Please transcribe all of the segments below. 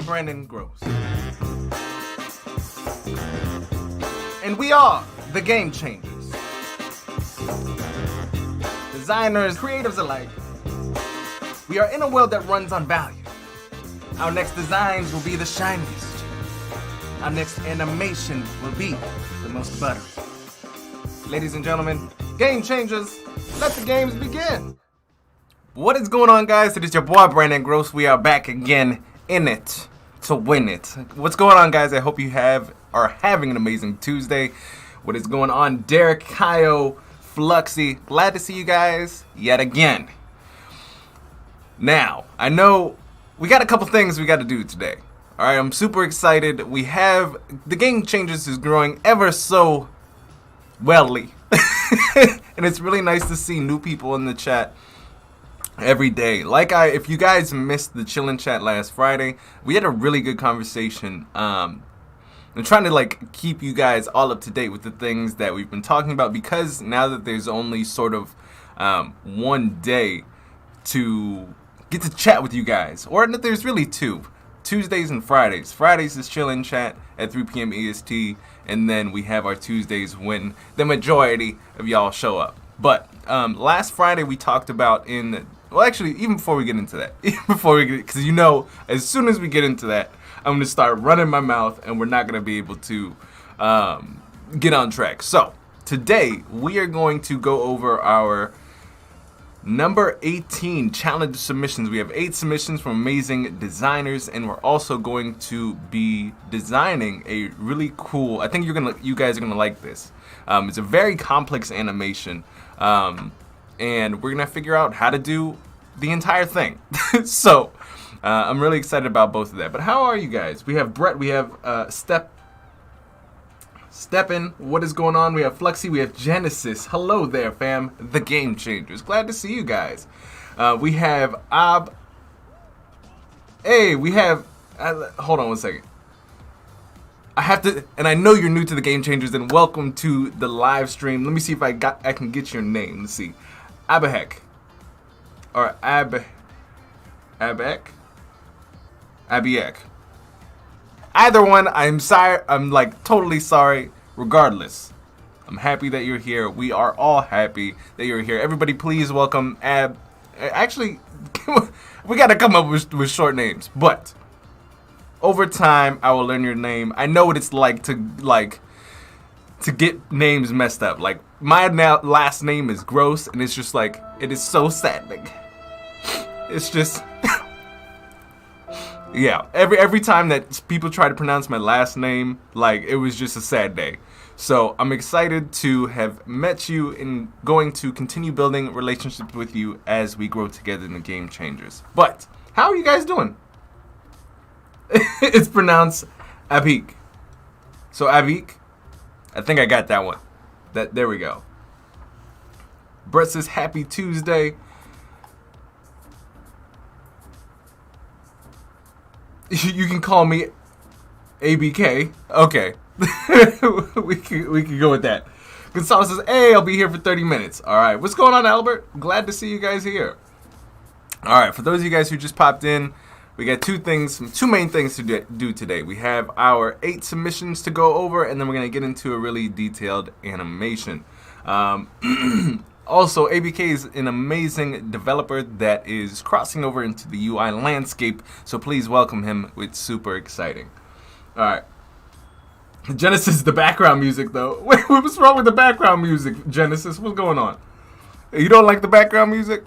Brandon Groce. And we are the Game Changers. Designers, creatives alike. We are in a world that runs on value. Our next designs will be the shiniest. Our next animation will be the most buttery. Ladies and gentlemen, Game Changers, let the games begin. What is going on, guys? It is your boy Brandon Groce. We are back again in it to win it. What's going on, guys? I hope you are having an amazing Tuesday. What is going on, Derek, Kyle, Fluxy? Glad to see you guys yet again. Now, I know we got a couple things we got to do today. All right, I'm super excited. We have the Game Changers is growing ever so wellly, and it's really nice to see new people in the chat every day. If you guys missed the chillin' chat last Friday, we had a really good conversation. I'm trying to keep you guys all up to date with the things that we've been talking about, because now that there's only sort of one day to get to chat with you guys, or there's really two. Tuesdays and Fridays. Fridays is chillin' chat at 3 p.m. EST, and then we have our Tuesdays when the majority of y'all show up. But last Friday we talked about even before we get into that, because as soon as we get into that, I'm going to start running my mouth and we're not going to be able to get on track. So today we are going to go over our number 18 challenge submissions. We have 8 submissions from amazing designers, and we're also going to be designing a really cool, I think you guys are gonna like this. It's a very complex animation, and we're gonna figure out how to do the entire thing. So I'm really excited about both of that. But how are you guys? We have Brett, we have Steppin', what is going on? We have Fluxy, we have Genesis. Hello there, fam. The Game Changers. Glad to see you guys. We have Hey, we have. Hold on one second. I have to, and I know you're new to the Game Changers, and welcome to the live stream. Let me see if I can get your name. Let's see. Abahek. Or Abek. Abiek. Either one, I'm sorry. I'm totally sorry. Regardless, I'm happy that you're here. We are all happy that you're here. Everybody, please welcome Ab. Actually, we got to come up with short names. But over time, I will learn your name. I know what it's like to get names messed up. My last name is Groce, and it's just it is so saddening. It's just. Yeah, every time that people try to pronounce my last name, it was just a sad day. So I'm excited to have met you and going to continue building relationships with you as we grow together in the Game Changers. But how are you guys doing? It's pronounced Abik. So Abik, I think I got that one. There we go. Brett says happy Tuesday. You can call me ABK. Okay. we can go with that. Gonzalo says, hey, I'll be here for 30 minutes. All right. What's going on, Albert? Glad to see you guys here. All right. For those of you guys who just popped in, we got two main things to do today. We have our 8 submissions to go over, and then we're going to get into a really detailed animation. Also, ABK is an amazing developer that is crossing over into the UI landscape, so please welcome him. It's super exciting. All right. Genesis, the background music, though. Wait, what's wrong with the background music, Genesis? What's going on? You don't like the background music?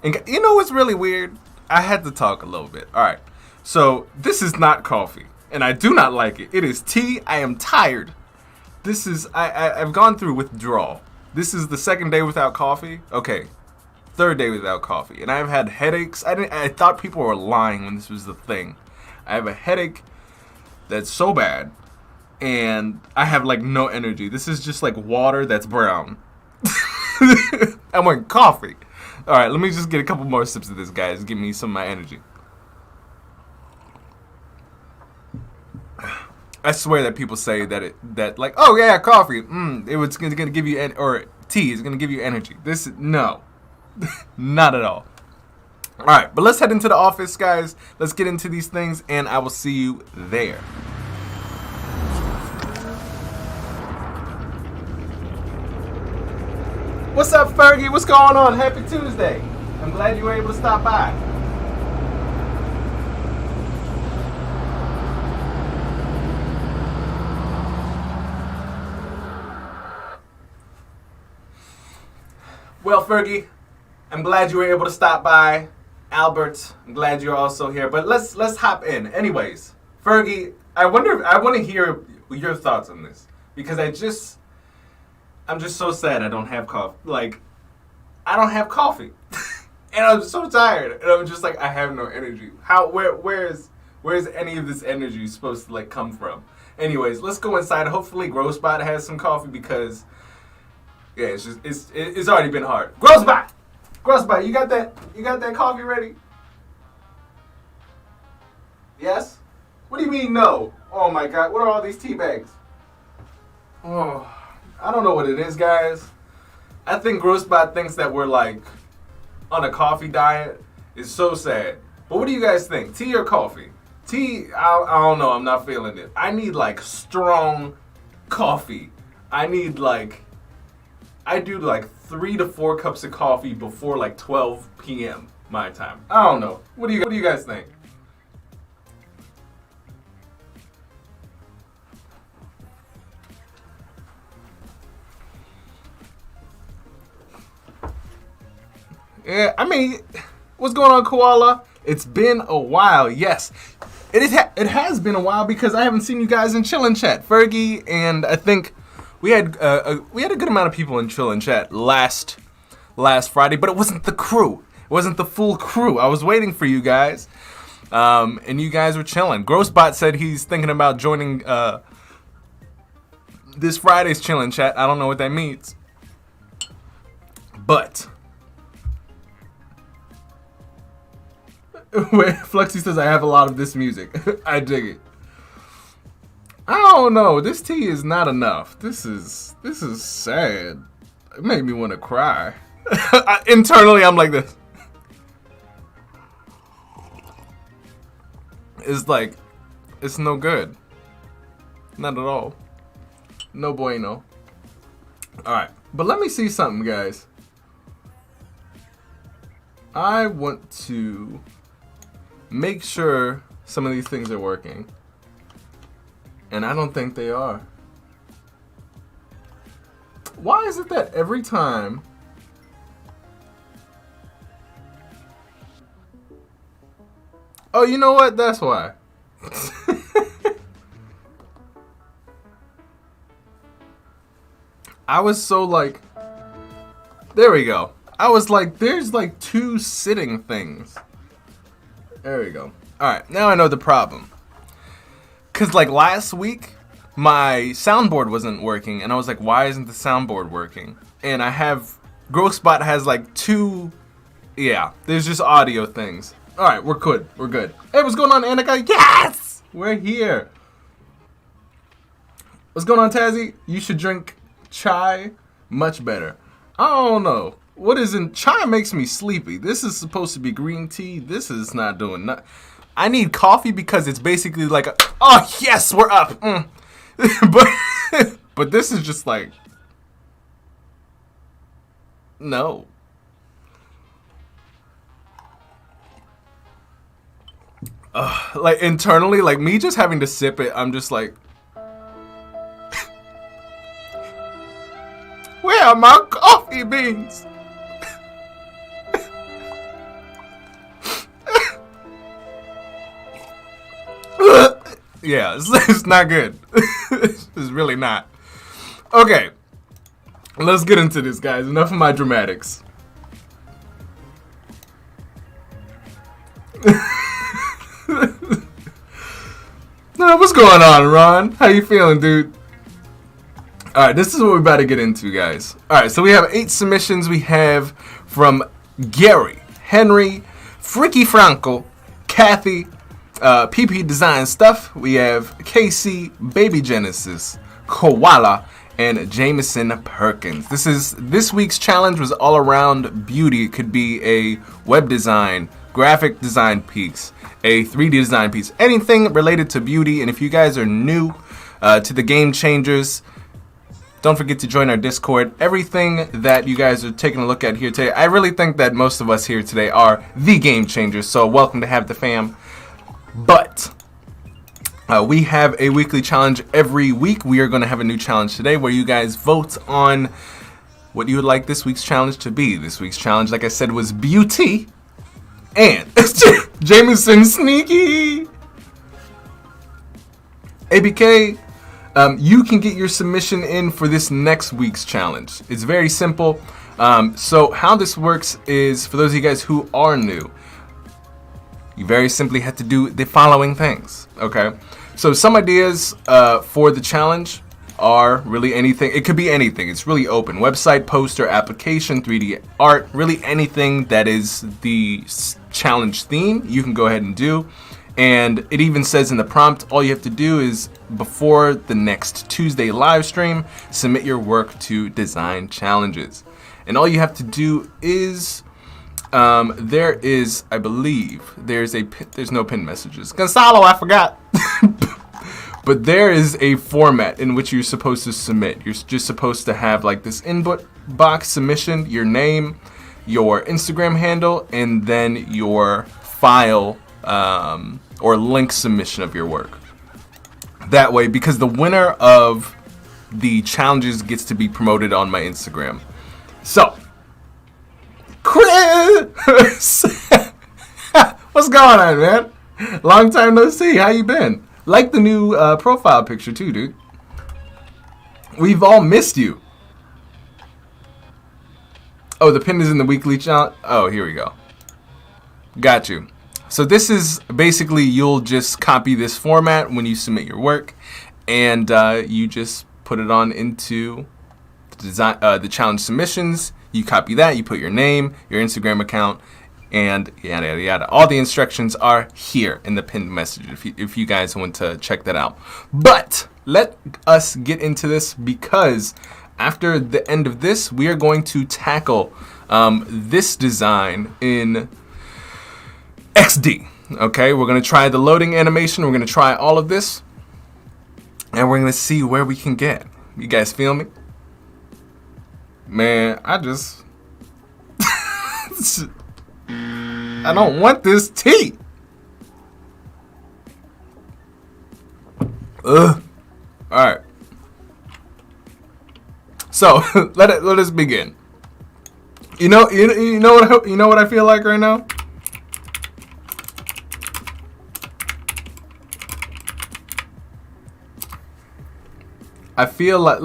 And you know what's really weird? I had to talk a little bit. All right. So this is not coffee, and I do not like it. It is tea. I am tired. This is I've gone through withdrawal. This is the second day without coffee. Okay, third day without coffee, and I've had headaches. I thought people were lying when this was the thing. I have a headache that's so bad, and I have no energy. This is just water that's brown. I want coffee. All right, let me just get a couple more sips of this, guys. Give me some of my energy. I swear that people say oh yeah, coffee. It's gonna give you or tea is gonna give you energy. No, not at all. All right, but let's head into the office, guys. Let's get into these things, and I will see you there. What's up, Fergie? What's going on? Happy Tuesday. I'm glad you were able to stop by. Well, Fergie, I'm glad you were able to stop by. Albert, I'm glad you're also here. But let's hop in. Anyways, Fergie, I want to hear your thoughts on this because I'm just so sad I don't have coffee. Like, I don't have coffee, and I'm so tired, and I'm just like I have no energy. Where's any of this energy supposed to like come from? Anyways, let's go inside. Hopefully, Groce has some coffee because. Yeah, it's already been hard. Groce, you got that coffee ready? Yes? What do you mean no? Oh my god, what are all these tea bags? Oh, I don't know what it is, guys. I think Groce thinks that we're like on a coffee diet. It's so sad. But what do you guys think? Tea or coffee? Tea, I don't know, I'm not feeling it. I need like strong coffee. I do like 3 to 4 cups of coffee before like 12 p.m. my time. I don't know. What do you guys think? Yeah, I mean, what's going on, Koala? It's been a while. Yes, it has been a while because I haven't seen you guys in Chillin' Chat, Fergie, and I think. We had a good amount of people in Chillin' Chat last Friday, but it wasn't the crew. It wasn't the full crew. I was waiting for you guys, and you guys were chilling. Groce said he's thinking about joining this Friday's Chillin' Chat. I don't know what that means, but Flexi says I have a lot of this music. I dig it. I don't know. This tea is not enough. This is sad. It made me want to cry. Internally, I'm like this. It's like, it's no good. Not at all. No bueno. Alright, but let me see something, guys. I want to make sure some of these things are working. And I don't think they are. Why is it that every time oh, you know what? That's why. I was so like, there we go. I was like, there's like 2 sitting things. There we go. Alright, now I know the problem. Because, like, last week, my soundboard wasn't working, and I was like, why isn't the soundboard working? And I have, Groce has, like, 2, yeah, there's just audio things. Alright, we're good, we're good. Hey, what's going on, Annika? Yes! We're here. What's going on, Tazzy? You should drink chai. Much better. I don't know. What is in, chai makes me sleepy. This is supposed to be green tea. This is not doing nothing. I need coffee because it's basically like a, oh yes, we're up. But this is just like, no. Like internally, like me just having to sip it, I'm just like, where are my coffee beans? Yeah, it's not good. It's really not. Okay, let's get into this, guys. Enough of my dramatics. What's going on, Ron? How you feeling, dude? Alright, this is what we're about to get into, guys. Alright, so we have 8 submissions. We have from Gary, Henry, Fricky Franco, Kathy, PP Design Stuff. We have KC, Baby Genesis, Koala, and Jameson Perkins. This week's challenge was all around beauty. It could be a web design, graphic design piece, a 3D design piece, anything related to beauty. And if you guys are new to the Game Changers, don't forget to join our Discord. Everything that you guys are taking a look at here today, I really think that most of us here today are the Game Changers, so welcome to have the fam. But we have a weekly challenge every week. We are going to have a new challenge today where you guys vote on what you would like this week's challenge to be. This week's challenge, like I said, was beauty and Jameson Sneaky. ABK, you can get your submission in for this next week's challenge. It's very simple. So how this works is, for those of you guys who are new, you very simply have to do the following things, okay? So some ideas for the challenge are really anything. It could be anything. It's really open. Website, poster, application, 3D art, really anything that is the challenge theme, you can go ahead and do. And it even says in the prompt, all you have to do is, before the next Tuesday live stream, submit your work to Design Challenges. And all you have to do is, there is, I believe, there's no pinned messages. Gonzalo, I forgot. But there is a format in which you're supposed to submit. You're just supposed to have like this input box submission, your name, your Instagram handle, and then your file or link submission of your work. That way, because the winner of the challenges gets to be promoted on my Instagram. So, Chris! What's going on, man? Long time no see. How you been? Like the new profile picture too, dude. We've all missed you. Oh, the pin is in the weekly challenge. Oh, here we go. Got you. So this is basically, you'll just copy this format when you submit your work, and you just put it on into the challenge submissions. You copy that, you put your name, your Instagram account, and yada yada yada. All the instructions are here in the pinned message if you guys want to check that out. But let us get into this, because after the end of this, we are going to tackle this design in XD. Okay, we're going to try the loading animation. We're going to try all of this, and we're going to see where we can get. You guys feel me? Man, I just I don't want this tea. Ugh. All right. So let us begin. You know what I feel like right now. I feel like,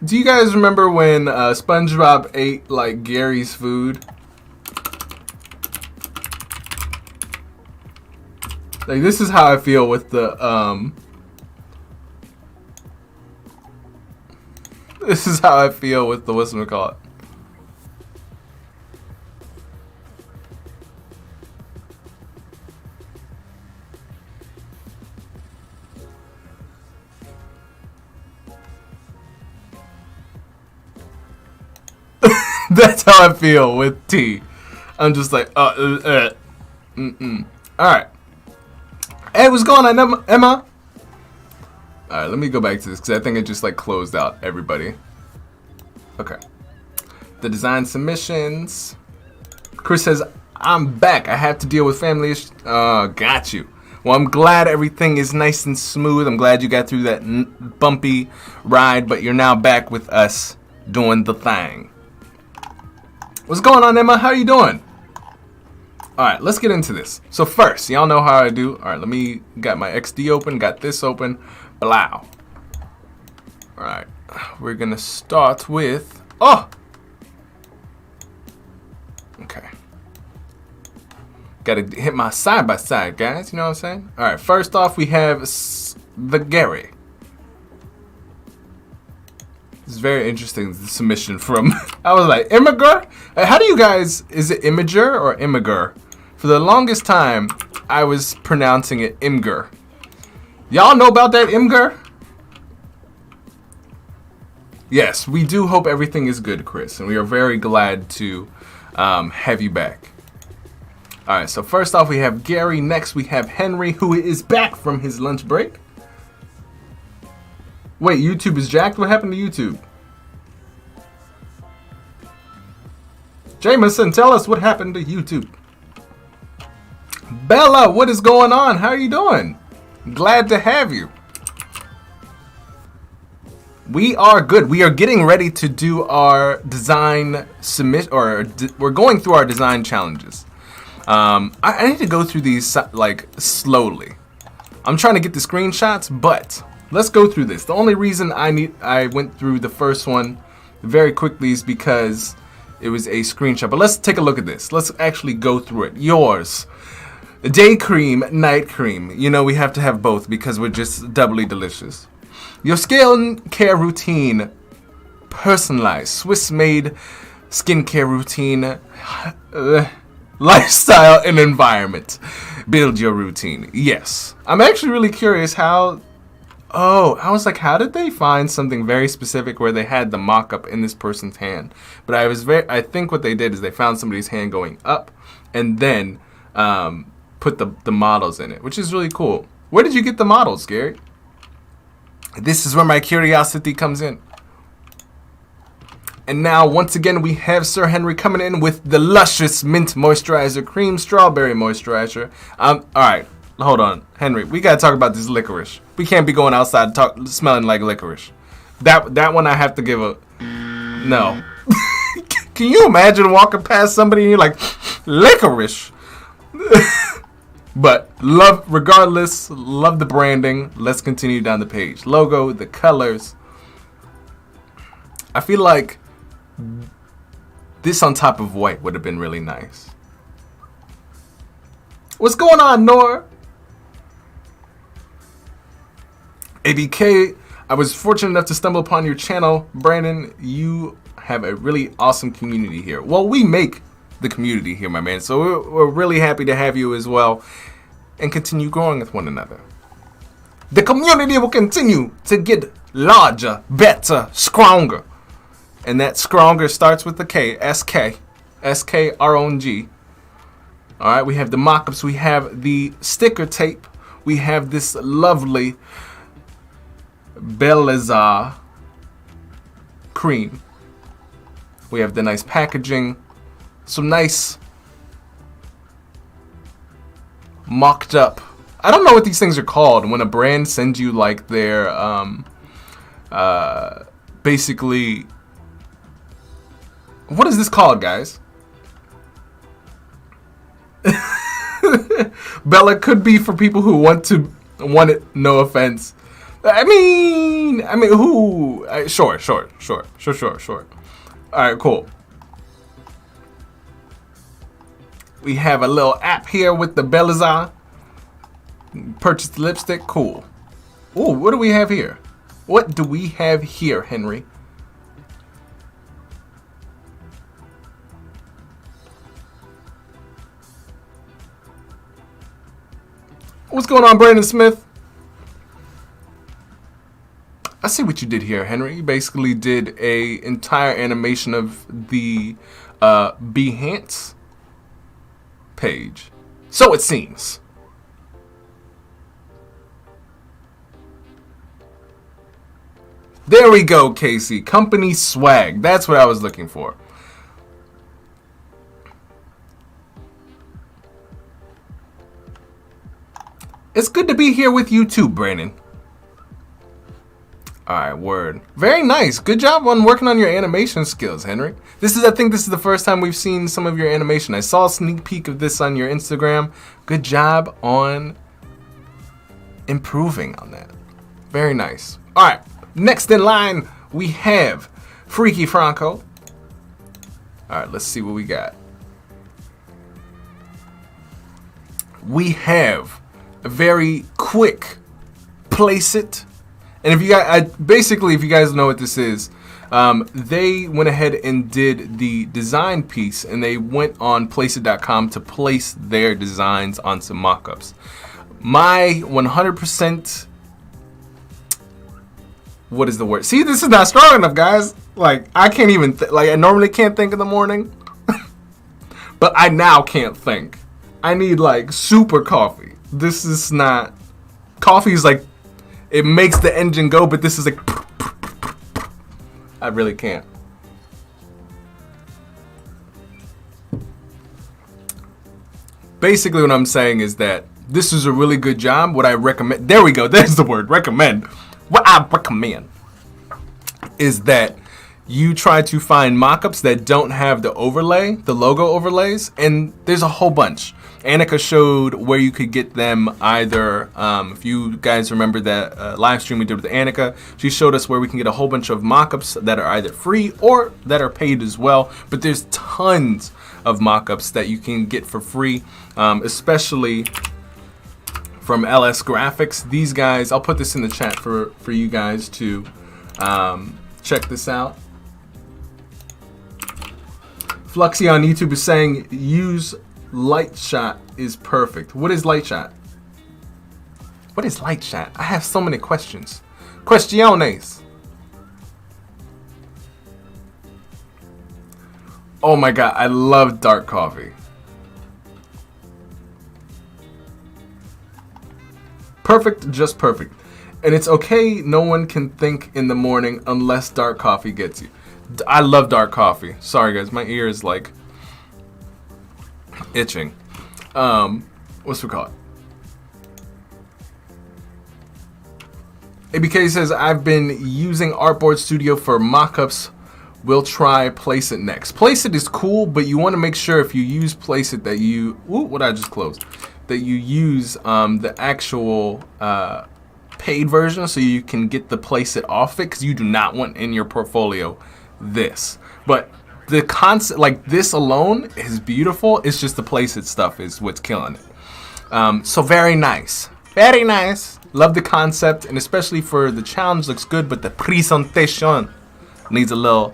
do you guys remember when SpongeBob ate like Gary's food? Like, this is how I feel with the this is how I feel with the whatchamacallit. That's how I feel with tea. I'm just like, Alright. Hey, what's going on, Emma? Alright, let me go back to this, because I think it just like closed out everybody. Okay. The design submissions. Chris says, I'm back. I have to deal with family issues. Got you. Well, I'm glad everything is nice and smooth. I'm glad you got through that bumpy ride, but you're now back with us doing the thing. What's going on, Emma? How you doing? Alright, let's get into this. So first, y'all know how I do. Alright, got my XD open, got this open. Blow. Alright, we're gonna start with, okay. Gotta hit my side by side, guys, you know what I'm saying? Alright, first off, we have the Gary. This is very interesting, the submission from, I was like, Imager? How do you guys, is it Imager or Imager? For the longest time, I was pronouncing it Imgur. Y'all know about that, Imgur? Yes, we do hope everything is good, Chris, and we are very glad to have you back. All right, so first off, we have Gary. Next, we have Henry, who is back from his lunch break. Wait, YouTube is jacked? What happened to YouTube? Jameson, tell us what happened to YouTube. Bella, what is going on? How are you doing? Glad to have you. We are good. We are getting ready to do our design submit, or we're going through our design challenges. I need to go through these like slowly. I'm trying to get the screenshots, but let's go through this. The only reason I went through the first one very quickly is because it was a screenshot. But let's take a look at this. Let's actually go through it. Yours. Day cream, night cream. You know, we have to have both because we're just doubly delicious. Your skincare routine. Personalized. Swiss-made skincare routine. Lifestyle and environment. Build your routine. Yes. I'm actually really curious how... Oh, I was like, how did they find something very specific where they had the mock-up in this person's hand? But I think what they did is they found somebody's hand going up and then put the models in it, which is really cool. Where did you get the models, Gary? This is where my curiosity comes in. And now, once again, we have Sir Henry coming in with the luscious mint moisturizer, cream strawberry moisturizer. All right, hold on, Henry. We gotta talk about this licorice. We can't be going outside smelling like licorice. That one I have to give a no. Can you imagine walking past somebody and you're like, licorice? But regardless, love the branding. Let's continue down the page. Logo, the colors. I feel like this on top of white would have been really nice. What's going on, Nora? ABK, I was fortunate enough to stumble upon your channel. Brandon, you have a really awesome community here. Well, we make the community here, my man. So we're really happy to have you as well and continue growing with one another. The community will continue to get larger, better, stronger. And that stronger starts with the K, SK, SKRONG. All right, we have the mock-ups. We have the sticker tape. We have this lovely Bellezza cream. We have the nice packaging. Some nice mocked up. I don't know what these things are called when a brand sends you like their basically, what is this called, guys? Bella could be for people who want it. No offense. I mean, who? Sure. All right, cool. We have a little app here with the Bellezza. Purchase the lipstick. Cool. Ooh, what do we have here? What do we have here, Henry? What's going on, Brandon Smith? I see what you did here, Henry. You basically did a entire animation of the Behance page. So it seems. There we go, Casey. Company swag. That's what I was looking for. It's good to be here with you too, Brandon. Alright, word. Very nice. Good job on working on your animation skills, Henry. I think this is the first time we've seen some of your animation. I saw a sneak peek of this on your Instagram. Good job on improving on that. Very nice. Alright, next in line, we have Freaky Franco. Alright, let's see what we got. We have a very quick place it. And if you guys, if you guys know what this is, they went ahead and did the design piece, and they went on placeit.com to place their designs on some mock-ups. My 100%, what is the word? See, this is not strong enough, guys. Like, I can't even, I normally can't think in the morning, but I now can't think. I need like super coffee. This is not coffee is like it makes the engine go, but this is like I really can't. Basically what I'm saying is that this is a really good job. What I recommend, there we go, there's the word, recommend. What I recommend is that you try to find mockups that don't have the overlay, the logo overlays, and there's a whole bunch. Annika showed where you could get them either, if you guys remember that live stream we did with Annika, she showed us where we can get a whole bunch of mockups that are either free or that are paid as well. But there's tons of mockups that you can get for free, especially from LS Graphics. These guys, I'll put this in the chat for you guys to check this out. Fluxy on YouTube is saying use light shot is perfect. What is light shot? What is light shot? I have so many questions. Questiones. Oh my god, I love dark coffee. Perfect, just perfect. And it's okay, no one can think in the morning unless dark coffee gets you. I love dark coffee. Sorry guys, my ear is like itching. What's it called? ABK says, I've been using Artboard Studio for mockups. We'll try Placeit next. Placeit is cool, but you want to make sure if you use Placeit that you... Ooh, what I just closed? That you use the actual paid version so you can get the Placeit off it, because you do not want in your portfolio this. But the concept, like this alone, is beautiful. It's just the Placeit stuff is what's killing it. So very nice. Very nice. Love the concept, and especially for the challenge looks good, but the presentation needs a little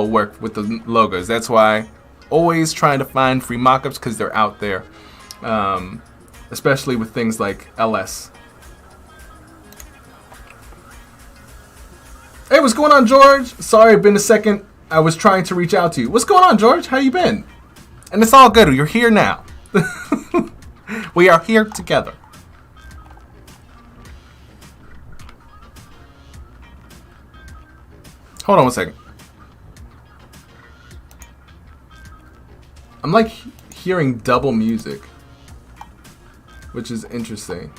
work with the logos. That's why always trying to find free mockups, because they're out there, especially with things like LS. Hey, what's going on, George? Sorry, been a second. I was trying to reach out to you. What's going on, George? How you been? And it's all good. You're here now. We are here together. Hold on one second. I'm like hearing double music, which is interesting.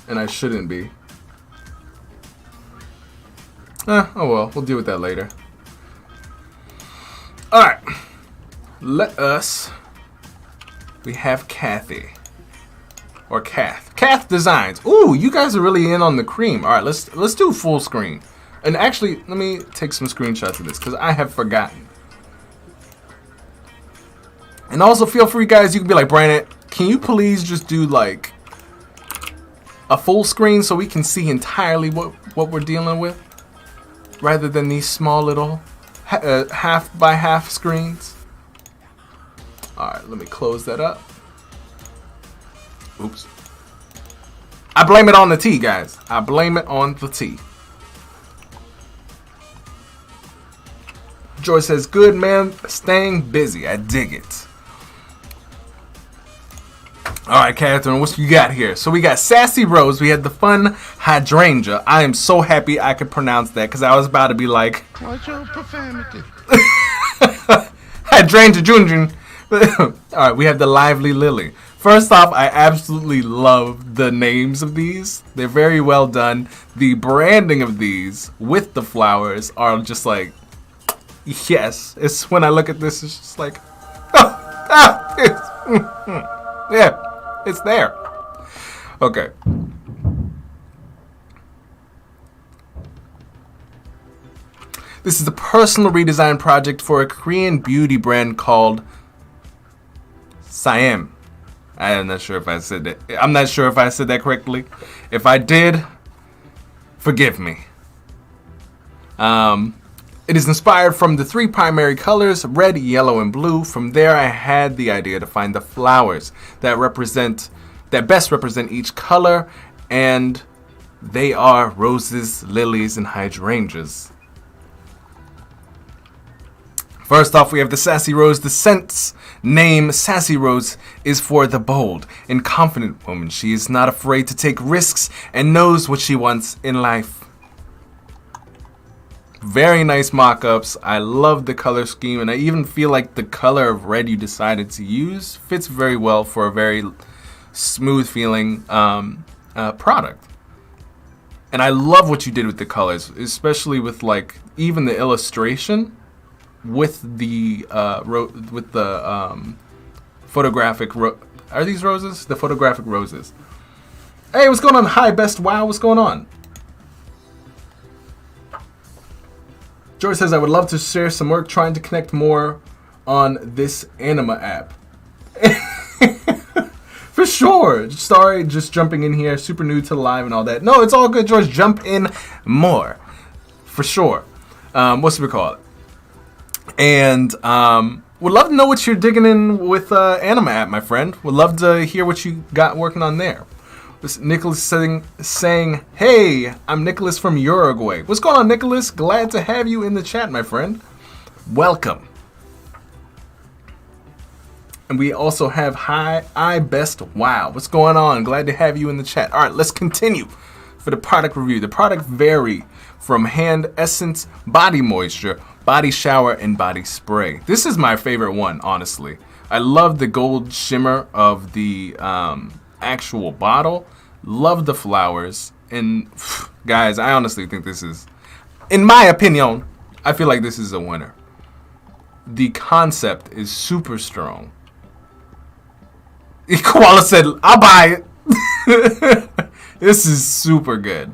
And I shouldn't be. Oh well, we'll deal with that later. Alright. We have Kathy. Or Kath. Kath Designs. Ooh, you guys are really in on the cream. Alright, let's do full screen. And actually, let me take some screenshots of this, because I have forgotten. And also, feel free, guys, you can be like, Brandon, can you please just do, like, a full screen so we can see entirely what we're dealing with? Rather than these small little half by half screens. Alright, let me close that up. Oops. I blame it on the tea, guys. I blame it on the tea. Joy says, good man, staying busy. I dig it. Alright, Catherine, what you got here? So we got Sassy Rose. We had the fun hydrangea. I am so happy I could pronounce that, because I was about to be like... What's your profanity? Hydrangea Junjun. Alright, we have the Lively Lily. First off, I absolutely love the names of these. They're very well done. The branding of these with the flowers are just like... Yes, it's when I look at this, it's just like, yeah, it's there. Okay. This is a personal redesign project for a Korean beauty brand called Siam. I'm not sure if I said that. I'm not sure if I said that correctly. If I did, forgive me. It is inspired from the three primary colors, red, yellow, and blue. From there, I had the idea to find the flowers that best represent each color, and they are roses, lilies, and hydrangeas. First off, we have the Sassy Rose. The scent's name, Sassy Rose, is for the bold and confident woman. She is not afraid to take risks and knows what she wants in life. Very nice mock-ups. I love the color scheme, and I even feel like the color of red you decided to use fits very well for a very smooth feeling product. And I love what you did with the colors, especially with like even the illustration with the photographic. Are these roses? The photographic roses. Hey, what's going on? Hi, Best Wow. What's going on? George says, I would love to share some work trying to connect more on this anima app. For sure. Sorry, just jumping in here. Super new to the live and all that. No, it's all good, George. Jump in more. For sure. What's it called? And would love to know what you're digging in with anima app, my friend. Would love to hear what you got working on there. Nicholas saying, hey, I'm Nicholas from Uruguay. What's going on, Nicholas? Glad to have you in the chat, my friend. Welcome. And we also have Hi, Best Wow. What's going on? Glad to have you in the chat. All right, let's continue for the product review. The product vary from hand essence, body moisture, body shower, and body spray. This is my favorite one, honestly. I love the gold shimmer of the actual bottle. Love the flowers. And guys, I honestly think this is, in my opinion, I feel like this is a winner. The concept is super strong. Koala said, I'll buy it. This is super good.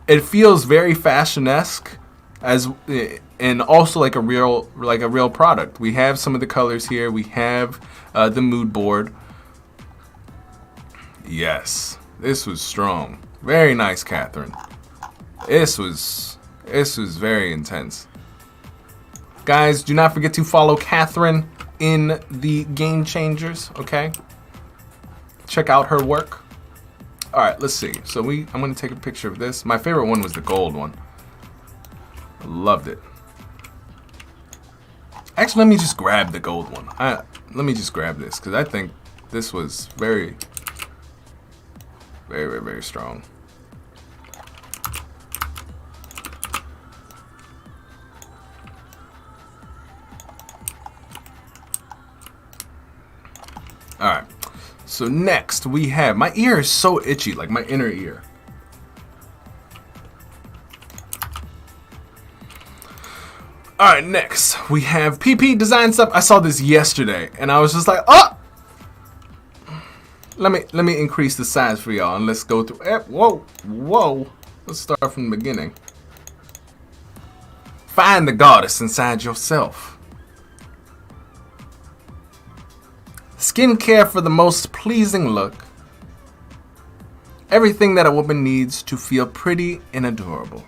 It feels very fashion-esque, and also like a real product. We have some of the colors here. We have the mood board. Yes, this was strong. Very nice, Catherine. This was very intense. Guys, do not forget to follow Catherine in the Game Changers, okay? Check out her work. All right, let's see. So I'm gonna take a picture of this. My favorite one was the gold one. I loved it. Actually, let me just grab the gold one. Let me just grab this because I think this was very, very, very, very strong. All right. So next we have, my ear is so itchy, like my inner ear. All right, next we have PP design stuff. I saw this yesterday and I was just like, oh, let me increase the size for y'all and let's go through. Whoa. Let's start from the beginning. Find the goddess inside yourself. Skincare for the most pleasing look. Everything that a woman needs to feel pretty and adorable.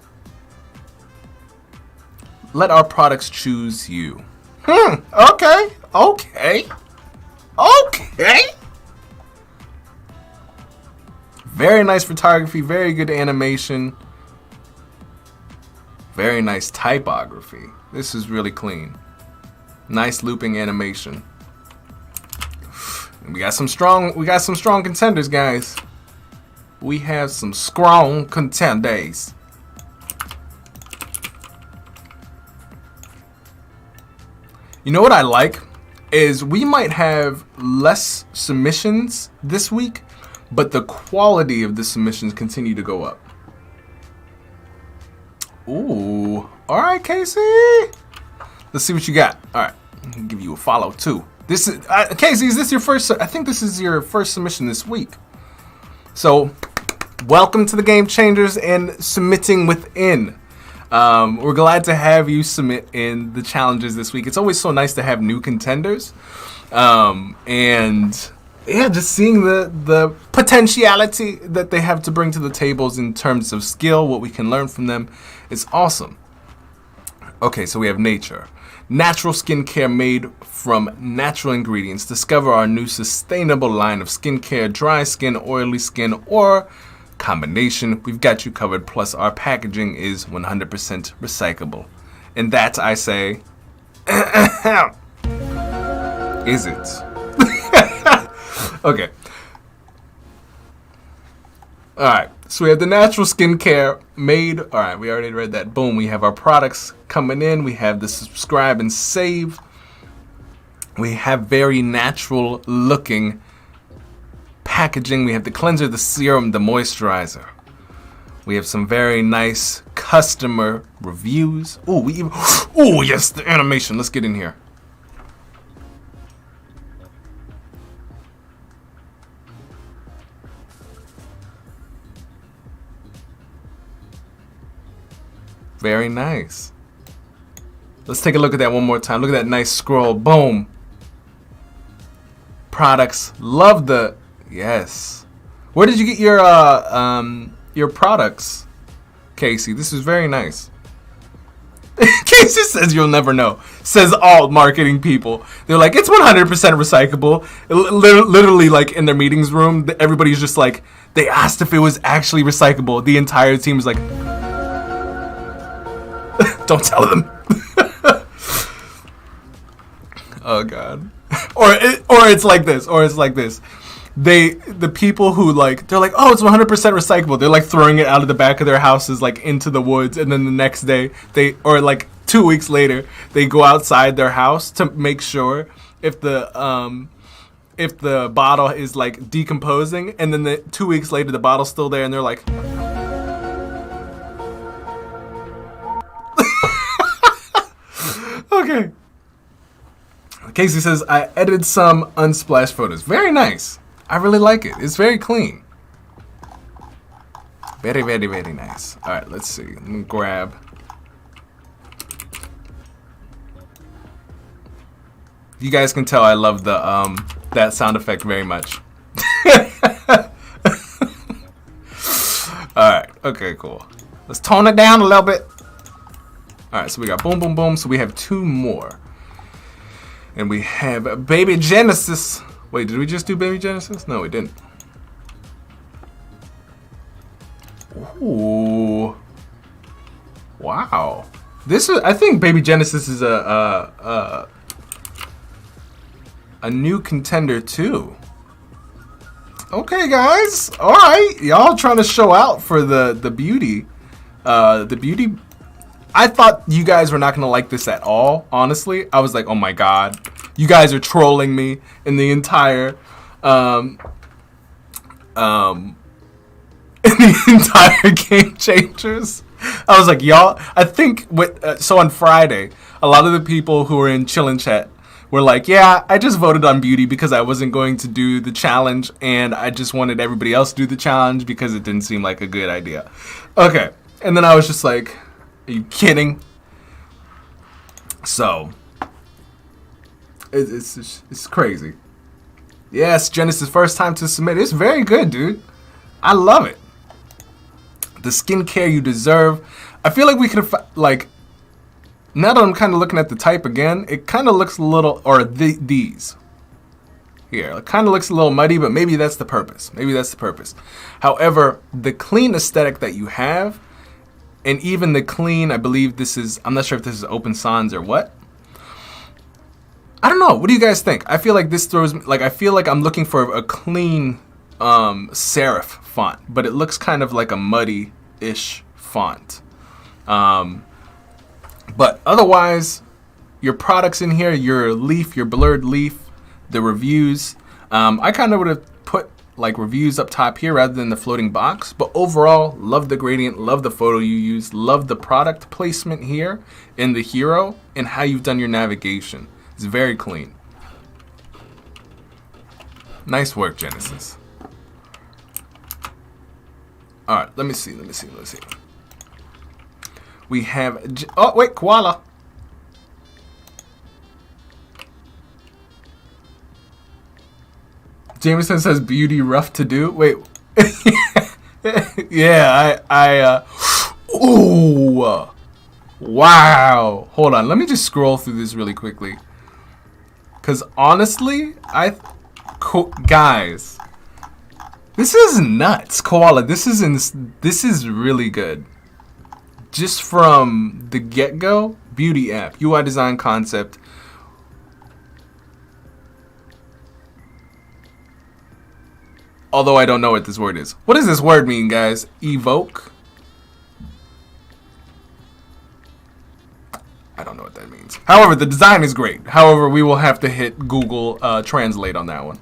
Let our products choose you. Okay. Very nice photography, very good animation. Very nice typography. This is really clean. Nice looping animation. We got some strong contenders, guys. We have some strong contenders. You know what I like is we might have less submissions this week, but the quality of the submissions continue to go up. Ooh, all right, Casey. Let's see what you got. All right, I'll give you a follow too. This is Casey. Is this your first? I think this is your first submission this week. So, welcome to the Game Changers and submitting within. We're glad to have you submit in the challenges this week. It's always so nice to have new contenders, and yeah, just seeing the potentiality that they have to bring to the tables in terms of skill, what we can learn from them, is awesome. Okay, so we have nature. Natural skincare made from natural ingredients. Discover our new sustainable line of skincare, dry skin, oily skin, or combination. We've got you covered. Plus, our packaging is 100% recyclable. And that, I say, Is it? Okay. Alright, so we have the natural skincare made. Alright, we already read that. Boom, we have our products coming in. We have the subscribe and save. We have very natural looking packaging. We have the cleanser, the serum, the moisturizer. We have some very nice customer reviews. Oh, yes, the animation. Let's get in here. Very nice. Let's take a look at that one more time. Look at that nice scroll. Boom. Products. Love the... Yes. Where did you get your products, Casey? This is very nice. Casey says you'll never know. Says all marketing people. They're like, it's 100% recyclable. Literally, like, in their meetings room, everybody's just like, they asked if it was actually recyclable. The entire team is like... Don't tell them. Oh god. Or it's like this. The people who they're like, oh, it's 100% recyclable. They're like throwing it out of the back of their houses, like into the woods, and then the next day or like 2 weeks later, they go outside their house to make sure if the bottle is like decomposing, and then 2 weeks later the bottle's still there, and they're like. Okay. Casey says, I edited some unsplashed photos. Very nice. I really like it. It's very clean. Very, very, very nice. All right, let's see. Let me grab. You guys can tell I love the that sound effect very much. All right. Okay, cool. Let's tone it down a little bit. All right, so we got boom, boom, boom. So we have 2 more. And we have Baby Genesis. Wait, did we just do Baby Genesis? No, we didn't. Ooh. Wow. I think Baby Genesis is a new contender too. Okay, guys. All right, y'all trying to show out for the beauty. The beauty. I thought you guys were not gonna like this at all. Honestly, I was like, oh my god, you guys are trolling me in the entire Game Changers. I was like, y'all. I think so on Friday, a lot of the people who were in Chillin' Chat were like, yeah, I just voted on beauty because I wasn't going to do the challenge, and I just wanted everybody else to do the challenge because it didn't seem like a good idea. Okay, and then I was just like, are you kidding? So it's crazy. Yes, Genesis' first time to submit. It's very good, dude. I love it. The skincare you deserve. I feel like we could have, like, now that I'm kind of looking at the type again, it kind of looks a little, or these here, it kind of looks a little muddy, but maybe that's the purpose. Maybe that's the purpose. However, the clean aesthetic that you have, and even the clean, I believe this is, I'm not sure if this is Open Sans or what. I don't know. What do you guys think? I feel like this throws, like, I feel like I'm looking for a clean serif font, but it looks kind of like a muddy-ish font. But otherwise, your products in here, your leaf, your blurred leaf, the reviews. I kind of would have put like reviews up top here rather than the floating box. But overall, love the gradient, love the photo you use, love the product placement here in the hero and how you've done your navigation. It's very clean. Nice work, Genesis. All right, let me see. We have, oh wait, koala. Jameson says beauty rough to do. Wait, yeah, ooh, wow. Hold on, let me just scroll through this really quickly. Cause honestly, guys, this is nuts, koala. This is really good. Just from the get-go, beauty app, UI design concept. Although I don't know what this word is. What does this word mean, guys? Evoke? I don't know what that means. However, the design is great. However, we will have to hit Google Translate on that one.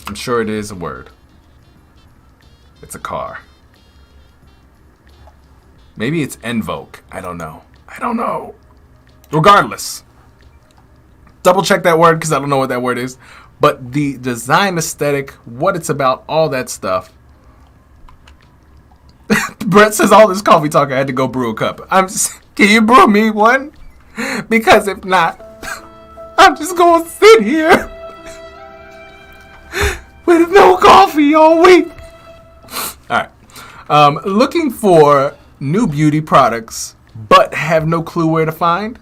I'm sure it is a word. It's a car. Maybe it's invoke. I don't know. I don't know. Regardless. Double check that word because I don't know what that word is. But the design aesthetic, what it's about, all that stuff. Brett says all this coffee talk, I had to go brew a cup. Can you brew me one? Because if not, I'm just going to sit here with no coffee all week. All right. Looking for new beauty products, but have no clue where to find?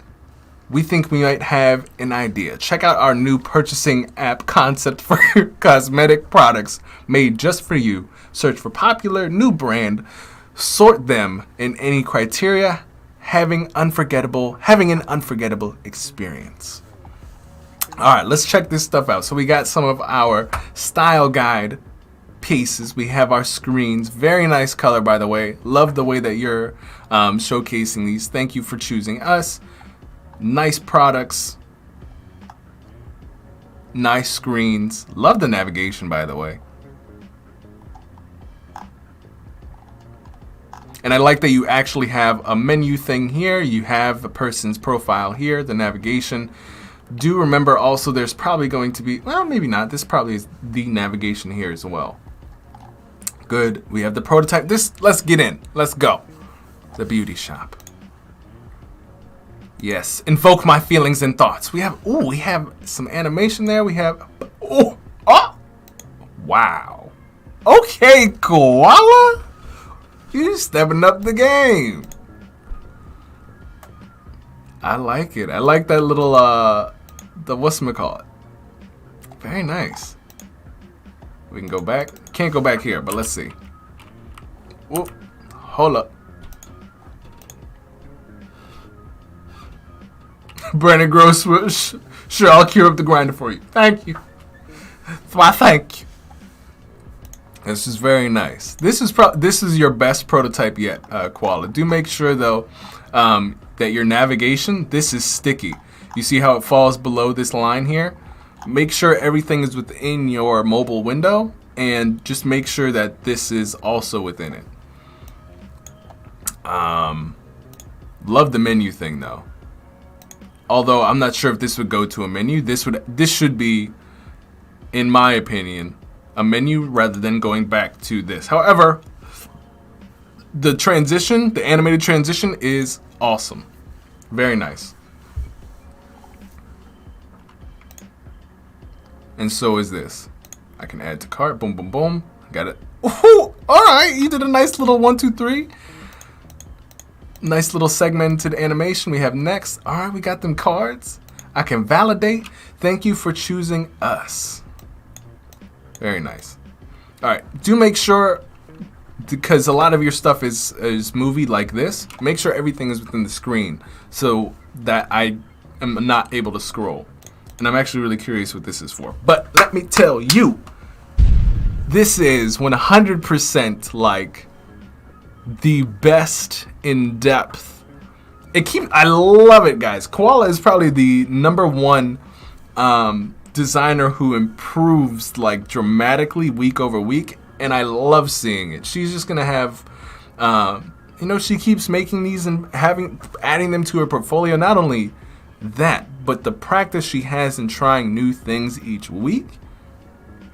We think we might have an idea. Check out our new purchasing app concept for cosmetic products made just for you. Search for popular new brand, sort them in any criteria, having an unforgettable experience. All right, let's check this stuff out. So we got some of our style guide pieces. We have our screens. Very nice color, by the way. Love the way that you're showcasing these. Thank you for choosing us. Nice products. Nice screens. Love the navigation, by the way. And I like that you actually have a menu thing here. You have the person's profile here, the navigation. Do remember also there's probably going to be, well, maybe not. This probably is the navigation here as well. Good. We have the prototype. Let's get in. Let's go. The beauty shop. Yes. Invoke my feelings and thoughts. We have some animation there. We have, oh, wow. Okay, Koala. You stepping up the game. I like it. I like that little, the whatchamacallit. Very nice. We can go back. Can't go back here, but let's see. Whoop. Hold up. Brandon Groce, sure, I'll cure up the grinder for you. Thank you. Why, thank you. This is very nice. This is your best prototype yet, Koala. Do make sure though that your navigation, this is sticky. You see how it falls below this line here? Make sure everything is within your mobile window, and just make sure that this is also within it. Love the menu thing though. Although I'm not sure if this would go to a menu. This should be, in my opinion, a menu rather than going back to this. However, the transition, the animated transition is awesome. Very nice. And so is this. I can add to cart. Boom, boom, boom. Got it. Ooh, all right. You did a nice little 1, 2, 3. Nice little segmented animation. We have next. All right, we got them cards. I can validate. Thank you for choosing us. Very nice. All right, do make sure, because a lot of your stuff is movie like this, make sure everything is within the screen so that I am not able to scroll. And I'm actually really curious what this is for. But let me tell you, this is 100% like the best in depth. I love it, guys. Koala is probably the #1 designer who improves like dramatically week over week, and I love seeing it. She's just gonna have, she keeps making these and adding them to her portfolio. Not only that, but the practice she has in trying new things each week.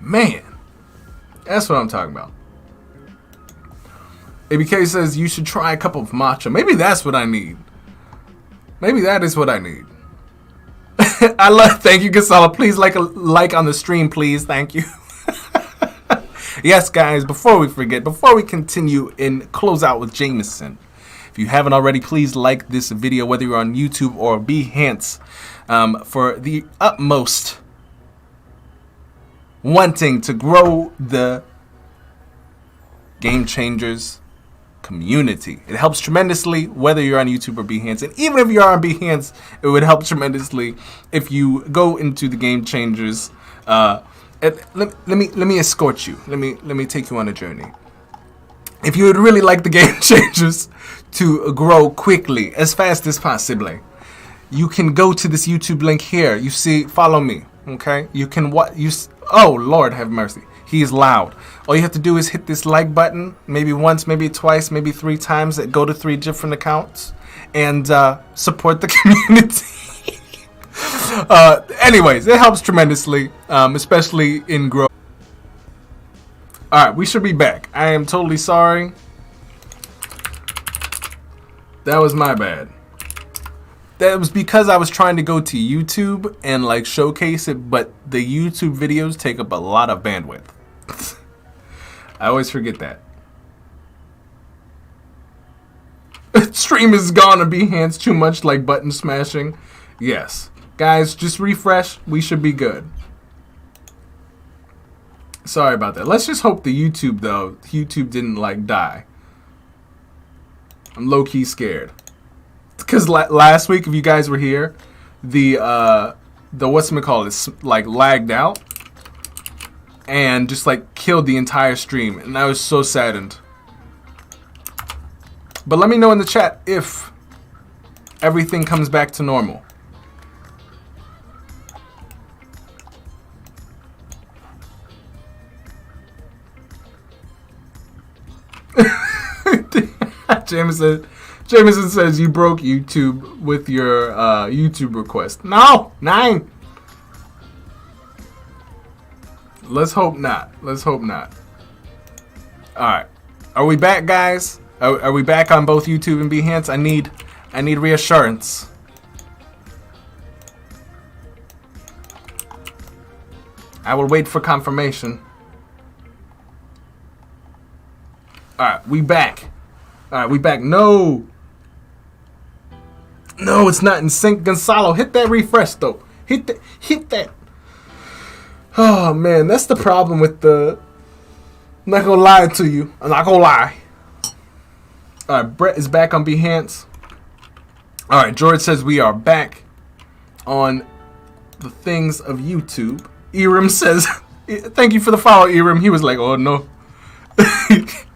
Man, that's what I'm talking about. ABK says you should try a cup of matcha. Maybe that's what I need. Maybe that is what I need. Thank you, Casala. Please like on the stream, please. Thank you. Yes, guys, before we forget, before we continue and close out with Jameson, if you haven't already, please like this video, whether you're on YouTube or Behance, for the utmost wanting to grow the Game Changers community. It helps tremendously whether you're on YouTube or Behance. And even if you're on Behance, it would help tremendously if you go into the Game Changers. And let me escort you. Let me take you on a journey. If you would really like the Game Changers to grow quickly, as fast as possible, you can go to this YouTube link here. You see, follow me, okay? You can oh, Lord have mercy. He's loud. All you have to do is hit this like button, maybe once, maybe twice, maybe 3 times. That go to 3 different accounts, and support the community. Anyways, it helps tremendously, especially in growth. Alright, we should be back. I am totally sorry. That was my bad. That was because I was trying to go to YouTube and like showcase it, but the YouTube videos take up a lot of bandwidth. I always forget that. Stream is gonna be hands too much like button smashing. Yes. Guys, just refresh. We should be good. Sorry about that. Let's just hope the YouTube didn't like die. I'm low-key scared. Because last week, if you guys were here, the whatchamacallit like lagged out and just like killed the entire stream, and I was so saddened. But let me know in the chat if everything comes back to normal. Jameson says you broke YouTube with your YouTube request. No, 9. Let's hope not. Let's hope not. All right, are we back, guys? Are we back on both YouTube and Behance? I need reassurance. I will wait for confirmation. All right, we back. All right, we back. No, it's not in sync. Gonzalo, hit that refresh though. Hit that. Oh man, that's the problem with the. I'm not gonna lie to you. I'm not gonna lie. All right, Brett is back on Behance. All right, George says we are back on the things of YouTube. Eram says, "Thank you for the follow, Eram." He was like, "Oh no."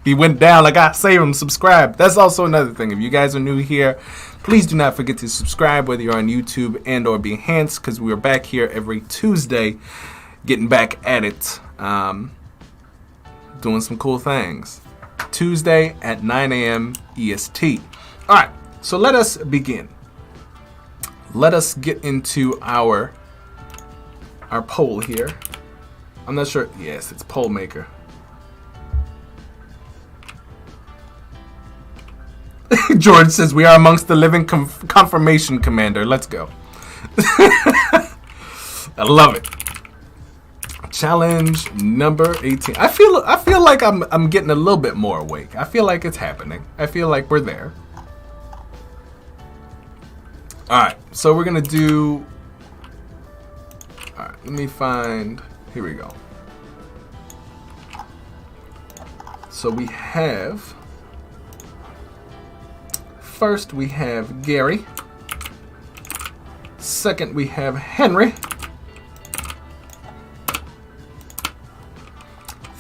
He went down. I got save him, subscribe. That's also another thing. If you guys are new here, please do not forget to subscribe, whether you're on YouTube and or Behance, because we are back here every Tuesday, getting back at it, doing some cool things. Tuesday at 9 a.m. EST. All right, so let us begin. Let us get into our poll here. I'm not sure. Yes, it's poll maker. George says we are amongst the living confirmation, Commander. Let's go. I love it. Challenge number 18. I feel like I'm getting a little bit more awake. I feel like it's happening. I feel like we're there. All right, so we're gonna do. All right, let me find. Here we go. So we have. First, we have Gary. Second, we have Henry.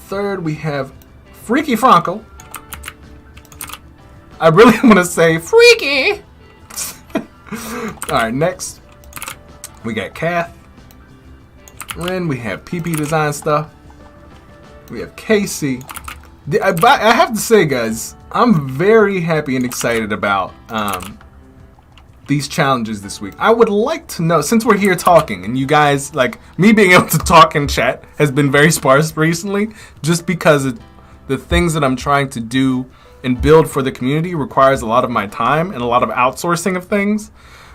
Third, we have Freaky Franco. I really want to say Freaky. Alright, next, we got Kath. Then we have PP Design Stuff. We have Casey. I have to say, guys, I'm very happy and excited about these challenges this week. I would like to know, since we're here talking, and you guys, like, me being able to talk in chat has been very sparse recently, just because the things that I'm trying to do and build for the community requires a lot of my time and a lot of outsourcing of things.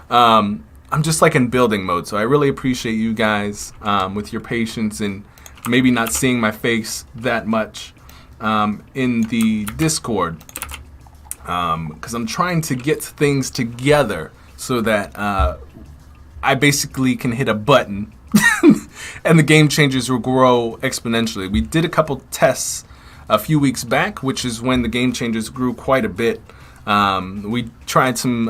I'm just like in building mode, so I really appreciate you guys with your patience and maybe not seeing my face that much in the Discord, because I'm trying to get things together so that I basically can hit a button and the game changers will grow exponentially. We did a couple tests a few weeks back, which is when the Game Changers grew quite a bit. We tried some,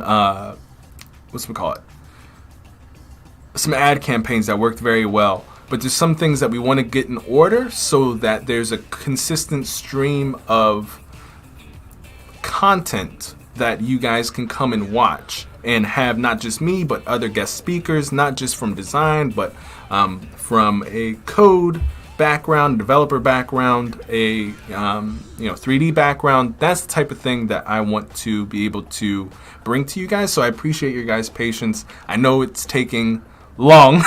some ad campaigns that worked very well. But there's some things that we want to get in order so that there's a consistent stream of content that you guys can come and watch and have not just me, but other guest speakers, not just from design, but from a code background, developer background, a 3D background. That's the type of thing that I want to be able to bring to you guys. So I appreciate your guys' patience. I know it's taking long,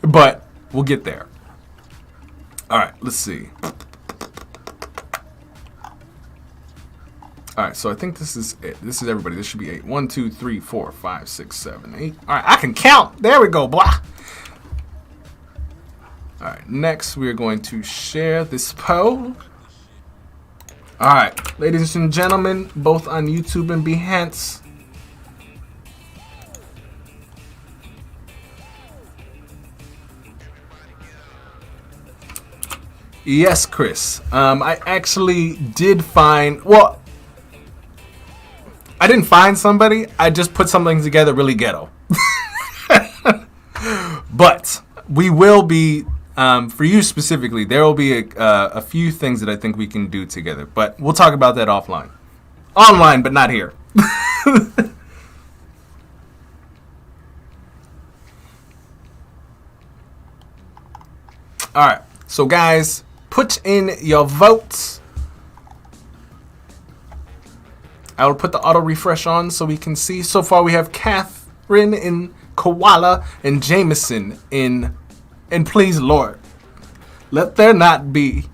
but we'll get there. All right, let's see. All right, so I think this is it. This is everybody. This should be 8. 1, 2, 3, 4, 5, 6, 7, 8. All right, I can count. There we go, blah. All right, next we are going to share this poll. All right, ladies and gentlemen, both on YouTube and Behance. Yes, Chris. I actually did find, well, I didn't find somebody. I just put something together really ghetto. But we will be, for you specifically, there will be a few things that I think we can do together. But we'll talk about that offline. Online, but not here. All right. So, guys, put in your votes. I will put the auto refresh on so we can see. So far, we have Catherine in Koala and Jameson in. And please, Lord, let there not be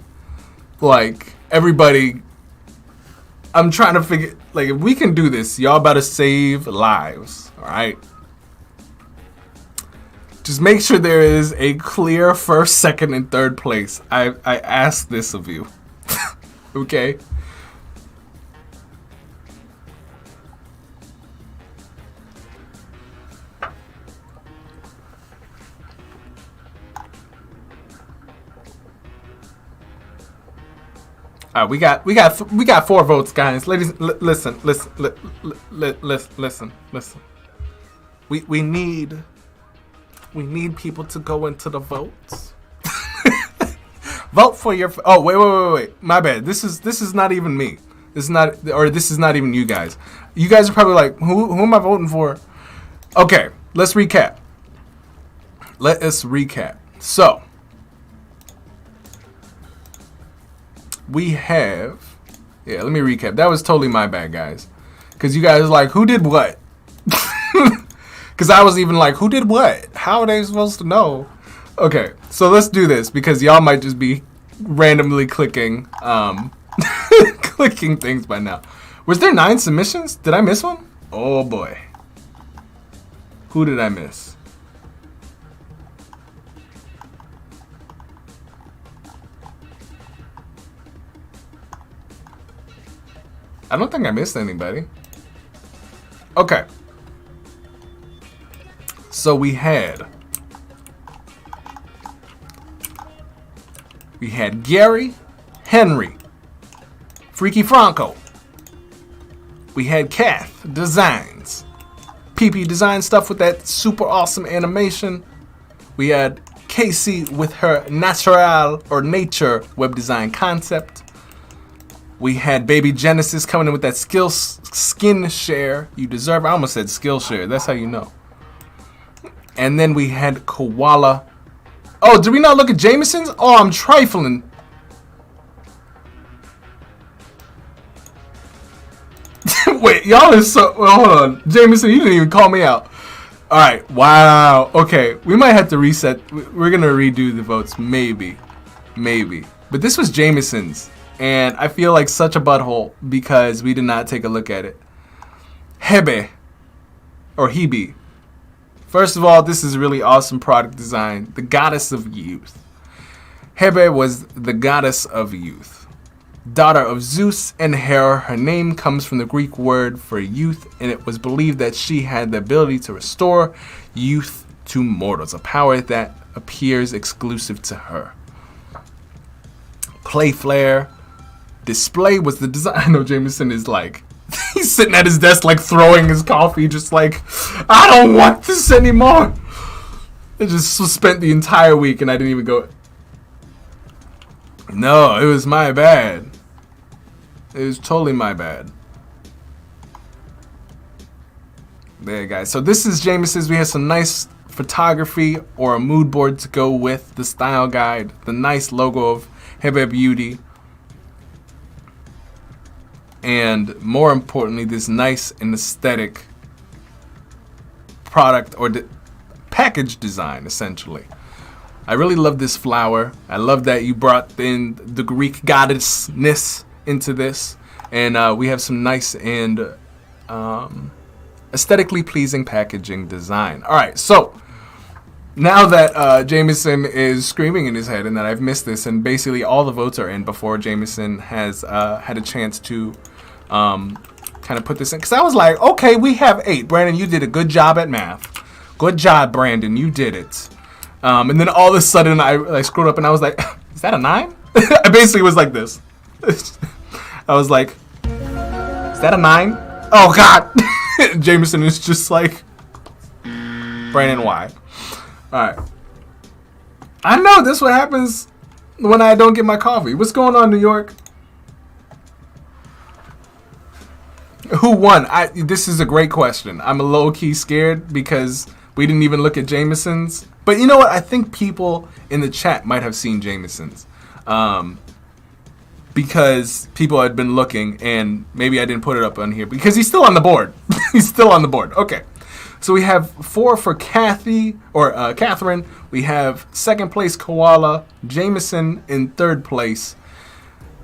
like everybody. I'm trying to figure, like, if we can do this, y'all better save lives. All right. Just make sure there is a clear first, second, and third place. I ask this of you. Okay. All right, we got 4 votes, guys. Ladies, listen. We need people to go into the votes. Vote for your. Oh, wait. My bad. This is not even me. This is not even you guys. You guys are probably like, who am I voting for? Okay, let's recap. Let us recap. So, we have, let me recap. That was totally my bad, guys. Because you guys are like, who did what? Because I was even like, who did what? How are they supposed to know? Okay, so let's do this because y'all might just be randomly clicking clicking things by now. Was there 9 submissions? Did I miss one? Oh boy. Who did I miss? I don't think I missed anybody. Okay. So we had Gary, Henry, Freaky Franco. We had Kath Designs. PP Design stuff with that super awesome animation. We had Casey with her natural or nature web design concept. We had Baby Genesis coming in with that skin share you deserve. I almost said Skillshare. That's how you know. And then we had Koala. Oh, did we not look at Jameson's? Oh, I'm trifling. Wait, y'all is so. Well, hold on. Jameson, you didn't even call me out. Alright, wow. Okay, we might have to reset. We're going to redo the votes. Maybe. But this was Jameson's. And I feel like such a butthole because we did not take a look at it. Hebe. Or Hebe. First of all, this is really awesome product design. The goddess of youth. Hebe was the goddess of youth. Daughter of Zeus and Hera. Her name comes from the Greek word for youth, and it was believed that she had the ability to restore youth to mortals, a power that appears exclusive to her. Play Flare. display was the design. I know Jameson is like, he's sitting at his desk like throwing his coffee, just like, I don't want this anymore. I just spent the entire week and I didn't even go. No, it was my bad. It was totally my bad. There, guys. So this is Jameson's. We have some nice photography or a mood board to go with the style guide, the nice logo of Hebe Beauty, and more importantly, this nice and aesthetic product or package design, essentially. I really love this flower. I love that you brought in the Greek goddessness into this, and we have some nice and aesthetically pleasing packaging design. All right, so now that Jameson is screaming in his head and that I've missed this, and basically all the votes are in before Jameson has had a chance to kind of put this in. Because I was like, okay, we have 8. Brandon, you did a good job at math. Good job, Brandon. You did it. And then all of a sudden I screwed up and I was like, is that a 9? I basically was like this. I was like, is that a 9? Oh, God. Jameson is just like, Brandon, why? Alright. I know this is what happens when I don't get my coffee. What's going on, New York? Who won? This is a great question. I'm a low-key scared because we didn't even look at Jameson's. But you know what? I think people in the chat might have seen Jameson's. Because people had been looking, and maybe I didn't put it up on here because he's still on the board. He's still on the board. Okay. So we have 4 for Kathy, or Catherine. We have 2nd place Koala, Jameson in 3rd place,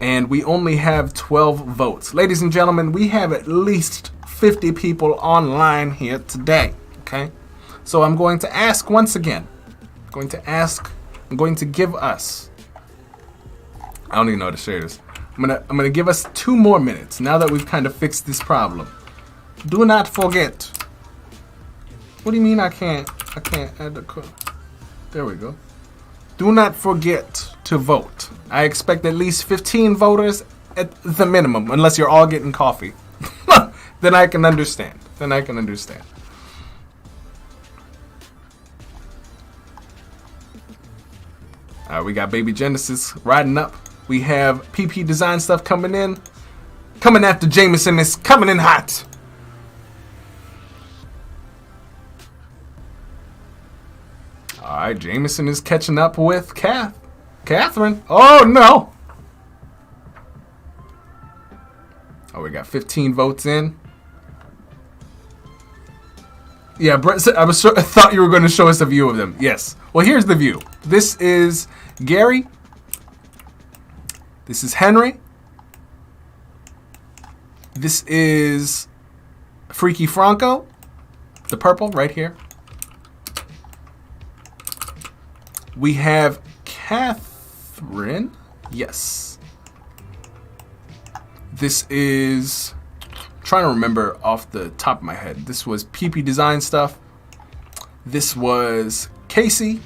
and we only have 12 votes. Ladies and gentlemen, we have at least 50 people online here today. Okay, so I'm going to ask once again. I'm going to give us. I don't even know how to share this. I'm gonna give us 2 more minutes now that we've kind of fixed this problem. Do not forget. What do you mean I can't add the code? There we go. Do not forget to vote. I expect at least 15 voters at the minimum, unless you're all getting coffee. Then I can understand. We got Baby Genesis riding up. We have PP Design stuff coming in. Coming after Jameson is coming in hot. Alright, Jameson is catching up with Catherine. Oh, no. Oh, we got 15 votes in. Yeah, Brett, I thought you were going to show us a view of them. Yes. Well, here's the view. This is Gary. This is Henry. This is Freaky Franco. The purple right here. We have Catherine. Yes. This is, I'm trying to remember off the top of my head. This was PP Design stuff. This was Casey.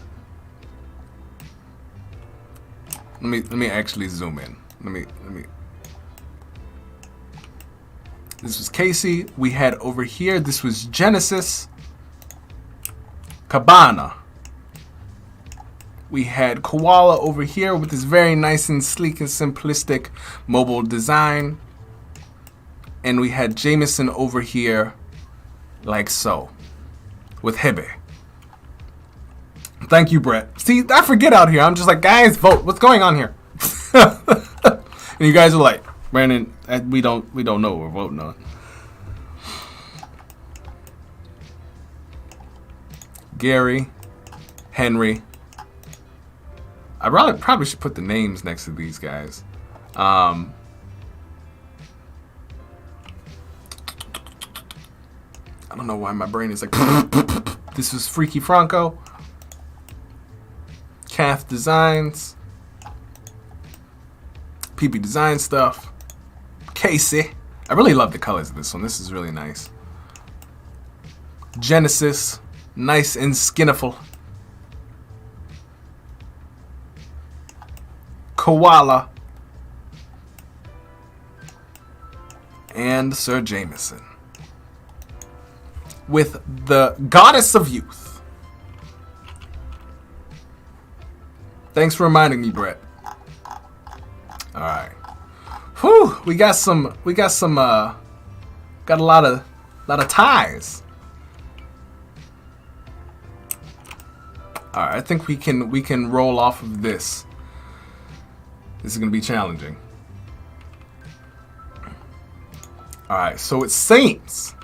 Let me actually zoom in. Let me. This was Casey. We had over here. This was Genesis. Cabana. We had Koala over here with this very nice and sleek and simplistic mobile design. And we had Jameson over here like so with Hebe. Thank you, Brett. See, I forget out here. I'm just like, guys, vote. What's going on here? And you guys are like, Brandon, we don't know what we're voting on. Gary, Henry. I probably should put the names next to these guys. I don't know why my brain is like. This was Freaky Franco. Calf Designs. PP Design stuff. Casey. I really love the colors of this one. This is really nice. Genesis. Nice and skiniful. Koala. and Sir Jameson. With the Goddess of Youth. Thanks for reminding me, Brett. All right. Whew, got a lot of ties. All right, I think we can roll off of this. This is gonna be challenging. All right, so it seems,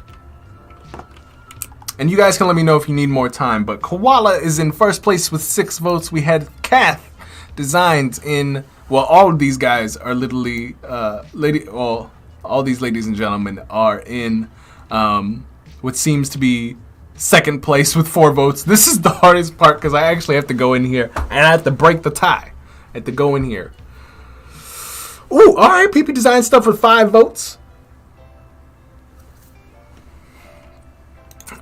and you guys can let me know if you need more time, but Koala is in first place with 6 votes. We had Kath Designs in, well, all of these guys are literally, all these ladies and gentlemen are in what seems to be second place with 4 votes. This is the hardest part because I actually have to go in here and I have to break the tie. I have to go in here. Ooh, all right, PP Design Stuff with 5 votes.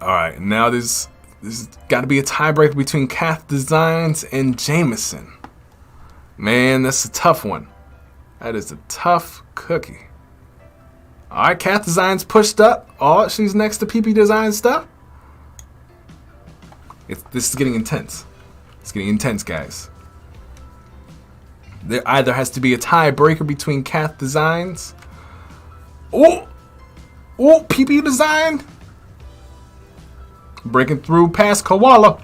All right, now this has got to be a tiebreaker between Kath Designs and Jameson. Man, that's a tough one. That is a tough cookie. All right, Kath Designs pushed up. Oh, she's next to PP Design Stuff. This is getting intense. It's getting intense, guys. There either has to be a tiebreaker between Kath Designs. Oh, PP Design. Breaking through past Koala.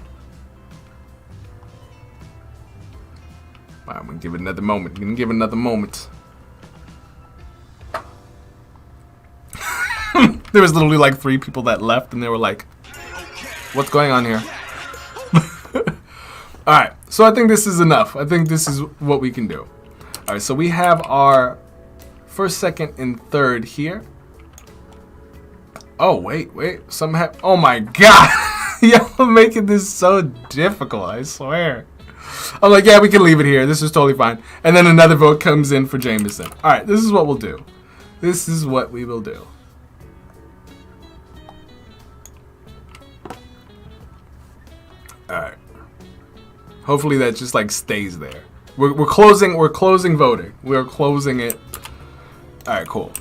I'm gonna give it another moment. There was literally like 3 people that left, and they were like, "What's going on here?" All right, so I think this is enough. I think this is what we can do. All right, so we have our first, second, and third here. Oh, wait. Oh, my God. Y'all making this so difficult, I swear. I'm like, yeah, we can leave it here. This is totally fine. And then another vote comes in for Jameson. All right, this is what we'll do. This is what we will do. All right. Hopefully that just like stays there. We're closing voting. We're closing it. All right, cool.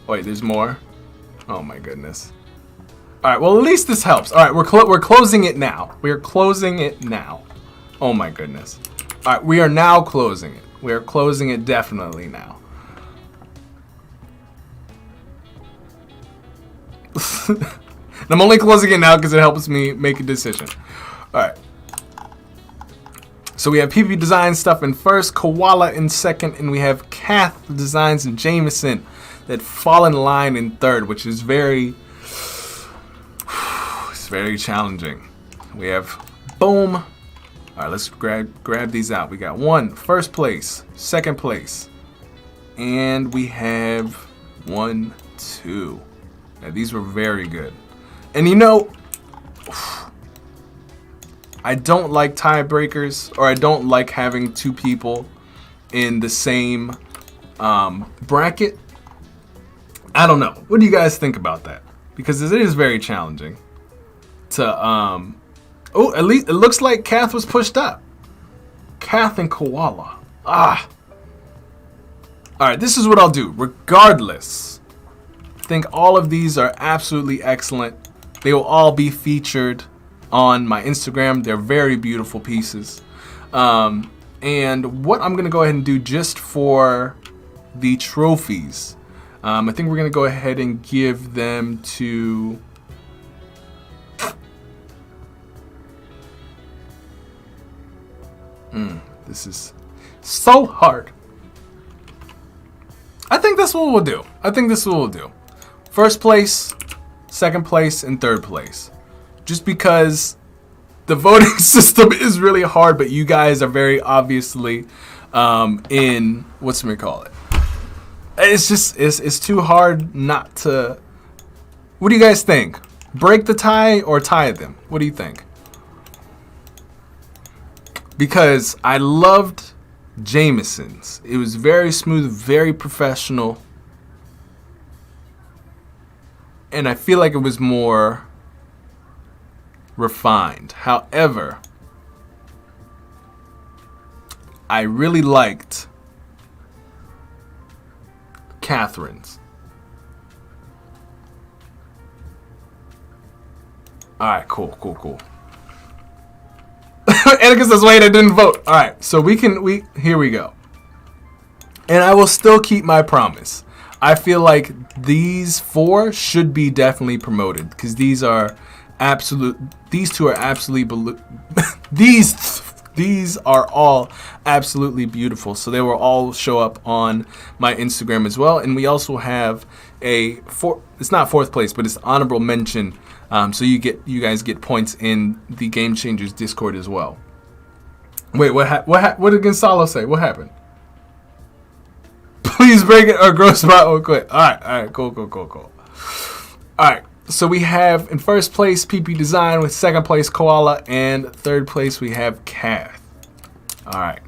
Wait, there's more. Oh my goodness. All right, well at least this helps. All right, we're closing it now. We're closing it now. Oh my goodness. All right, we are now closing it. We are closing it definitely now. And I'm only closing it now because it helps me make a decision. All right. So we have PP Design Stuff in first, Koala in second, and we have Kath Designs and Jameson that fall in line in third, which is very challenging. We have boom. All right, let's grab these out. We got 1 first place, second place, and we have 1, 2. Now, these were very good. And you know, I don't like tiebreakers, or I don't like having 2 people in the same bracket. I don't know. What do you guys think about that? Because it is very challenging to oh, at least it looks like Kath was pushed up. Kath and Koala. All right, this is what I'll do. Regardless, I think all of these are absolutely excellent. They will all be featured on my Instagram. They're very beautiful pieces. And what I'm gonna go ahead and do just for the trophies, I think we're gonna go ahead and give them to this is so hard. I think that's what we'll do. First place, second place, and third place. Just because the voting system is really hard, but you guys are very obviously in whatchamacallit. It's too hard not to. What do you guys think? Break the tie or tie them? What do you think? Because I loved Jameson's. It was very smooth, very professional. And I feel like it was more refined. However, I really liked Catherine's. All right, cool. Atticus says, wait, I didn't vote. All right, so here we go. And I will still keep my promise. I feel like these 4 should be definitely promoted because these two are absolutely these are all absolutely beautiful. So they will all show up on my Instagram as well. And we also have it's not 4th place, but it's honorable mention. So you guys get points in the Game Changers Discord as well. Wait, what did Gonzalo say? What happened? Please break it or Groce spot or quit. All right, cool. All right, so we have in 1st place PP Design, with 2nd place Koala, and 3rd place we have Kath. All right,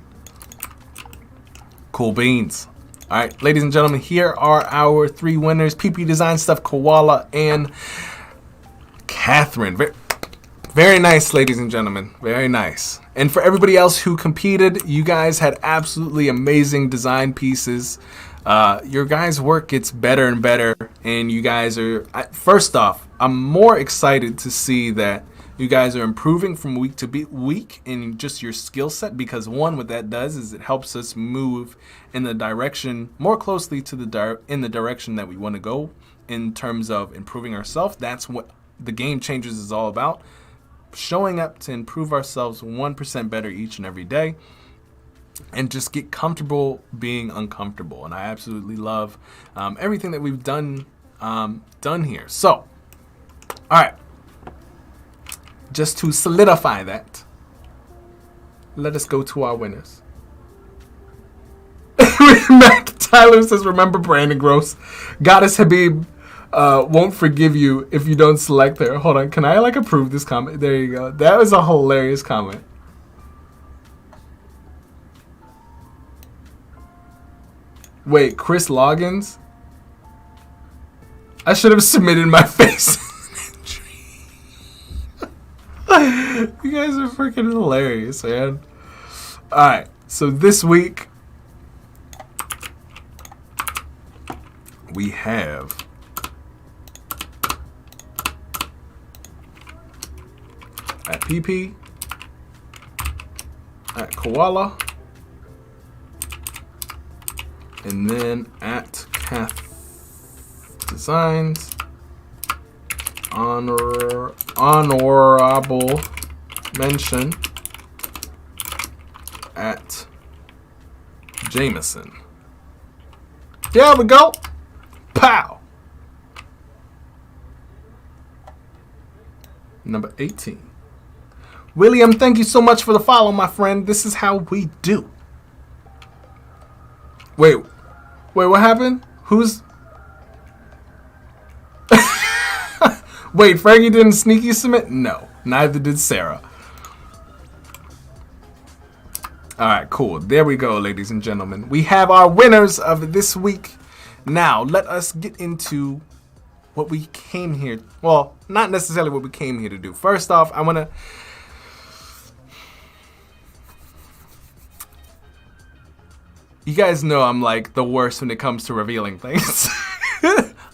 cool beans. All right, ladies and gentlemen, here are our 3 winners: PP Design Stuff, Koala, and Catherine. Very nice, ladies and gentlemen. Very nice. And for everybody else who competed, you guys had absolutely amazing design pieces. Your guys' work gets better and better. And you guys are, first off, I'm more excited to see that you guys are improving from week to week in just your skill set. Because one, what that does is it helps us move in the direction, more closely to in the direction that we want to go in terms of improving ourselves. That's what the Game Changers is all about. Showing up to improve ourselves 1% better each and every day, and just get comfortable being uncomfortable. And I absolutely love everything that we've done here. So, all right, just to solidify that, let us go to our winners. Mac Tyler says, "Remember Brandon Groce, Goddess Habib won't forgive you if you don't select her." Hold on, can I approve this comment? There you go. That was a hilarious comment. Wait, Chris Loggins? I should have submitted my face. You guys are freaking hilarious, man. Alright, so this week we have at PP, at Koala, and then at Kath Designs, honorable mention at Jameson. There we go. Pow. Number 18. William, thank you so much for the follow, my friend. This is how we do. Wait, what happened? Who's... Wait, Fergie didn't sneaky submit? No, neither did Sarah. Alright, cool. There we go, ladies and gentlemen. We have our winners of this week. Now, let us get into what we came here... Well, not necessarily what we came here to do. First off, I want to... You guys know I'm like the worst when it comes to revealing things.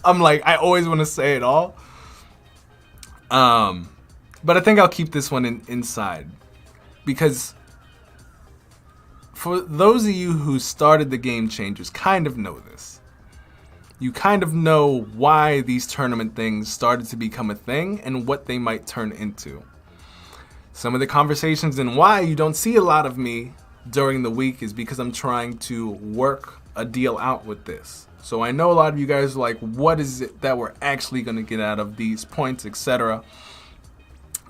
I'm like, I always want to say it all. But I think I'll keep this one inside. Because for those of you who started the Game Changers kind of know this. You kind of know why these tournament things started to become a thing and what they might turn into. Some of the conversations and why you don't see a lot of me during the week is because I'm trying to work a deal out with this. So I know a lot of you guys are like, what is it that we're actually going to get out of these points, etc.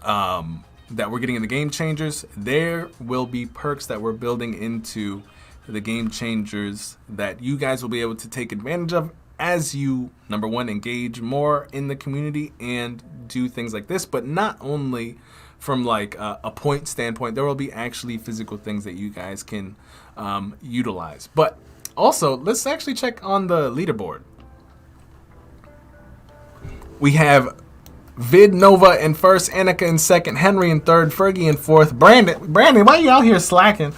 That we're getting in the Game Changers. There will be perks that we're building into the Game Changers that you guys will be able to take advantage of as you, number one, engage more in the community and do things like this, but not only from like a point standpoint, there will be actually physical things that you guys can utilize. But also, let's actually check on the leaderboard. We have Vid Nova in first, Annika in second, Henry in third, Fergie in fourth, Brandon, why are you out here slacking?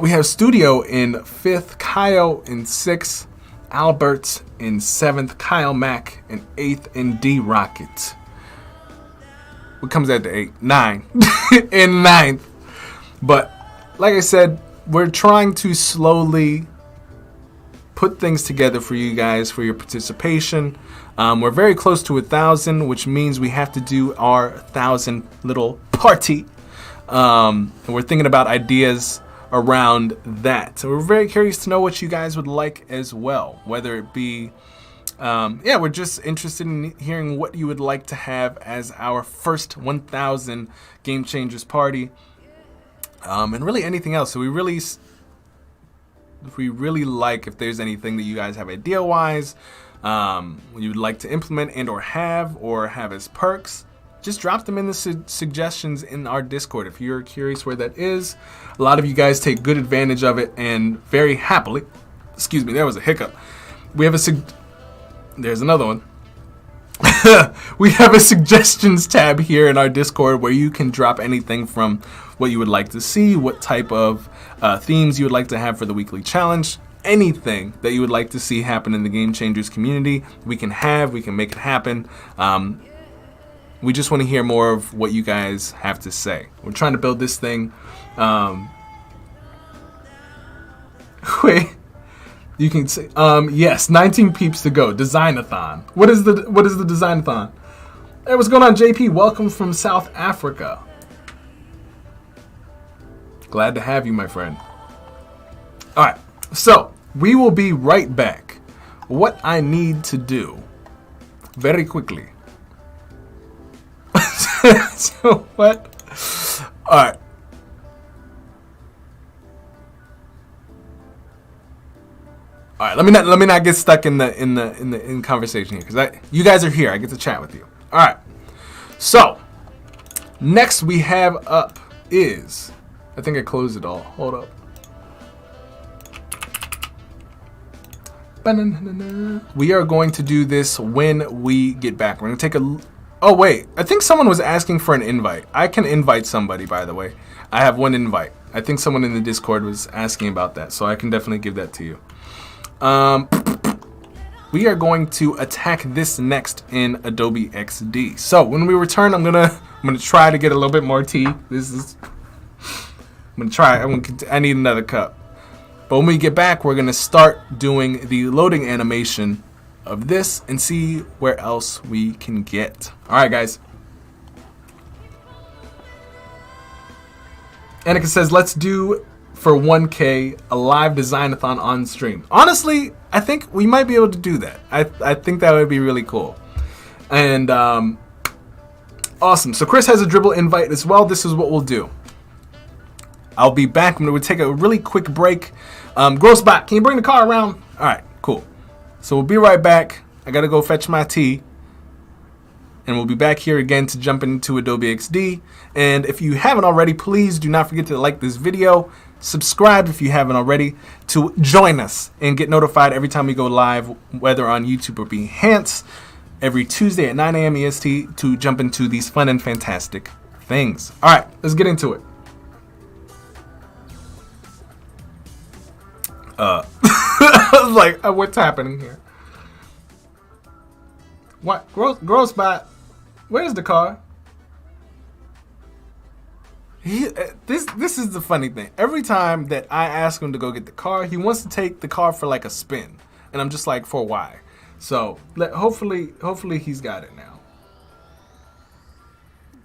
We have Studio in fifth, Kyle in sixth, Albert in seventh, Kyle Mack in eighth, and D Rocket What comes after 8? 9. In 9th. But like I said, we're trying to slowly put things together for you guys for your participation. We're very close to 1,000, which means we have to do our 1,000 little party. And we're thinking about ideas around that. So we're very curious to know what you guys would like as well, whether it be we're just interested in hearing what you would like to have as our first 1,000 Game Changers party, and really anything else. So we really like if there's anything that you guys have idea-wise, you would like to implement and or have as perks. Just drop them in the suggestions in our Discord if you're curious where that is. A lot of you guys take good advantage of it and very happily. Excuse me, there was a hiccup. We have there's another one. We have a suggestions tab here in our Discord where you can drop anything from what you would like to see, what type of themes you would like to have for the weekly challenge, anything that you would like to see happen in the Game Changers community. We can make it happen. We just want to hear more of what you guys have to say. We're trying to build this thing. Wait. You can say, yes, 19 peeps to go. Design-a-thon. What is the design-a-thon? Hey, what's going on, JP? Welcome from South Africa. Glad to have you, my friend. All right, so we will be right back. What I need to do, very quickly. So what? All right. All right, let me not get stuck in the conversation here, because you guys are here. I get to chat with you. All right. So next we have up is, I think I closed it all. Hold up. We are going to do this when we get back. We're gonna take a. Oh wait, I think someone was asking for an invite. I can invite somebody, by the way. I have one invite. I think someone in the Discord was asking about that, so I can definitely give that to you. We are going to attack this next in Adobe XD. So when we return, I'm gonna try to get a little bit more tea. I need another cup. But when we get back, we're gonna start doing the loading animation of this and see where else we can get. All right, guys. Annika says, let's do for 1K a live design-a-thon on stream. Honestly, I think we might be able to do that. I think that would be really cool. And awesome. So Chris has a dribble invite as well. This is what we'll do. I'll be back. I'm going to take a really quick break. Groce bot, can you bring the car around? All right, cool. So we'll be right back. I got to go fetch my tea. And we'll be back here again to jump into Adobe XD. And if you haven't already, please do not forget to like this video. Subscribe if you haven't already to join us and get notified every time we go live, whether on YouTube or Behance, every Tuesday at 9 a.m. EST to jump into these fun and fantastic things. All right, let's get into it. I was like, what's happening here? What? Groce bot. Where's the car? This is the funny thing. Every time that I ask him to go get the car, he wants to take the car for like a spin, and I'm just like, for why? So hopefully he's got it now.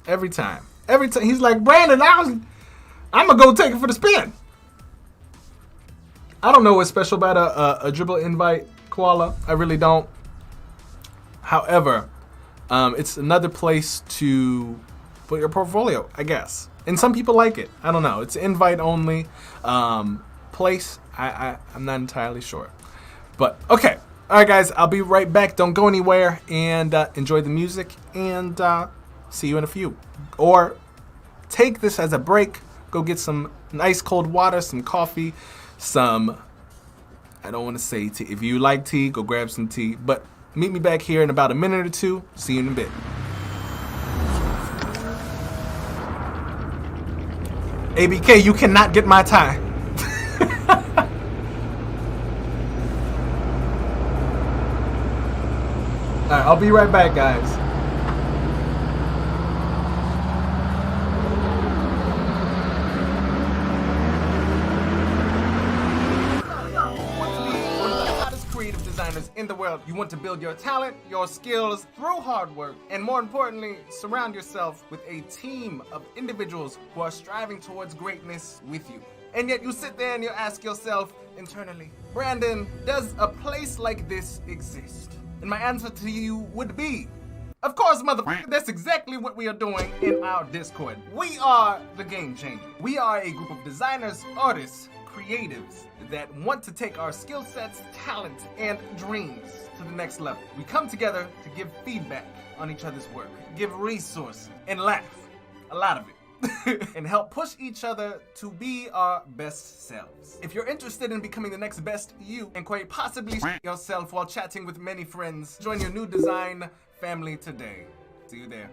Every time he's like, Brandon, I'm gonna go take it for the spin. I don't know what's special about a dribble invite, Koala. I really don't. However, it's another place to put your portfolio, I guess. And some people like it. I don't know. It's invite only place. I'm not entirely sure. But okay. All right, guys. I'll be right back. Don't go anywhere. And enjoy the music. And see you in a few. Or take this as a break. Go get some nice cold water, some coffee, some... I don't want to say tea. If you like tea, go grab some tea. But meet me back here in about a minute or two. See you in a bit. ABK, you cannot get my tie. Alright, I'll be right back, guys. designers in the world. You want to build your talent, your skills through hard work, and more importantly, surround yourself with a team of individuals who are striving towards greatness with you. And yet you sit there and you ask yourself internally, Brandon, does a place like this exist? And my answer to you would be, of course, motherfucker, that's exactly what we are doing in our Discord. We are the Game Changer. We are a group of designers, artists, creatives that want to take our skill sets, talent, and dreams to the next level. We come together to give feedback on each other's work, give resources, and laugh, a lot of it. And help push each other to be our best selves. If you're interested in becoming the next best you and quite possibly yourself while chatting with many friends, join your new design family today. See you there.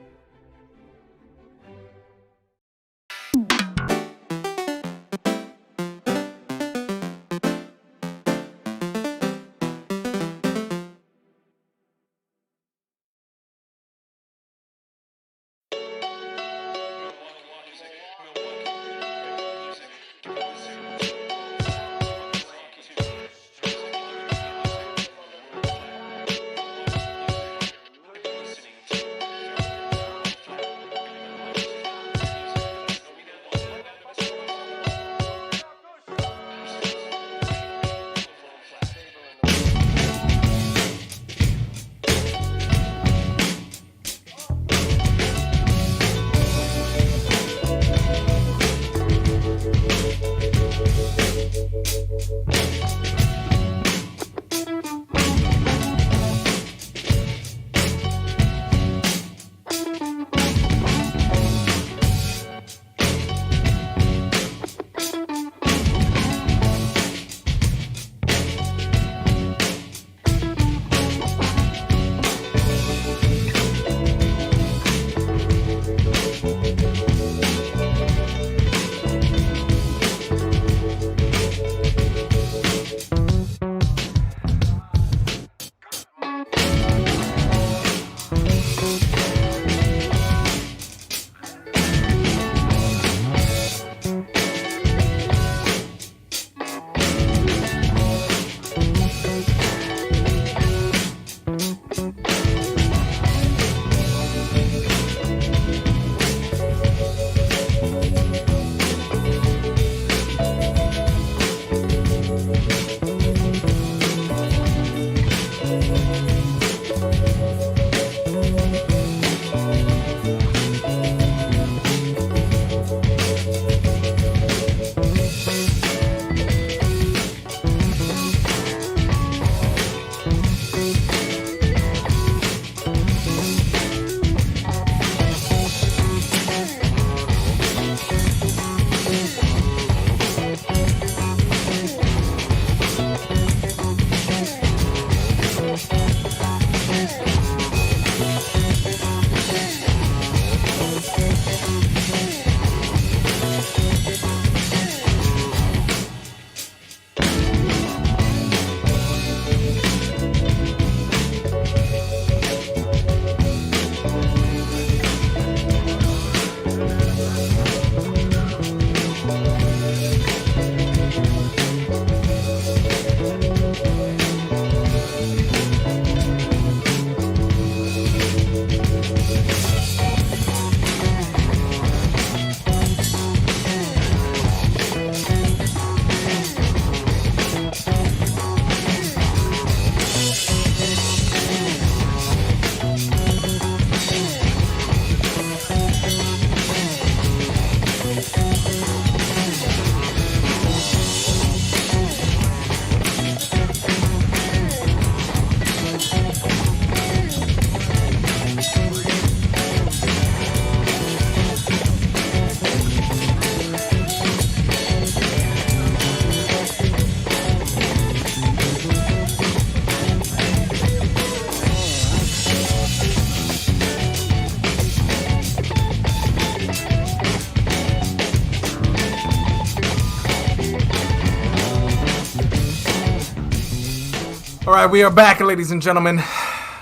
Alright, we are back, ladies and gentlemen.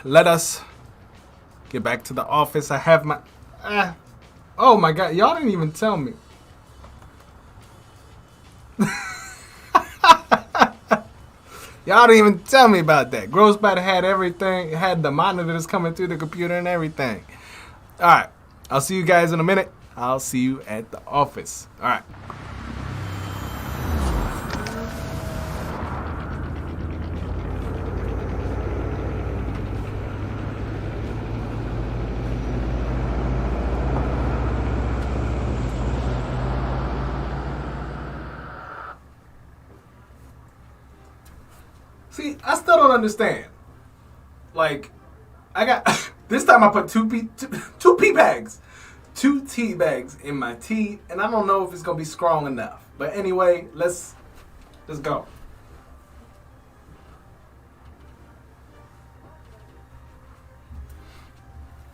Let us get back to the office. I have my... oh my god, y'all didn't even tell me. Y'all didn't even tell me about that. Groce had everything, had the monitors coming through the computer and everything. All right, I'll see you guys in a minute. I'll see you at the office. All right. See, I still don't understand. Like, I got this time I put two tea bags in my tea, and I don't know if it's gonna be strong enough. But anyway, let's go.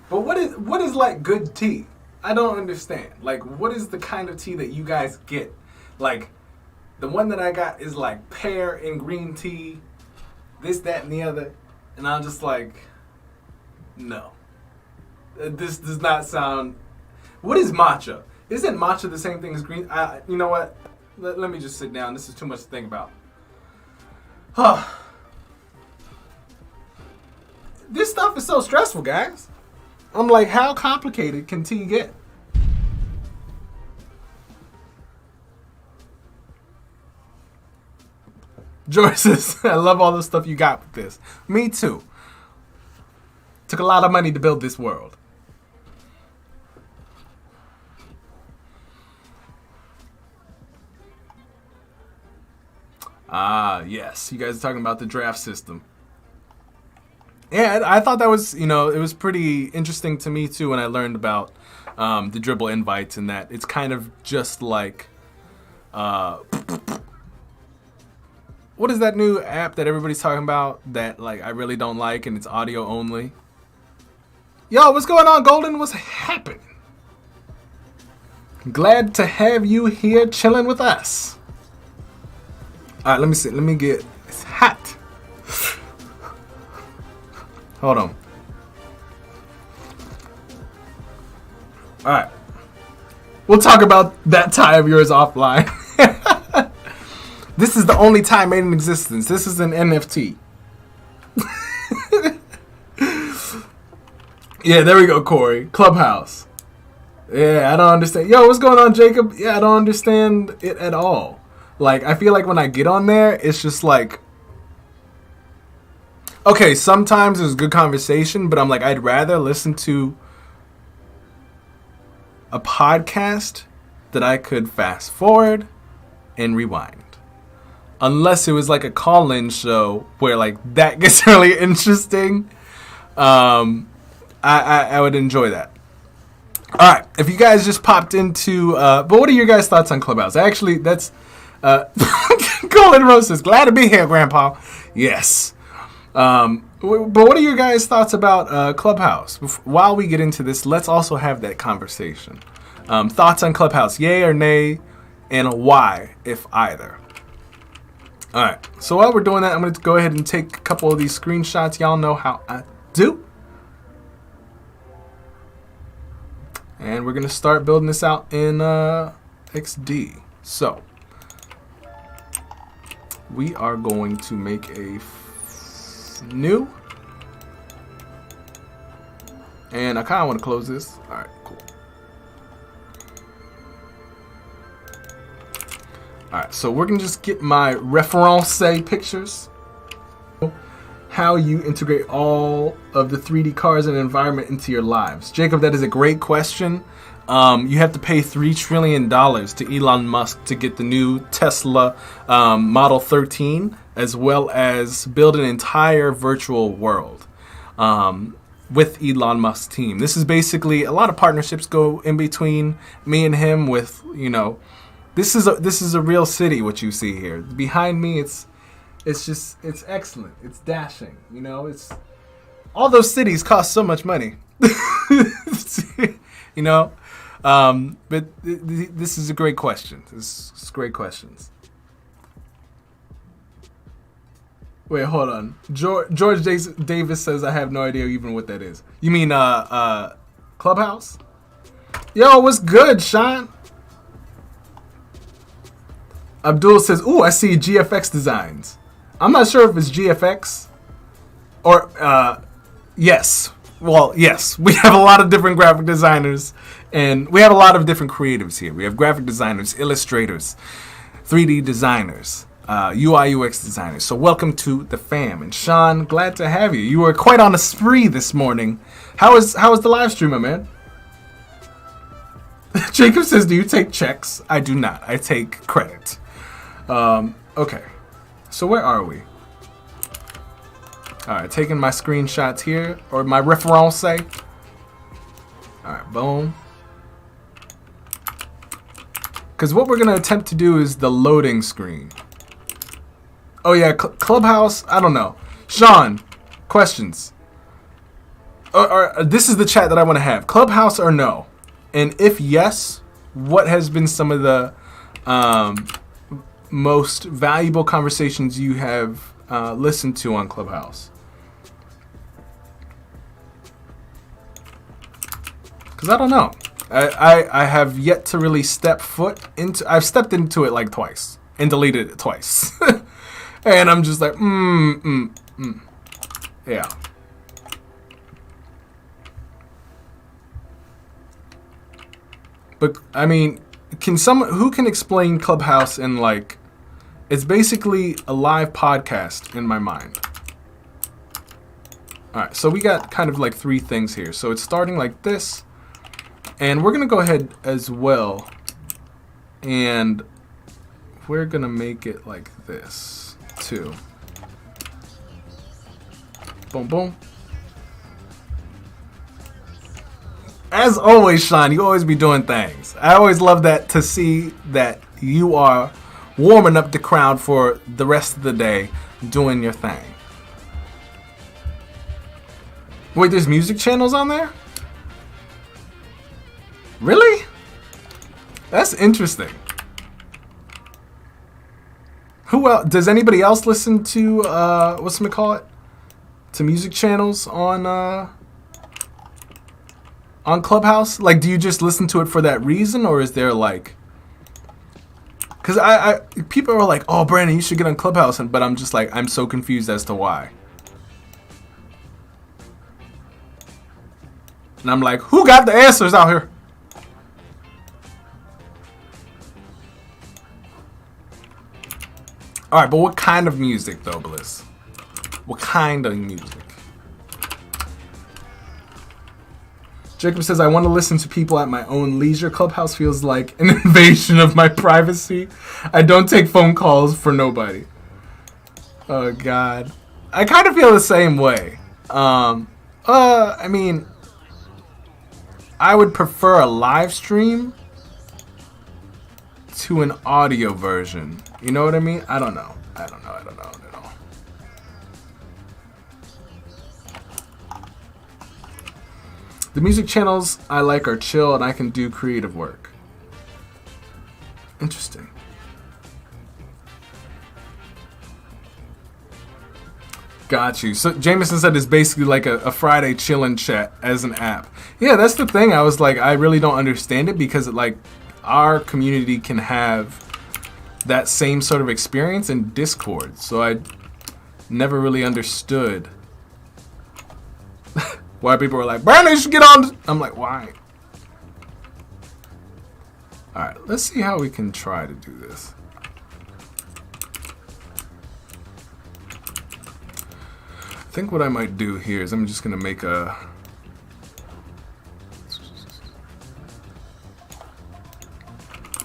But what is like good tea? I don't understand. Like, what is the kind of tea that you guys get? Like, the one that I got is like pear and green tea. This, that, and the other. And I'm just like, no. This does not sound... What is matcha? Isn't matcha the same thing as green? You know what? Let me just sit down. This is too much to think about. This stuff is so stressful, guys. I'm like, how complicated can tea get? George says, I love all the stuff you got with this. Me too. Took a lot of money to build this world. Ah, yes. You guys are talking about the draft system. Yeah, I thought that was, it was pretty interesting to me too when I learned about the dribble invites and that it's kind of just like... what is that new app that everybody's talking about that like I really don't like and it's audio only? Yo, what's going on, Golden? What's happening? Glad to have you here chilling with us. All right, let me see. Let me get... It's hot. Hold on. All right. We'll talk about that tie of yours offline. This is the only tie made in existence. This is an NFT. Yeah, there we go, Corey. Clubhouse. Yeah, I don't understand. Yo, what's going on, Jacob? Yeah, I don't understand it at all. Like, I feel like when I get on there, it's just like... Okay, sometimes there's good conversation, but I'm like, I'd rather listen to a podcast that I could fast forward and rewind. Unless it was like a call-in show where like that gets really interesting. I would enjoy that. All right, if you guys just popped into, but what are your guys' thoughts on Clubhouse? Actually, that's Golden Rose says, glad to be here, Grandpa. Yes. But what are your guys' thoughts about Clubhouse? While we get into this, let's also have that conversation. Thoughts on Clubhouse, yay or nay, and why, if either. All right, so while we're doing that, I'm going to go ahead and take a couple of these screenshots. Y'all know how I do. And we're going to start building this out in XD. So, we are going to make a new. And I kind of want to close this. All right, cool. Alright, so we're going to just get my reference pictures. How you integrate all of the 3D cars and environment into your lives. Jacob, that is a great question. You have to pay $3 trillion to Elon Musk to get the new Tesla Model 13, as well as build an entire virtual world with Elon Musk's team. This is basically, a lot of partnerships go in between me and him with, This is a real city. What you see here behind me, it's excellent. It's dashing. It's all those cities cost so much money. But this is a great question. This is great questions. Wait, hold on. George Davis says I have no idea even what that is. You mean Clubhouse? Yo, what's good, Sean? Abdul says, ooh, I see GFX designs. I'm not sure if it's GFX or yes. Well, yes. We have a lot of different graphic designers, and we have a lot of different creatives here. We have graphic designers, illustrators, 3D designers, UI UX designers. So welcome to the fam. And Sean, glad to have you. You were quite on a spree this morning. How was the live stream, my man? Jacob says, do you take checks? I do not. I take credit. Okay. So where are we? Alright, taking my screenshots here, or my reference. Alright, boom. Because what we're going to attempt to do is the loading screen. Oh yeah, Clubhouse, I don't know. Sean, questions. This is the chat that I want to have. Clubhouse or no? And if yes, what has been some of the most valuable conversations you have listened to on Clubhouse? Because I don't know. I have yet to really step foot into... I've stepped into it like twice and deleted it twice. And I'm just like, yeah. But, I mean, who can explain Clubhouse in, like... It's basically a live podcast in my mind. Alright, so we got kind of like 3 things here. So it's starting like this. And we're going to go ahead as well. And we're going to make it like this, too. Boom, boom. As always, Sean, you always be doing things. I always love that, to see that you are warming up the crowd for the rest of the day, doing your thing. Wait, there's music channels on there? Really? That's interesting. Who else? Does anybody else listen to, what's it call it? To music channels on Clubhouse? Like, do you just listen to it for that reason, or is there like... Because people are like, oh, Brandon, you should get on Clubhouse, but I'm just like, I'm so confused as to why. And I'm like, who got the answers out here? Alright, but what kind of music, though, Bliss? What kind of music? Jacob says, I want to listen to people at my own leisure. Clubhouse feels like an invasion of my privacy. I don't take phone calls for nobody. Oh, God. I kind of feel the same way. I mean, I would prefer a live stream to an audio version. You know what I mean? I don't know. I don't know. The music channels I like are chill, and I can do creative work. Interesting. Got you. So Jameson said it's basically like a Friday chillin' chat as an app. Yeah, that's the thing. I was like, I really don't understand it, because like our community can have that same sort of experience in Discord. So I never really understood why people were like, Brandon, you should get on. I'm like, why? Alright, let's see how we can try to do this. I think what I might do here is I'm just going to make a...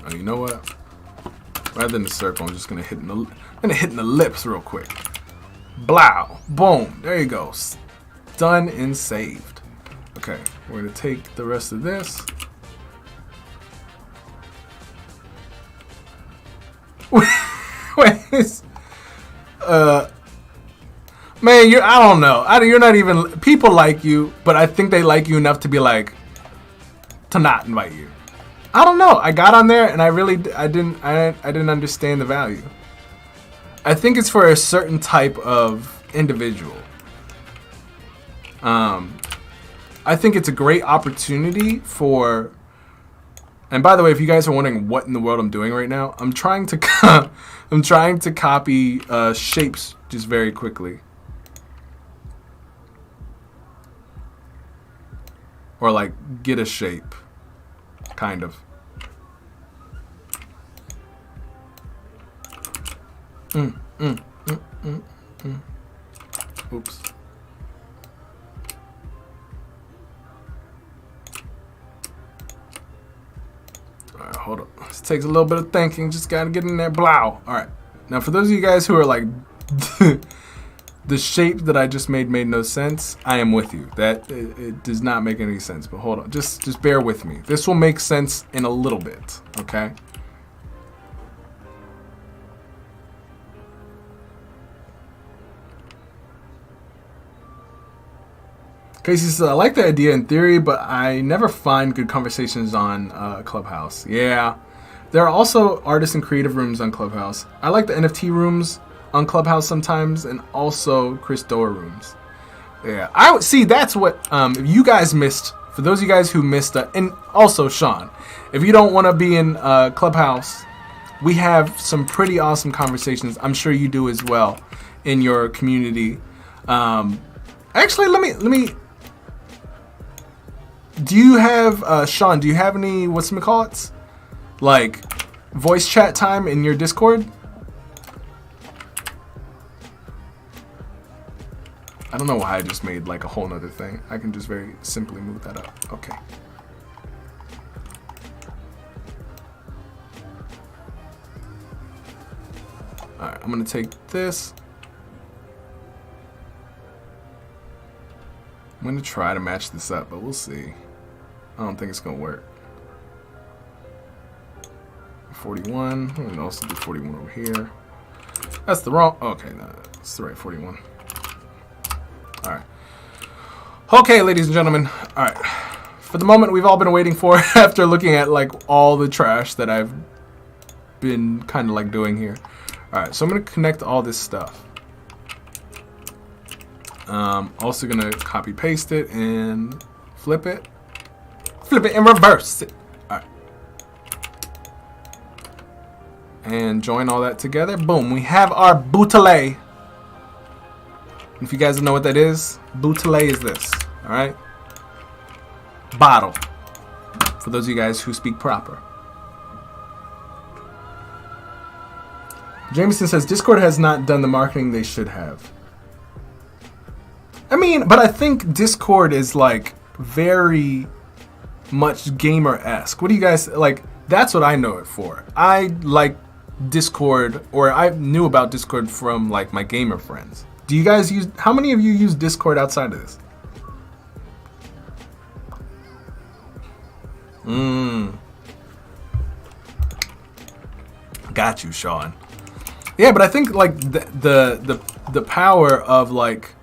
Oh, you know what? Rather than the circle, I'm just going to hit in the lips real quick. Blow. Boom. There you go. Done and saved. Okay, we're going to take the rest of this. Wait, man, I don't know. You're not even, people like you, but I think they like you enough to be like, to not invite you. I don't know. I got on there and I didn't understand the value. I think it's for a certain type of individual. I think it's a great opportunity for And by the way, if you guys are wondering what in the world I'm doing right now, I'm trying to I'm trying to copy shapes just very quickly. Or like get a shape, kind of. Oops. Alright, hold up. This takes a little bit of thinking. Just gotta get in there. Blow. Alright. Now, for those of you guys who are like, the shape that I just made no sense, I am with you. That it does not make any sense. But hold on. Just bear with me. This will make sense in a little bit. Okay? Casey says, I like the idea in theory, but I never find good conversations on Clubhouse. Yeah. There are also artist and creative rooms on Clubhouse. I like the NFT rooms on Clubhouse sometimes, and also Chris Doer rooms. Yeah. I would see, that's what you guys missed. For those of you guys who missed, and also Sean, if you don't want to be in Clubhouse, we have some pretty awesome conversations. I'm sure you do as well in your community. Actually, let me. Do you have, Sean, do you have any, whatchamacallits? Like, voice chat time in your Discord? I don't know why I just made, like, a whole nother thing. I can just very simply move that up. Okay. Alright, I'm gonna take this. I'm going to try to match this up, but we'll see. I don't think it's going to work. 41. I'm going to also do 41 over here. That's the wrong... Okay, no, that's the right 41. Alright. Okay, ladies and gentlemen. Alright. For the moment we've all been waiting for, after looking at, like, all the trash that I've been kind of, like, doing here. Alright, so I'm going to connect all this stuff. Also gonna copy paste it and flip it and reverse it. Alright. And join all that together. Boom, we have our bouteille. If you guys don't know what that is, bouteille is this. Alright. Bottle. For those of you guys who speak proper. Jameson says Discord has not done the marketing they should have. I mean, but I think Discord is like very much gamer-esque. What do you guys like? That's what I know it for. I like Discord, or I knew about Discord from like my gamer friends. Do you guys use? How many of you use Discord outside of this? Got you, Sean. Yeah, but I think like the power of like.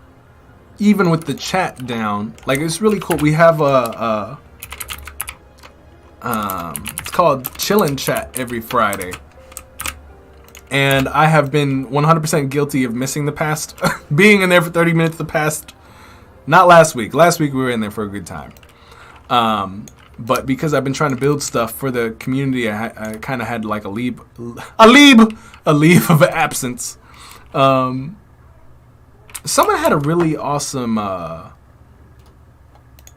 Even with the chat down, like it's really cool. We have it's called Chillin' Chat every Friday, and I have been 100% guilty of missing the past, being in there for 30 minutes the past. Not last week. Last week we were in there for a good time, but because I've been trying to build stuff for the community, I kind of had like a leave of absence. Someone had a really awesome,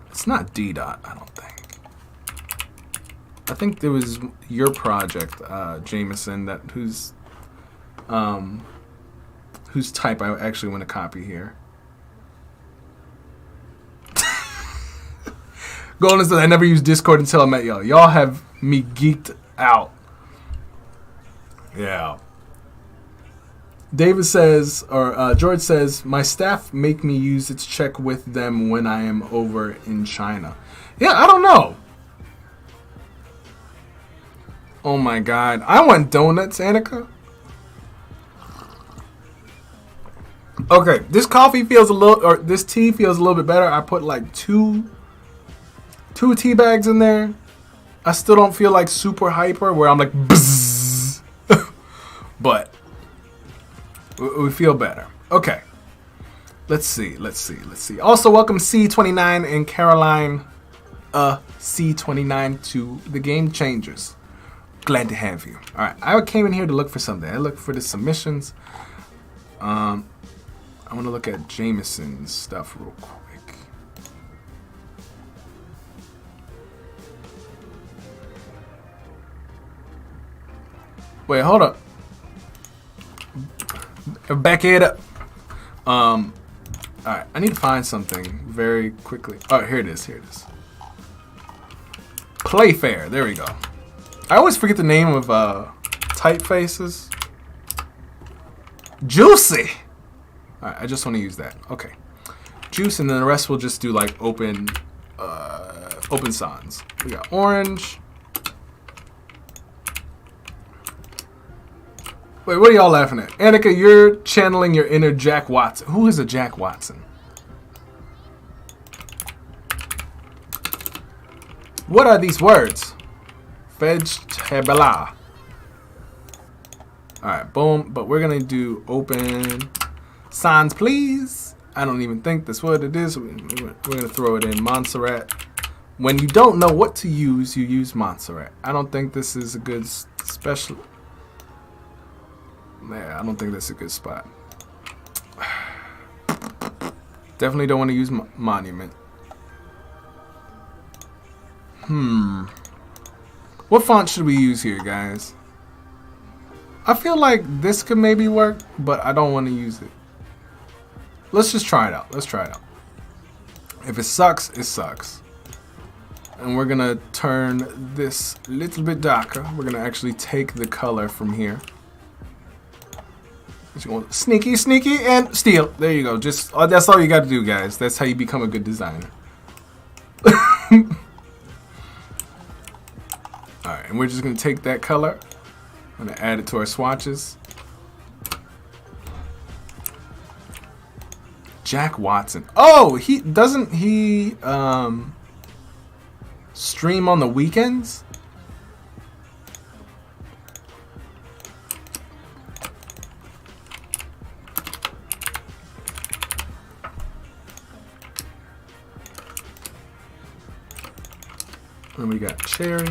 it's not D-Dot, I don't think. I think it was your project, Jameson, whose type I actually want to copy here. Golden says, I never used Discord until I met y'all. Y'all have me geeked out. Yeah. David says, or George says, my staff make me use it to check with them when I am over in China. Yeah, I don't know. Oh my God. I want donuts, Annika. Okay, this coffee feels a little, or this tea feels a little bit better. I put like two tea bags in there. I still don't feel like super hyper where I'm like, bzzz. But we feel better. Okay. Let's see. Also, welcome C29 and Caroline. C29 to the Game Changers. Glad to have you. Alright, I came in here to look for something. I looked for the submissions. I want to look at Jameson's stuff real quick. Wait, hold up. Back it up. Alright, I need to find something very quickly. Oh, here it is. Here it is. Playfair. There we go. I always forget the name of typefaces. Juicy. Alright, I just want to use that. Okay. Juice, and then the rest will just do like open sans. We got orange. Wait, what are y'all laughing at? Annika, you're channeling your inner Jack Watson. Who is a Jack Watson? What are these words? Vegetable. Alright, boom. But we're going to do open sans, please. I don't even think that's what it is. We're going to throw it in Montserrat. When you don't know what to use, you use Montserrat. I don't think this is a good special... Yeah, I don't think that's a good spot. Definitely don't want to use Monument. What font should we use here, guys? I feel like this could maybe work, but I don't want to use it. Let's just try it out. Let's try it out. If it sucks, it sucks. And we're going to turn this a little bit darker. We're going to actually take the color from here. Sneaky, sneaky, and steal. There you go. Just that's all you got to do, guys. That's how you become a good designer. Alright, and we're just going to take that color. I'm going to add it to our swatches. Jack Watson. Oh, doesn't he stream on the weekends? And we got cherry.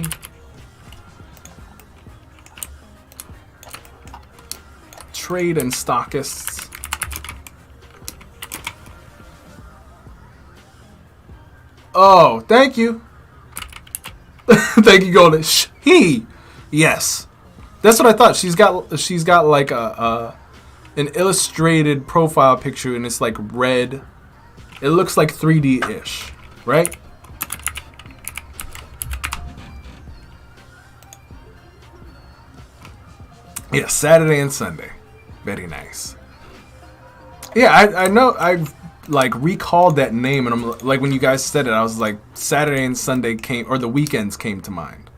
Trade and stockists. Oh, thank you. Thank you, Golden. He. Yes. That's what I thought. She's got like an illustrated profile picture, and it's like red. It looks like 3D-ish, right? Yeah, Saturday and Sunday. Very nice. Yeah, I know. I've like recalled that name, and I'm like, when you guys said it, I was like, Saturday and Sunday or the weekends came to mind.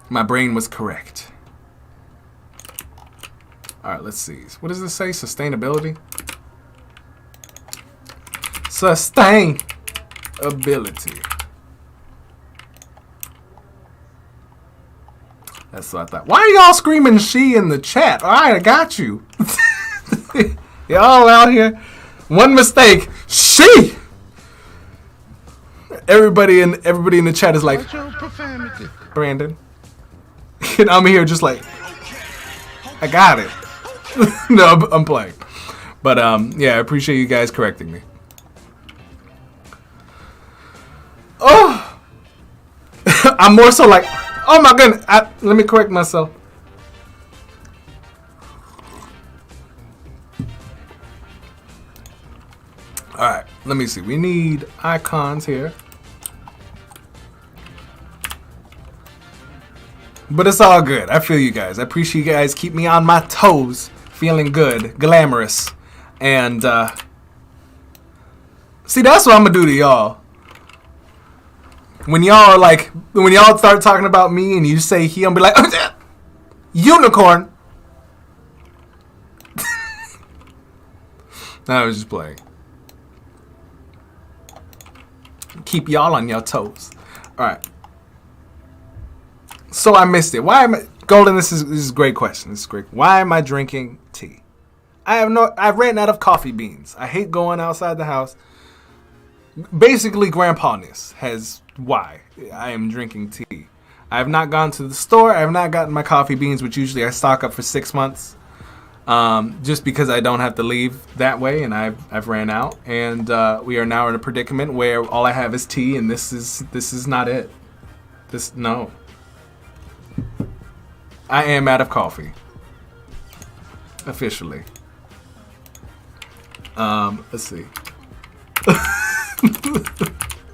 My brain was correct. All right, let's see. What does this say? Sustainability? Sustainability. That's what I thought. Why are y'all screaming she in the chat? All right, I got you. Y'all out here. One mistake. She. Everybody in the chat is like, Brandon. And I'm here just like, I got it. No, I'm playing. But yeah, I appreciate you guys correcting me. Oh. I'm more so like, oh my goodness. Let me correct myself. Alright, let me see. We need icons here. But it's all good. I feel you guys. I appreciate you guys. Keep me on my toes. Feeling good. Glamorous. And, see, that's what I'm going to do to y'all. When y'all start talking about me and you say he, I'm be like, oh, unicorn. No, I was just playing. Keep y'all on your toes. All right. So I missed it. Why am I, Golden? This is a great question. This is great. Why am I drinking tea? I've ran out of coffee beans. I hate going outside the house basically grandpa-ness has why I am drinking tea. I have not gone to the store. I have not gotten my coffee beans, which usually I stock up for 6 months. Just because I don't have to leave that way, and I've ran out, and we are now in a predicament where all I have is tea, and this is not it. No. I am out of coffee. Officially. Let's see.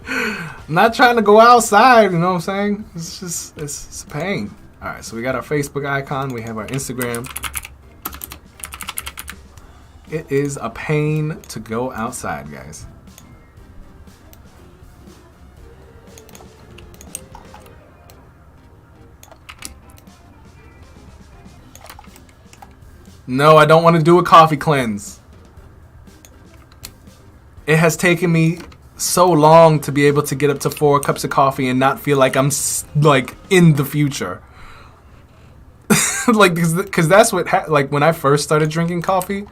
I'm not trying to go outside, you know what I'm saying? It's a pain. Alright, so we got our Facebook icon, we have our Instagram. It is a pain to go outside, guys. No, I don't want to do a coffee cleanse. It has taken me so long to be able to get up to 4 cups of coffee and not feel like I'm like in the future. Like, because that's what like when I first started drinking coffee,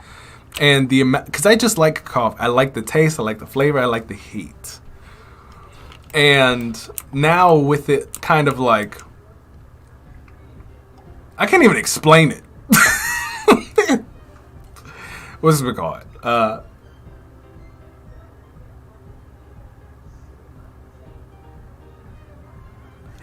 and the amount, because I just like coffee. I like the taste, I like the flavor, I like the heat. And now with it kind of like, I can't even explain it. What's it called?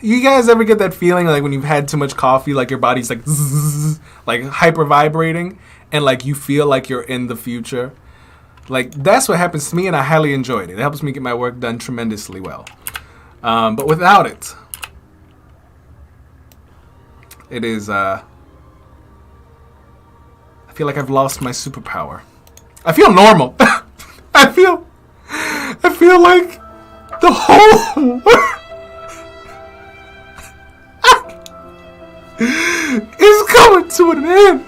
You guys ever get that feeling like when you've had too much coffee, like your body's like zzz, like hyper vibrating, and like you feel like you're in the future? Like that's what happens to me, and I highly enjoyed it. It helps me get my work done tremendously well. But without it, it is I feel like I've lost my superpower. I feel normal. I feel like the whole world is coming to an end.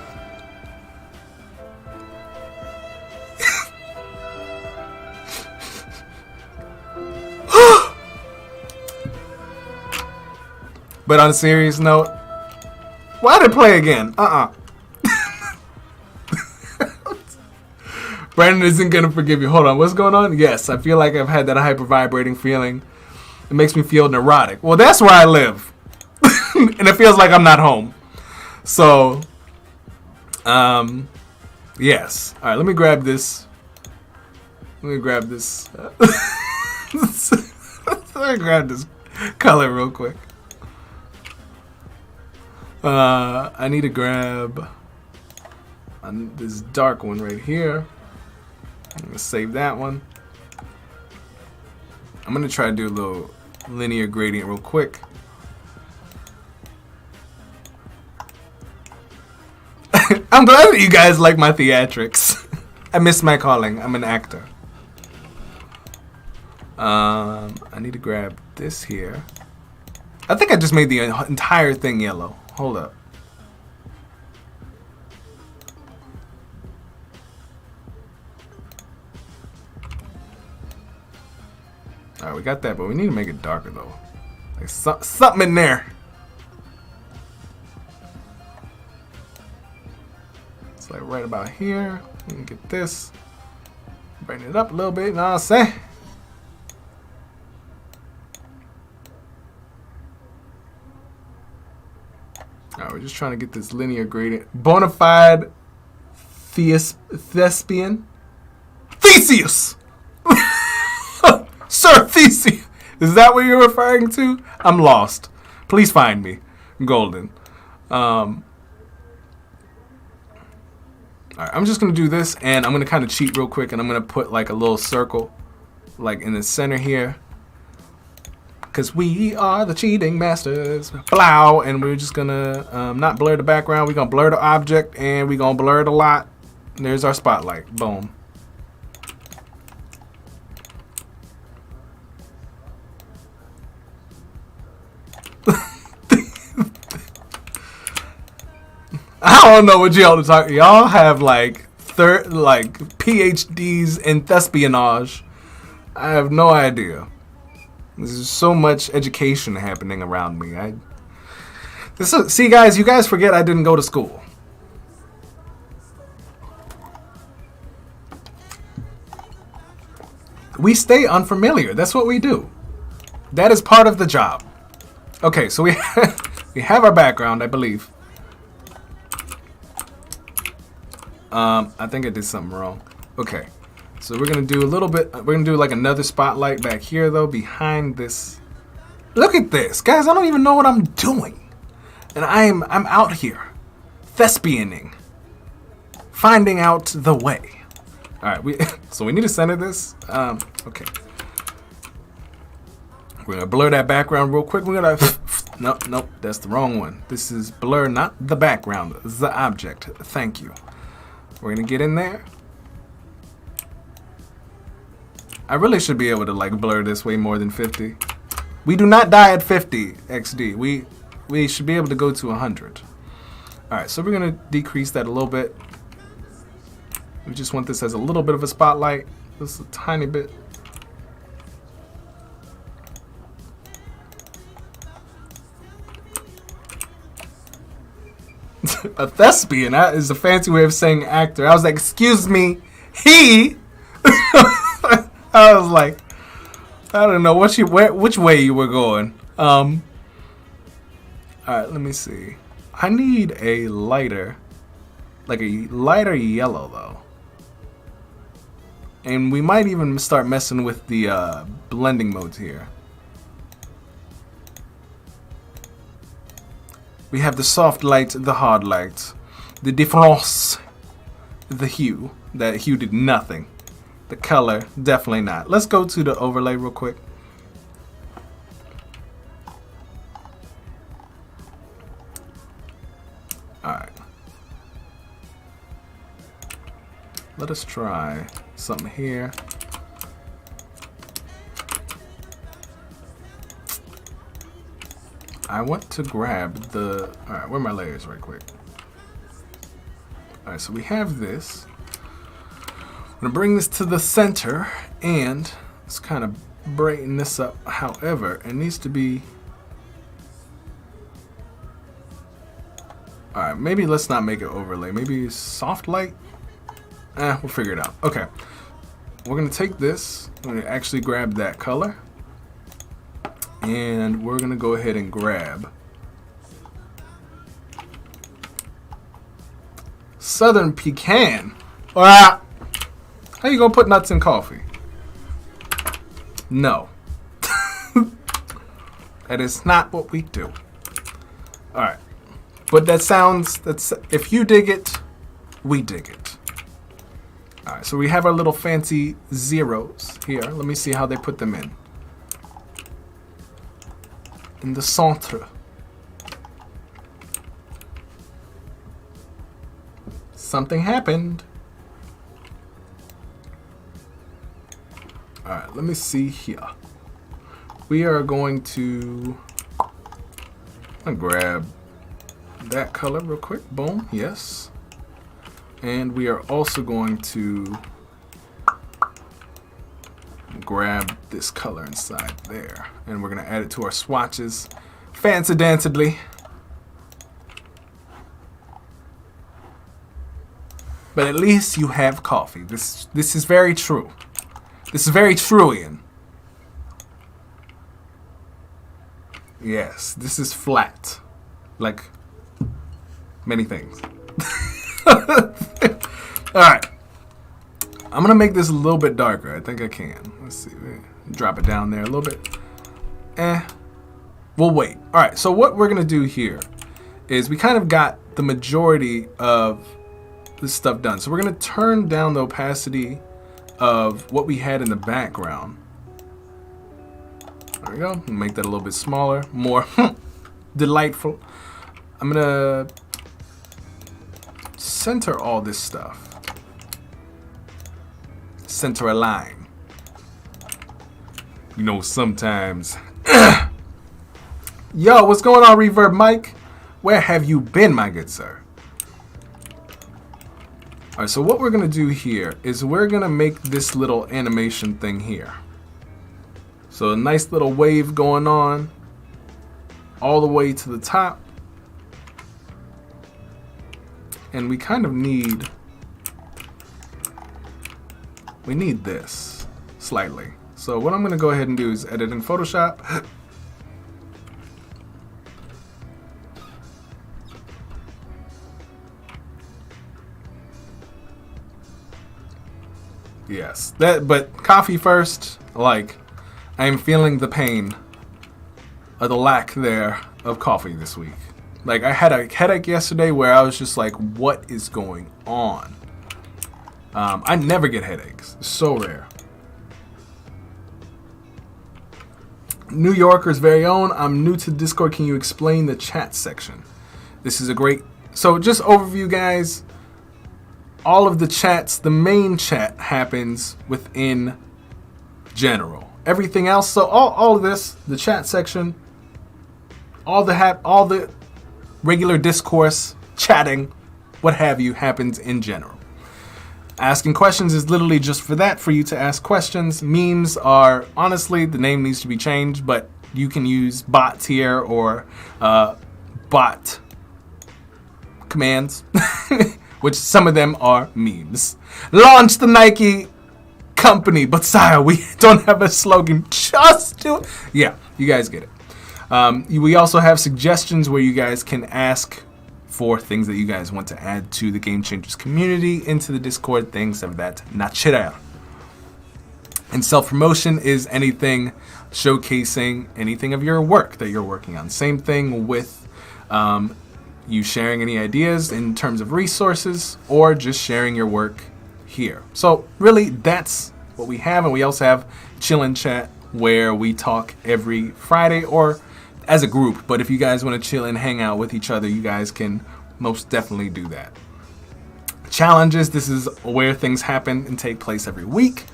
But on a serious note, why did I play again? Brandon isn't gonna forgive you. Hold on, what's going on? Yes, I feel like I've had that hyper vibrating feeling. It makes me feel neurotic. Well, that's where I live. And it feels like I'm not home. So, yes. All right, let me grab this. Let me grab this. Let me grab this color real quick. I need to grab this dark one right here. I'm gonna save that one. I'm gonna try to do a little linear gradient real quick. I'm glad that you guys like my theatrics. I miss my calling. I'm an actor. I need to grab this here. I think I just made the entire thing yellow. Hold up. Alright, we got that, but we need to make it darker though. Like something in there. It's like right about here. We can get this. Bring it up a little bit, you know what I'm saying? Alright, we're just trying to get this linear gradient. Bonafide thespian. Theseus! Sir Theseus! Is that what you're referring to? I'm lost. Please find me. Golden. Alright, I'm just going to do this, and I'm going to kind of cheat real quick, and I'm going to put like a little circle like in the center here. Because we are the cheating masters. Blow. And we're just going to not blur the background. We're going to blur the object, and we're going to blur it a lot. And there's our spotlight. Boom. I don't know what y'all are talking. Y'all have like PhDs in thespianage. I have no idea. There's so much education happening around me. See, guys, you guys forget I didn't go to school. We stay unfamiliar. That's what we do. That is part of the job. Okay, so we we have our background, I believe. I think I did something wrong. Okay, so we're gonna do a little bit. We're gonna do like another spotlight back here though, behind this. Look at this, guys. I don't even know what I'm doing, and I'm out here, thespianing, finding out the way. All right, so we need to center this. Okay. We're gonna blur that background real quick. We're gonna nope, that's the wrong one. This is blur, not the background, the object. Thank you. We're gonna get in there. I really should be able to like blur this way more than 50. We do not die at 50 XD. We should be able to go to 100. All right, so we're gonna decrease that a little bit. We just want this as a little bit of a spotlight, just a tiny bit. A thespian, that is a fancy way of saying actor. I was like, excuse me, he. I was like, I don't know which way you were going. All right, let me see. I need a lighter, like a lighter yellow though. And we might even start messing with the blending modes here. We have the soft light, the hard light, the difference, the hue. That hue did nothing. The color, definitely not. Let's go to the overlay real quick. Alright. Let us try something here. I want to grab the... Alright, where are my layers right quick? Alright, so we have this. I'm going to bring this to the center and let's kind of brighten this up. However, it needs to be... Alright, maybe let's not make it overlay. Maybe soft light? We'll figure it out. Okay. We're going to take this. We're going to actually grab that color. And we're going to go ahead and grab Southern Pecan. How you going to put nuts in coffee? No. That is not what we do. Alright. But that sounds, if you dig it, we dig it. Alright, so we have our little fancy zeros here. Let me see how they put them in. In the centre. Something happened. Alright, let me see here. We are going to... I'm gonna grab that color real quick. Boom, yes. And we are also going to grab this color inside there. And we're going to add it to our swatches. Fancy-dancedly. But at least you have coffee. This is very true. This is very Truian. Yes, this is flat. Like many things. Alright. I'm going to make this a little bit darker. I think I can. Let's see. Drop it down there a little bit. We'll wait. Alright, so what we're going to do here is we kind of got the majority of this stuff done. So we're going to turn down the opacity of what we had in the background. There we go. Make that a little bit smaller. More delightful. I'm going to center all this stuff. Center a line. You know, sometimes. Yo, what's going on, Reverb Mike? Where have you been, my good sir? Alright, so what we're going to do here is we're going to make this little animation thing here. So a nice little wave going on all the way to the top. And we kind of need... We need this. slightly. So what I'm going to go ahead and do is edit in Photoshop. Yes, but coffee first. Like, I am feeling the pain of the lack there of coffee this week. Like, I had a headache yesterday where I was just like, what is going on? I never get headaches. It's so rare. New Yorker's very own. I'm new to Discord. Can you explain the chat section? This is a great... So just overview, guys. All of the chats, the main chat happens within general. Everything else, so all of this, the chat section, all the regular discourse, chatting, what have you, happens in general. Asking questions is literally just for that, for you to ask questions. Memes are, honestly, the name needs to be changed, but you can use bots here or bot commands, which some of them are memes. Launch the Nike company, but sire, we don't have a slogan. Just do it. Yeah, you guys get it. We also have suggestions where you guys can ask for things that you guys want to add to the Game Changers community, into the Discord, things of that nature. And self-promotion is anything showcasing anything of your work that you're working on. Same thing with you sharing any ideas in terms of resources or just sharing your work here. So really, that's what we have. And we also have Chillin' Chat, where we talk every Friday or as a group. But if you guys want to chill and hang out with each other, you guys can most definitely do that. Challenges, this is where things happen and take place every week.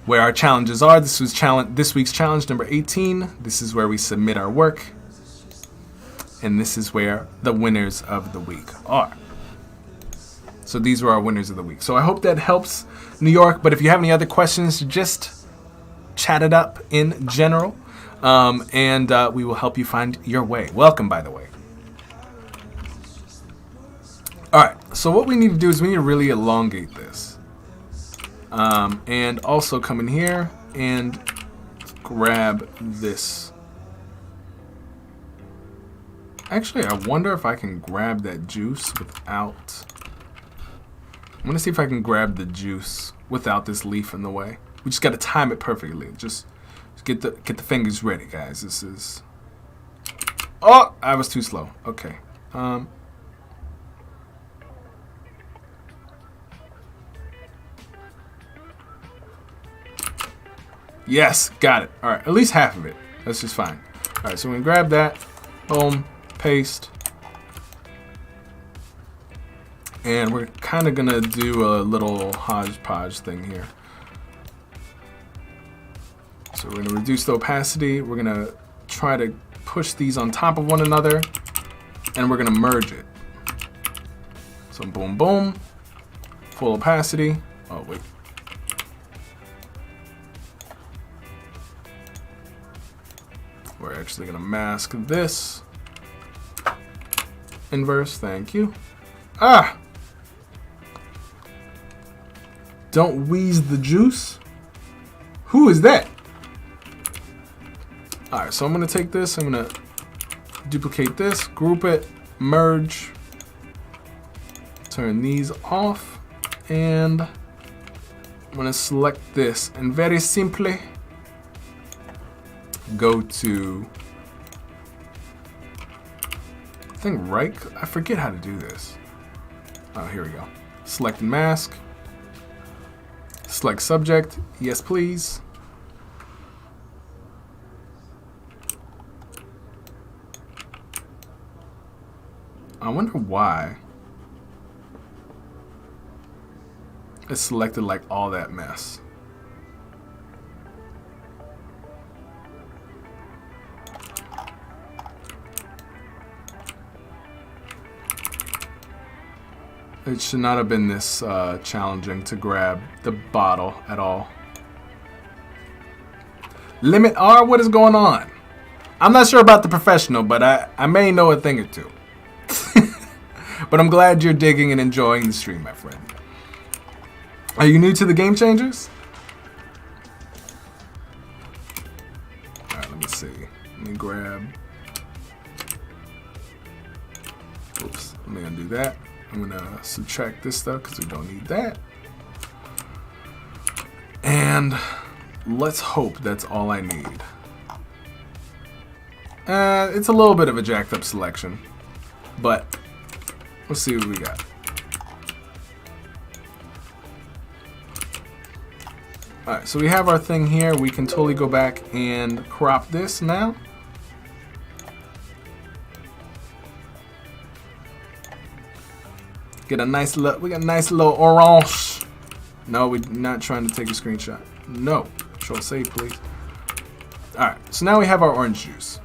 Where our challenges are, this week's challenge number 18. This is where we submit our work. And this is where the winners of the week are. So these were our winners of the week. So I hope that helps, New York. But if you have any other questions, just chat it up in general. And we will help you find your way. Welcome, by the way. Alright, so what we need to do is we need to really elongate this. And also come in here and grab this. Actually, I wonder if I can grab that juice without... I'm going to see if I can grab the juice without this leaf in the way. We just got to time it perfectly. Just get the fingers ready, guys. This is... Oh, I was too slow. Okay. Yes, got it. All right, at least half of it. That's just fine. All right, so we're gonna grab that. Boom, paste. And we're kind of gonna do a little hodgepodge thing here. So we're gonna reduce the opacity. We're gonna try to push these on top of one another, and we're gonna merge it. So boom, boom, full opacity. Oh wait. We're actually gonna mask this. Inverse, thank you. Ah! Don't wheeze the juice. Who is that? Alright, so I'm gonna take this, I'm gonna duplicate this, group it, merge, turn these off, and I'm gonna select this, and very simply go to, I think right, I forget how to do this. Oh, here we go. Select mask, select subject, yes please. I wonder why it selected like all that mess. It should not have been this challenging to grab the bottle at all. Limit R, what is going on? I'm not sure about the professional, but I may know a thing or two. But I'm glad you're digging and enjoying the stream, my friend. Are you new to the game changers? Alright, let me see. Let me grab. Oops, let me undo that. I'm gonna subtract this stuff because we don't need that. And let's hope that's all I need. It's a little bit of a jacked up selection, but let's see what we got. Alright, so we have our thing here. We can totally go back and crop this now. Get a nice look. We got a nice little orange. No, we're not trying to take a screenshot. No. Control save, please. Alright, so now we have our orange juice.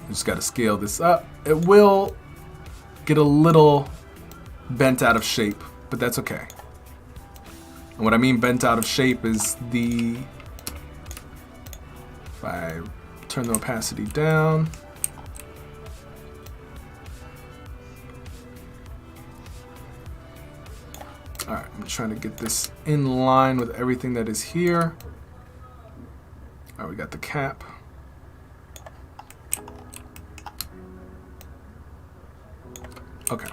We just got to scale this up. It will get a little bent out of shape, but that's okay. And what I mean bent out of shape is if I turn the opacity down. Alright, I'm trying to get this in line with everything that is here. Alright, we got the cap. Okay.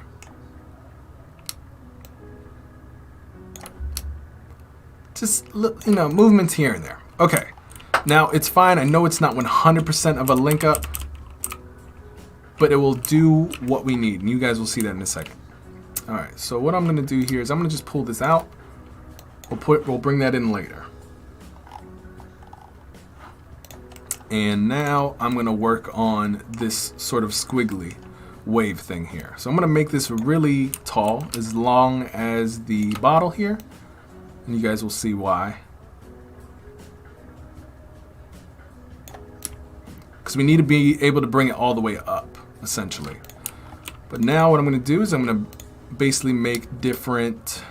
Just, you know, movements here and there. Okay. Now, it's fine. I know it's not 100% of a link up, but it will do what we need. And you guys will see that in a second. All right. So what I'm going to do here is I'm going to just pull this out. We'll bring that in later. And now I'm going to work on this sort of squiggly wave thing here. So I'm going to make this really tall, as long as the bottle here. And you guys will see why. Because we need to be able to bring it all the way up, essentially. But now what I'm going to do is I'm going to basically make different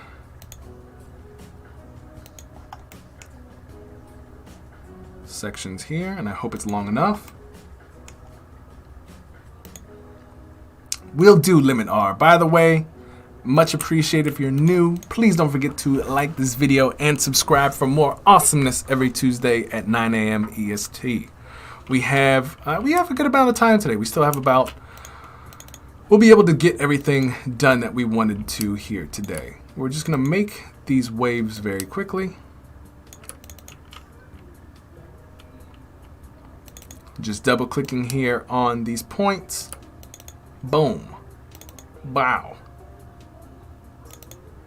sections here. And I hope it's long enough. We'll do limit R. By the way, much appreciated if you're new. Please don't forget to like this video and subscribe for more awesomeness every Tuesday at 9 a.m. EST. We have a good amount of time today. We still have we'll be able to get everything done that we wanted to here today. We're just gonna make these waves very quickly. Just double clicking here on these points. Boom. Wow.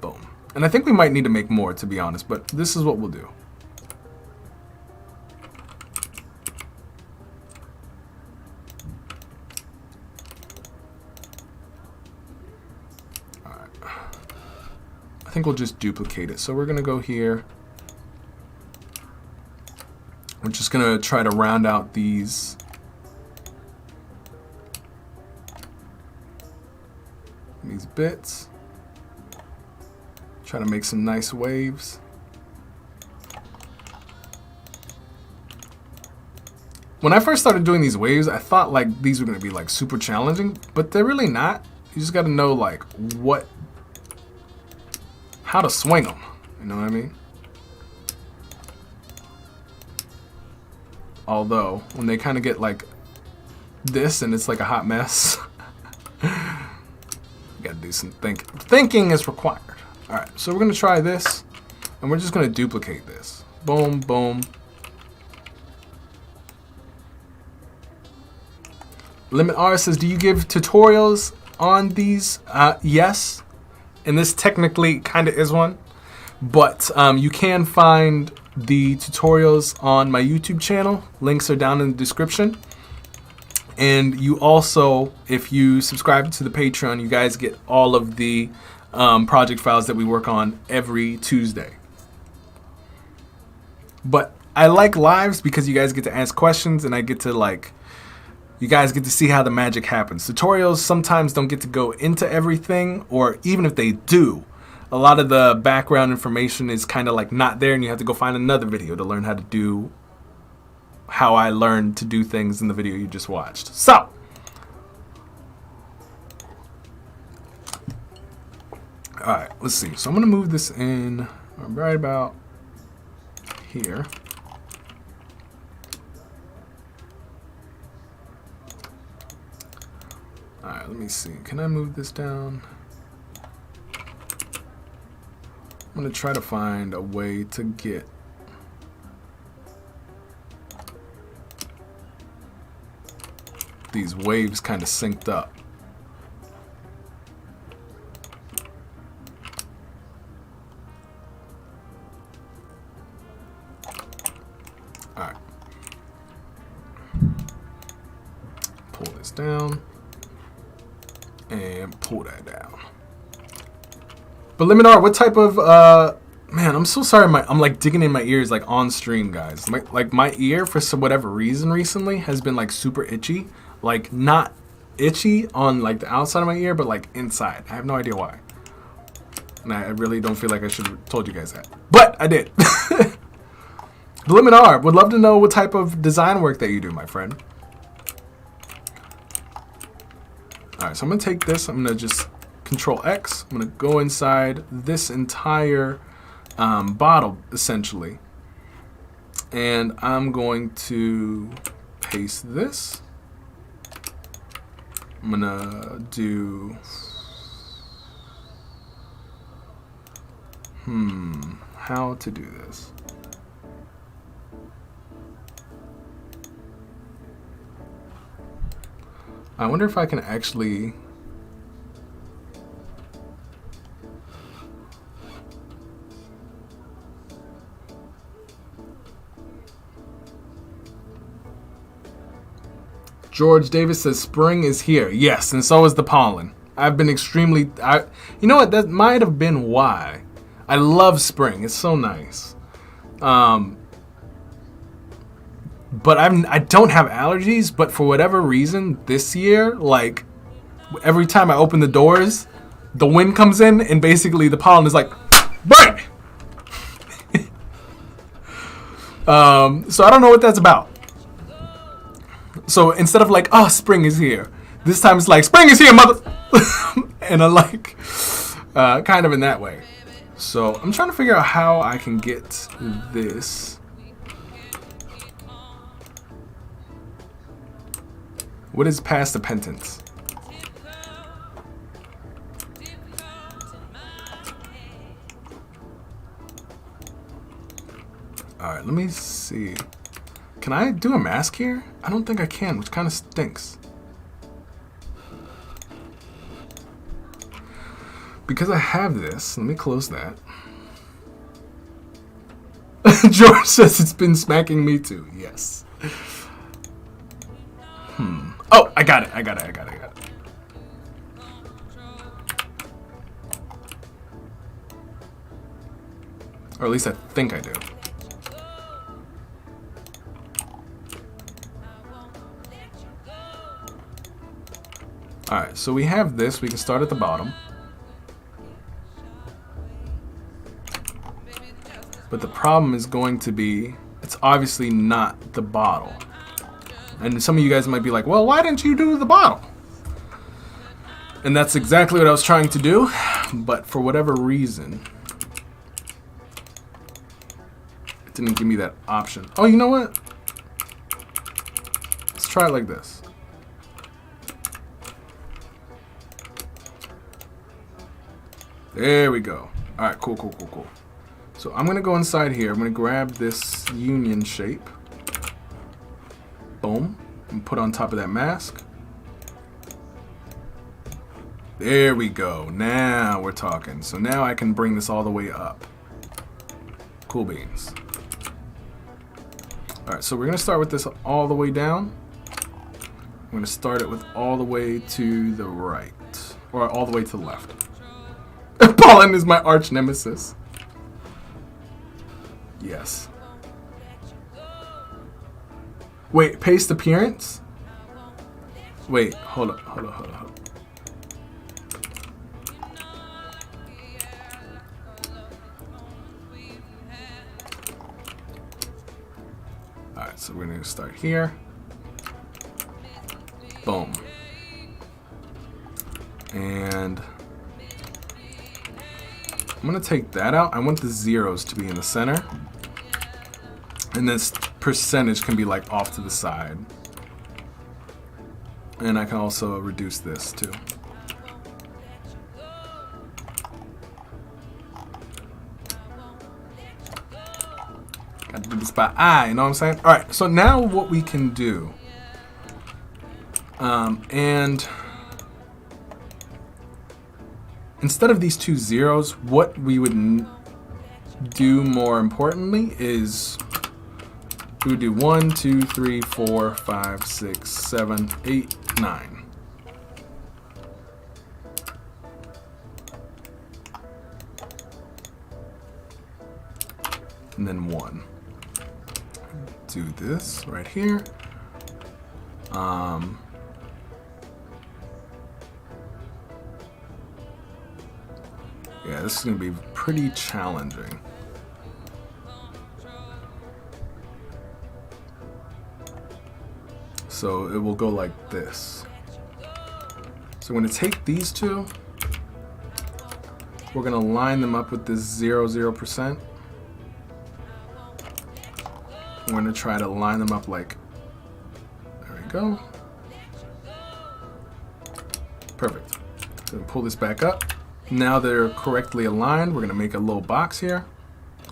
Boom. And I think we might need to make more, to be honest, but this is what we'll do. Alright. I think we'll just duplicate it. So we're going to go here. We're just going to try to round out these bits. Try to make some nice waves. When I first started doing these waves, I thought like these were going to be like super challenging, but they're really not. You just got to know like how to swing them. You know what I mean? Although when they kind of get like this and it's like a hot mess, gotta do some thinking. Thinking is required. Alright, so we're gonna try this and we're just gonna duplicate this. Boom, boom. Limit R says, do you give tutorials on these? Yes. And this technically kind of is one. But you can find the tutorials on my YouTube channel. Links are down in the description. And you also, if you subscribe to the Patreon, you guys get all of the project files that we work on every Tuesday. But I like lives because you guys get to ask questions and I get to you guys get to see how the magic happens. Tutorials sometimes don't get to go into everything, or even if they do, a lot of the background information is kind of like not there and you have to go find another video to learn how to do how I learned to do things in the video you just watched. So, Alright, let's see. So I'm going to move this in right about here. Alright, let me see. Can I move this down? I'm going to try to find a way to get these waves kind of synced up. Alright. Pull this down. And pull that down. But Liminar, what type of man, I'm so sorry, I'm like digging in my ears like on stream, guys. My ear for whatever reason recently has been like super itchy. Like not itchy on like the outside of my ear, but like inside. I have no idea why. And I really don't feel like I should have told you guys that. But I did. Liminar, would love to know what type of design work that you do, my friend. Alright, so I'm going to take this. I'm going to just Control X. I'm going to go inside this entire bottle, essentially. And I'm going to paste this. I'm going to do... how to do this? I wonder if I can actually... George Davis says spring is here. Yes, and so is the pollen. I've been extremely... you know what? That might have been why. I love spring. It's so nice. But I don't have allergies, but for whatever reason, this year, like, every time I open the doors, the wind comes in, and basically the pollen is like, burn! So I don't know what that's about. So instead of like, oh, spring is here, this time it's like, spring is here, mother! And I like, kind of in that way. So I'm trying to figure out how I can get this. What is past repentance? Alright, let me see. Can I do a mask here? I don't think I can, which kind of stinks. Because I have this, let me close that. George says it's been smacking me too. Yes. Oh, I got it. Or at least I think I do. Alright, so we have this. We can start at the bottom. But the problem is going to be, it's obviously not the bottle. And some of you guys might be like, well, why didn't you do the bottle? And that's exactly what I was trying to do. But for whatever reason, it didn't give me that option. Oh, you know what? Let's try it like this. There we go. All right, cool. So I'm going to go inside here. I'm going to grab this union shape. Boom. And put on top of that mask. There we go. Now we're talking. So now I can bring this all the way up. Cool beans. All right, so we're going to start with this all the way down. I'm going to start it with all the way to the right. Or all the way to the left. Pollen is my arch nemesis. Yes. Wait, paste appearance? Wait, hold up. Alright, so we're gonna start here. Boom. And I'm going to take that out. I want the zeros to be in the center. And this percentage can be like off to the side. And I can also reduce this too. Got to do this by eye, you know what I'm saying? All right, so now what we can do, and instead of these two zeros, what we would do more importantly is we would do 1, 2, 3, 4, 5, 6, 7, 8, 9. And then 1. Do this right here. Yeah, this is going to be pretty challenging. So it will go like this. So we're going to take these two. We're going to line them up with this 0%. We're going to try to line them up like, there we go. Perfect. So pull this back up. Now they're correctly aligned. We're going to make a little box here.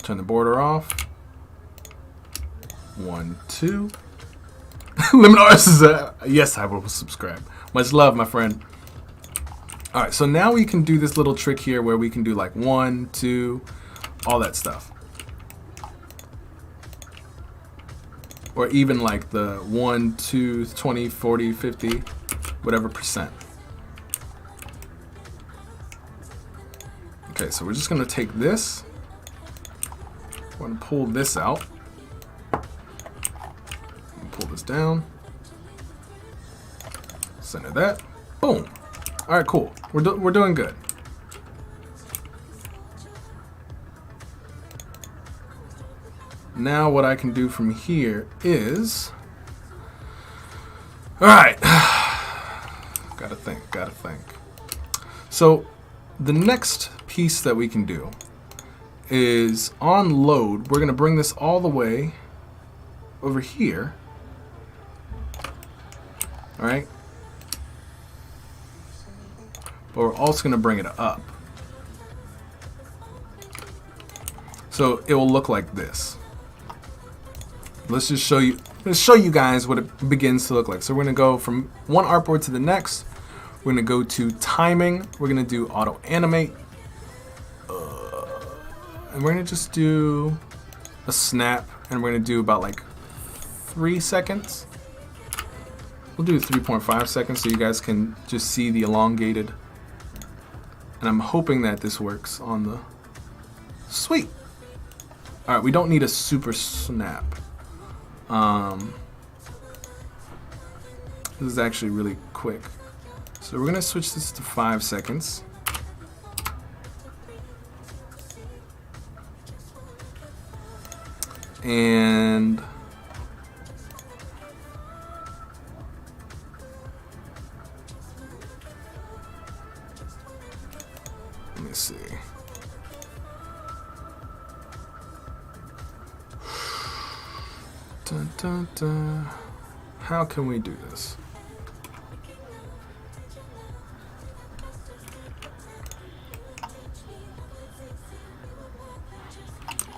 Turn the border off. 1, 2. Luminars is yes, I will subscribe. Much love, my friend. All right, so now we can do this little trick here where we can do like 1, 2, all that stuff. Or even like the 1, 2, 20, 40, 50, whatever percent. Okay, so we're just going to take this. We're going to pull this out. Pull this down. Center that. Boom. All right, cool. We're doing good. Now what I can do from here is, all right. Gotta think. So the next piece that we can do is on load. We're gonna bring this all the way over here. All right. But we're also going to bring it up. So it will look like this. Let's just show you. Let's show you guys what it begins to look like. So we're going to go from one artboard to the next. We're going to go to timing. We're going to do auto animate. And we're going to just do a snap. And we're going to do about like 3 seconds. We'll do 3.5 seconds so you guys can just see the elongated. And I'm hoping that this works on the... Sweet! Alright, we don't need a super snap. This is actually really quick. So we're going to switch this to 5 seconds. And... let me see. Dun, dun, dun. How can we do this?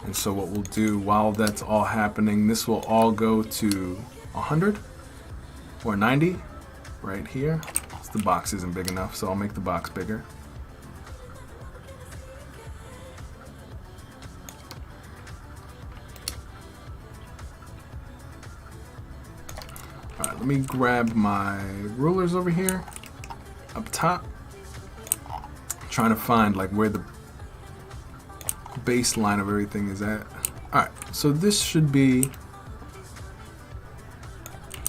And so what we'll do while that's all happening, this will all go to 100 or 90 right here. The box isn't big enough, so I'll make the box bigger. Alright, let me grab my rulers over here, up top. I'm trying to find like where the baseline of everything is at. Alright, so this should be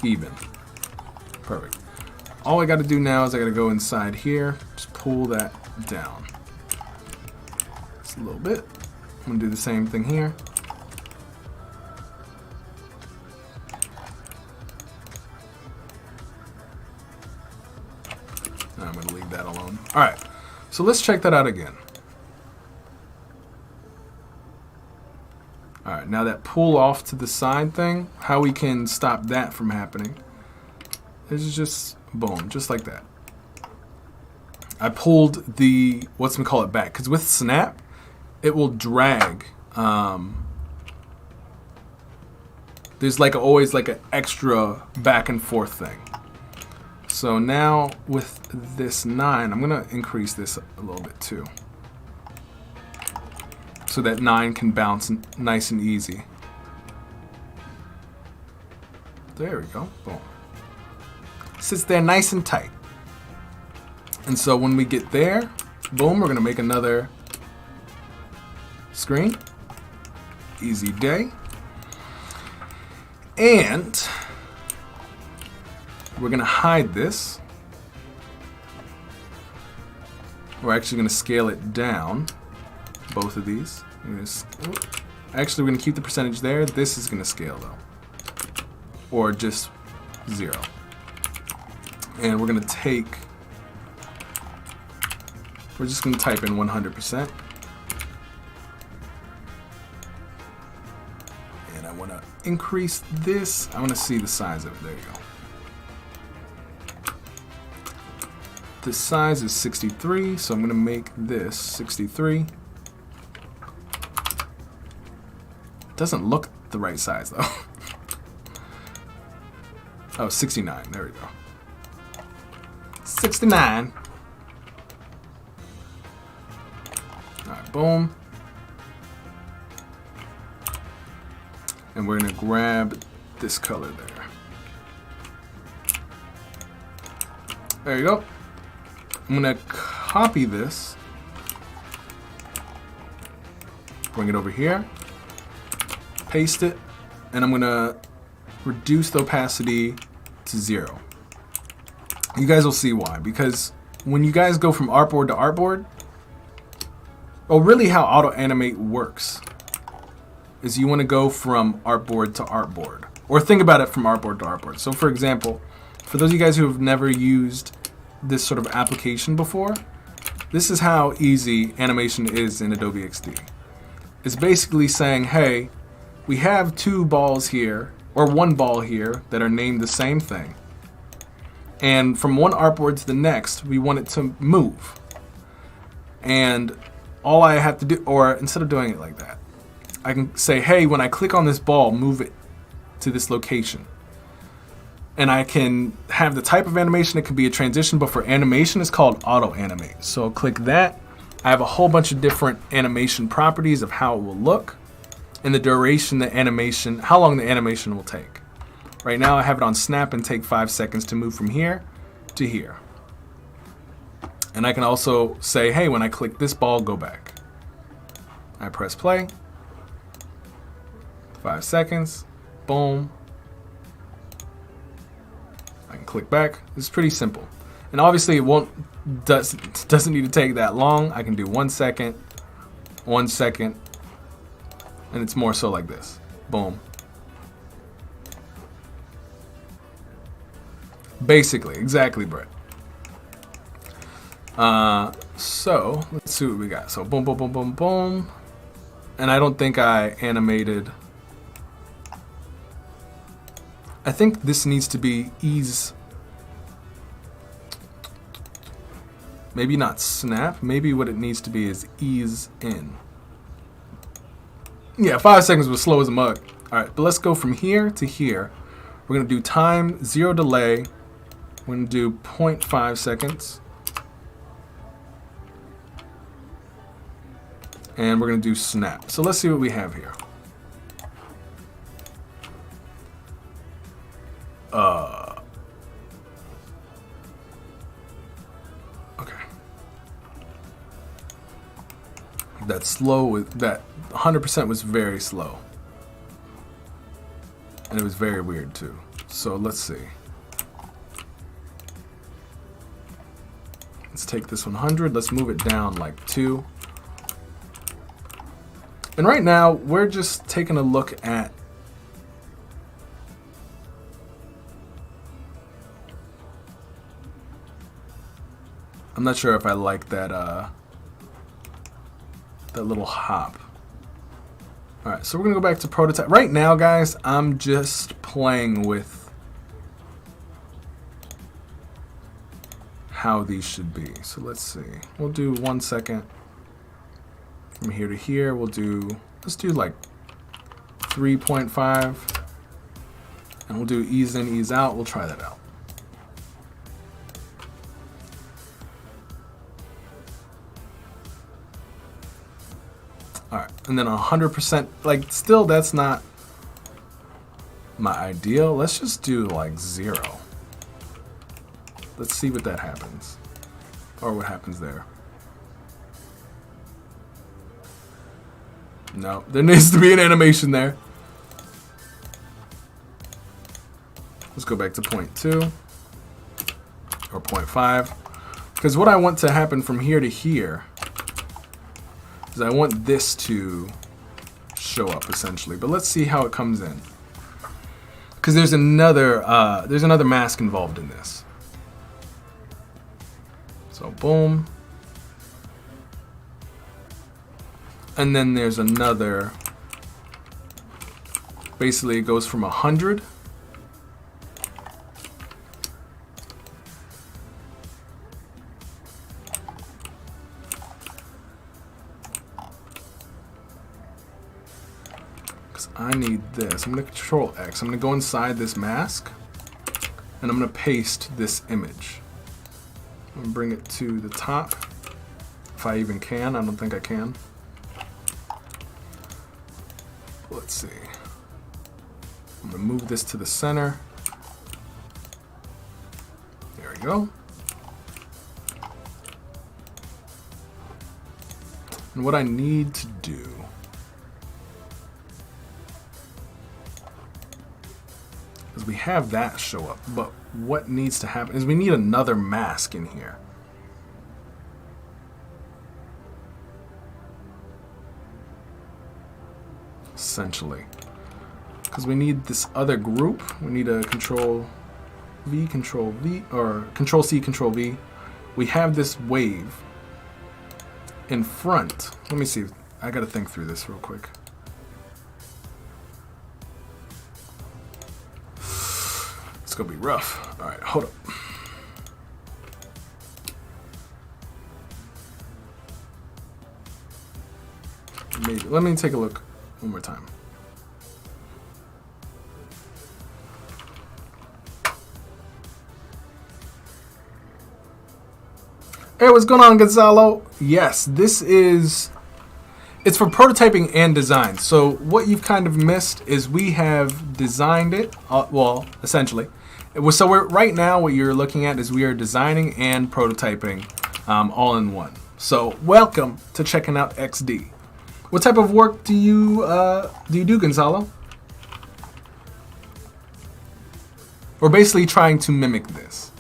even. Perfect. All I got to do now is I got to go inside here, just pull that down. Just a little bit. I'm going to do the same thing here. I'm going to leave that alone. Alright, so let's check that out again. Alright, now that pull off to the side thing, how we can stop that from happening is just, boom, just like that. I pulled the, what's we call it back, because with snap, it will drag. There's like always like an extra back and forth thing. So now with this 9, I'm gonna increase this a little bit too, so that 9 can bounce nice and easy. There we go. Boom. Sits there nice and tight. And so when we get there, boom, we're gonna make another screen. Easy day. And we're gonna hide this. We're actually gonna scale it down. Both of these. Actually, we're gonna keep the percentage there. This is gonna scale though, or just 0. And we're gonna take. We're just gonna type in 100%. And I wanna increase this. I wanna see the size of it. There you go. The size is 63, so I'm gonna make this 63. Doesn't look the right size though. Oh, 69. There we go. 69. Alright, boom. And we're gonna grab this color there. There you go. I'm gonna copy this. Bring it over here. Paste it, and I'm gonna reduce the opacity to 0. You guys will see why, because when you guys go from artboard to artboard, well, really how auto animate works is you want to go from artboard to artboard, or think about it from artboard to artboard. So for example, for those of you guys who have never used this sort of application before, this is how easy animation is in Adobe XD. It's basically saying, hey, we have 2 balls here, or 1 ball here, that are named the same thing. And from one artboard to the next, we want it to move. And all I have to do, or instead of doing it like that, I can say, hey, when I click on this ball, move it to this location. And I can have the type of animation. It could be a transition, but for animation, it's called auto animate. So I'll click that. I have a whole bunch of different animation properties of how it will look, and the duration the animation, how long the animation will take. Right now I have it on snap and take 5 seconds to move from here to here. And I can also say, hey, when I click this ball, go back. I press play. 5 seconds. Boom. I can click back. It's pretty simple. And obviously it doesn't need to take that long. I can do 1 second, 1 second, and it's more so like this. Boom. Basically, exactly, Brett. So let's see what we got. So boom, boom, boom, boom, boom. And I don't think I animated. I think this needs to be ease. Maybe not snap. Maybe what it needs to be is ease in. Yeah, 5 seconds was slow as a mug. Alright, but let's go from here to here. We're going to do time, 0 delay. We're going to do 0.5 seconds. And we're going to do snap. So let's see what we have here. Okay. That slow with that 100% was very slow. And it was very weird too. So let's see. Let's take this 100. Let's move it down like 2. And right now, we're just taking a look at I'm not sure if I like that that little hop. Alright, so we're going to go back to prototype. Right now, guys, I'm just playing with how these should be. So let's see. We'll do 1 second from here to here. Let's do like 3.5. And we'll do ease in, ease out. We'll try that out. Alright, and then 100%, like, still that's not my ideal. Let's just do like 0. Let's see what that happens. Or what happens there. No, there needs to be an animation there. Let's go back to 0.2 or 0.5. Because what I want to happen from here to here is I want this to show up essentially. But let's see how it comes in. Because there's another mask involved in this. So boom. And then there's another. Basically, it goes from 100. Because I need this. I'm going to control X. I'm going to go inside this mask. And I'm going to paste this image. I'm going to bring it to the top. If I even can. I don't think I can. Let's see. I'm going to move this to the center. There we go. And what I need to do is we have that show up, but what needs to happen is we need another mask in here. Essentially. Because we need this other group. We need a Control V, or Control C, Control V. We have this wave in front. Let me see. I gotta think through this real quick. It's gonna be rough. Alright, hold up. Maybe. Let me take a look one more time. Hey, what's going on, Gonzalo? Yes, this is... It's for prototyping and design. So what you've kind of missed is we have designed it, well, essentially. So right now what you're looking at is we are designing and prototyping all in one. So welcome to checking out XD. What type of work do you do, Gonzalo? We're basically trying to mimic this.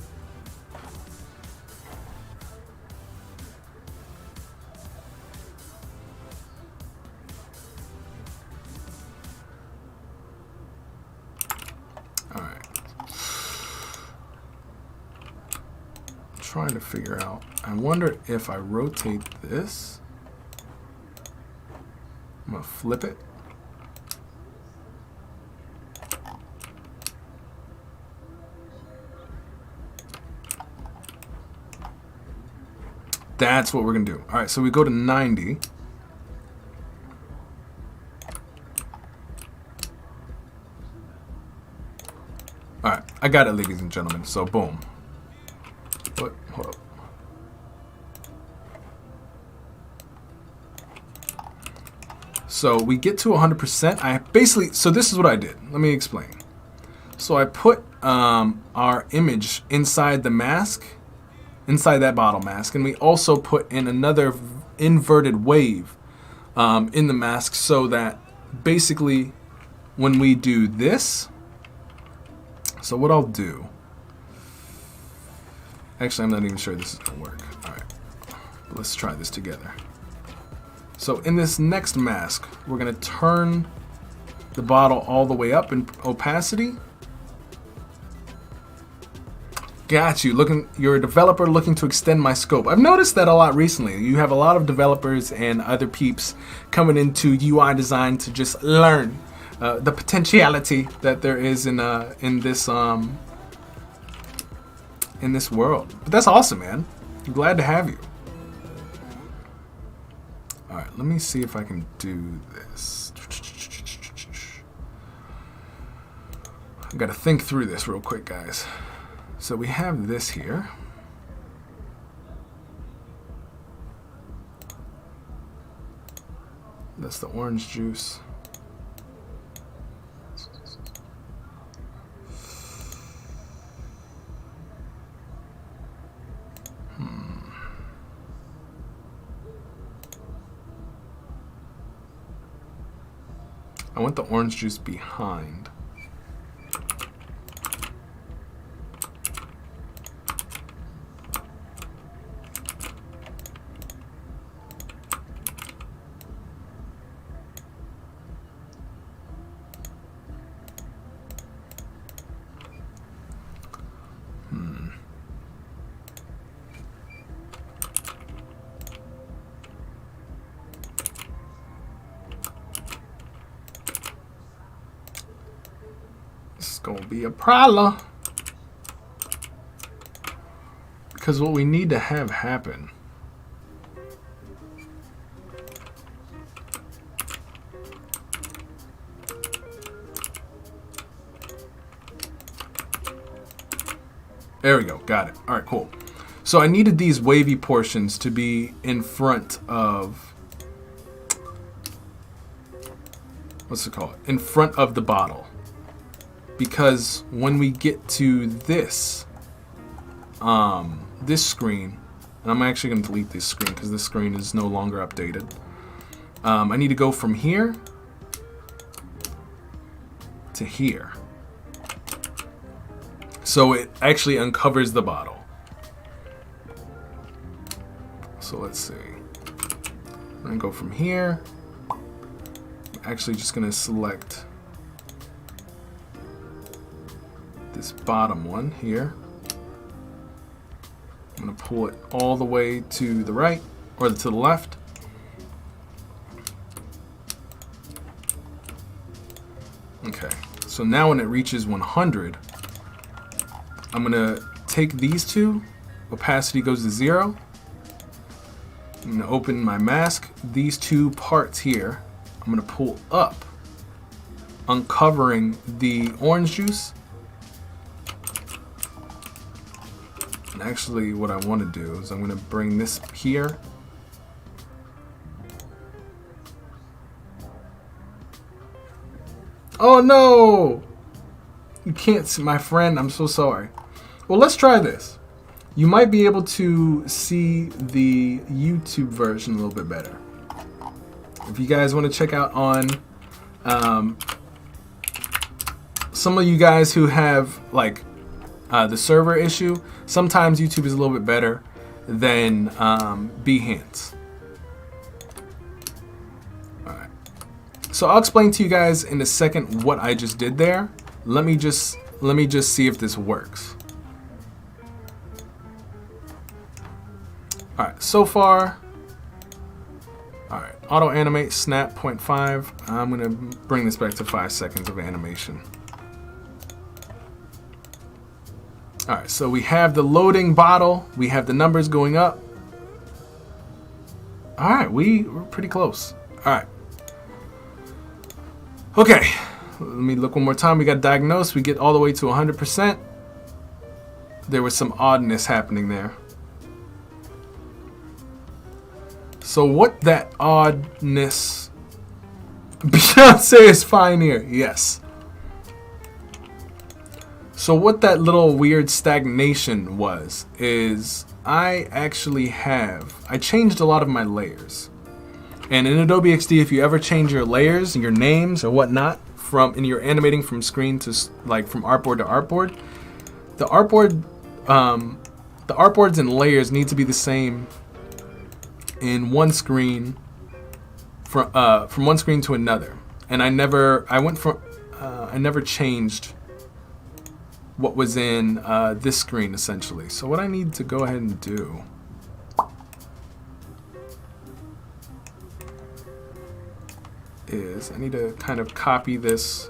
Trying to figure out. I wonder if I rotate this. I'm gonna flip it. That's what we're gonna do. All right, so we go to 90. All right, I got it, ladies and gentlemen. So boom. Hold up. So we get to 100%. So this is what I did. Let me explain. So I put our image inside the mask, inside that bottle mask, and we also put in another inverted wave in the mask, so that basically when we do this, so what I'll do. Actually, I'm not even sure this is going to work. Alright, let's try this together. So in this next mask, we're going to turn the bottle all the way up in opacity. Got you. You're a developer looking to extend my scope. I've noticed that a lot recently. You have a lot of developers and other peeps coming into UI design to just learn the potentiality that there is in this world. But that's awesome, man. I'm glad to have you. All right, let me see if I can do this. I got to think through this real quick, guys. So we have this here. That's the orange juice. I want the orange juice behind. It's gonna be a problem, because what we need to have happen there we go, got it. All right, cool. So I needed these wavy portions to be in front of, what's it called? In front of the bottle. Because when we get to this, this screen, and I'm actually going to delete this screen because this screen is no longer updated. I need to go from here to here. So it actually uncovers the bottle. So let's see. I'm going to go from here. I'm actually just going to select this bottom one here. I'm going to pull it all the way to the right, or to the left. Okay, so now when it reaches 100, I'm going to take these two, opacity goes to 0. I'm going to open my mask, these two parts here, I'm going to pull up, uncovering the orange juice. And actually what I want to do is I'm going to bring this here. Oh no! You can't see my friend, I'm so sorry. Well, let's try this. You might be able to see the YouTube version a little bit better. If you guys want to check out on some of you guys who have like the server issue, sometimes YouTube is a little bit better than Behance. Alright. So I'll explain to you guys in a second what I just did there. Let me just see if this works. Alright, so far. Alright, auto animate, snap 0.5. I'm gonna bring this back to 5 seconds of animation. Alright, so we have the loading bottle, we have the numbers going up. Alright, we're pretty close. Alright. Okay, let me look one more time. We got diagnosed, we get all the way to 100%. There was some oddness happening there. So what that oddness... Beyonce is fine here, yes. So what that little weird stagnation was, is I changed a lot of my layers. And in Adobe XD, if you ever change your layers and your names or whatnot, and you're animating from screen to, like, from artboard to artboard, the artboards and layers need to be the same in one screen, from one screen to another. And I never changed what was in this screen essentially. So what I need to go ahead and do is I need to kind of copy this,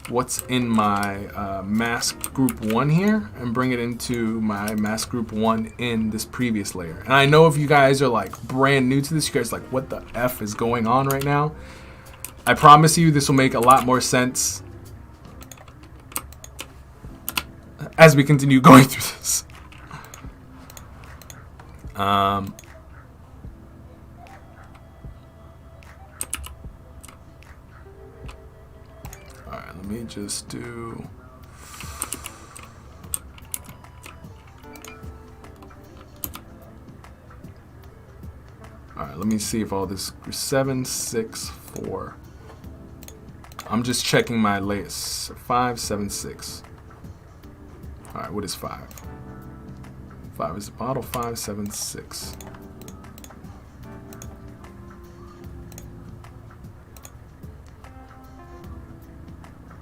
what's in my mask group 1 here, and bring it into my mask group 1 in this previous layer. And I know if you guys are like brand new to this, you guys are like, what the F is going on right now? I promise you this will make a lot more sense as we continue going through this. Alright, let me just do... Alright, let me see if all this... 7, 6, 4... I'm just checking my latest. 5, 7, 6. Alright, what is 5? 5 is the bottle. 5, 7, 6.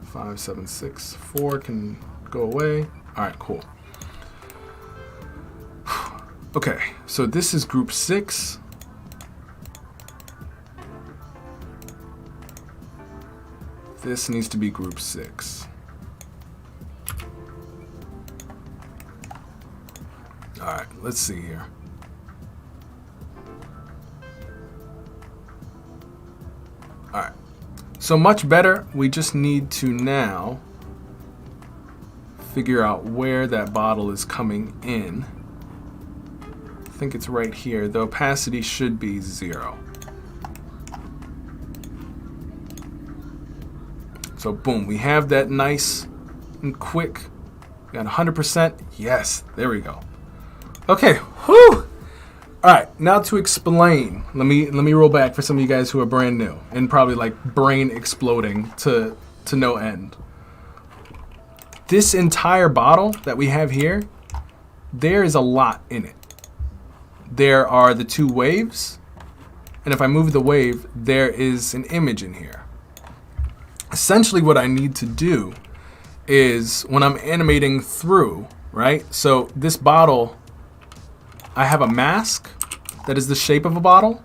Five, 7, 6. 4 can go away. Alright, cool. Okay, so this is group 6. This needs to be group 6. Alright, let's see here. Alright, so much better. We just need to now figure out where that bottle is coming in. I think it's right here. The opacity should be 0. So boom, we have that nice and quick. We got 100%. Yes, there we go. Okay, whew. All right, now to explain. Let me roll back for some of you guys who are brand new and probably like brain exploding to no end. This entire bottle that we have here, there is a lot in it. There are the 2 waves, and if I move the wave, there is an image in here. Essentially what I need to do is when I'm animating through, right? So this bottle, I have a mask that is the shape of a bottle,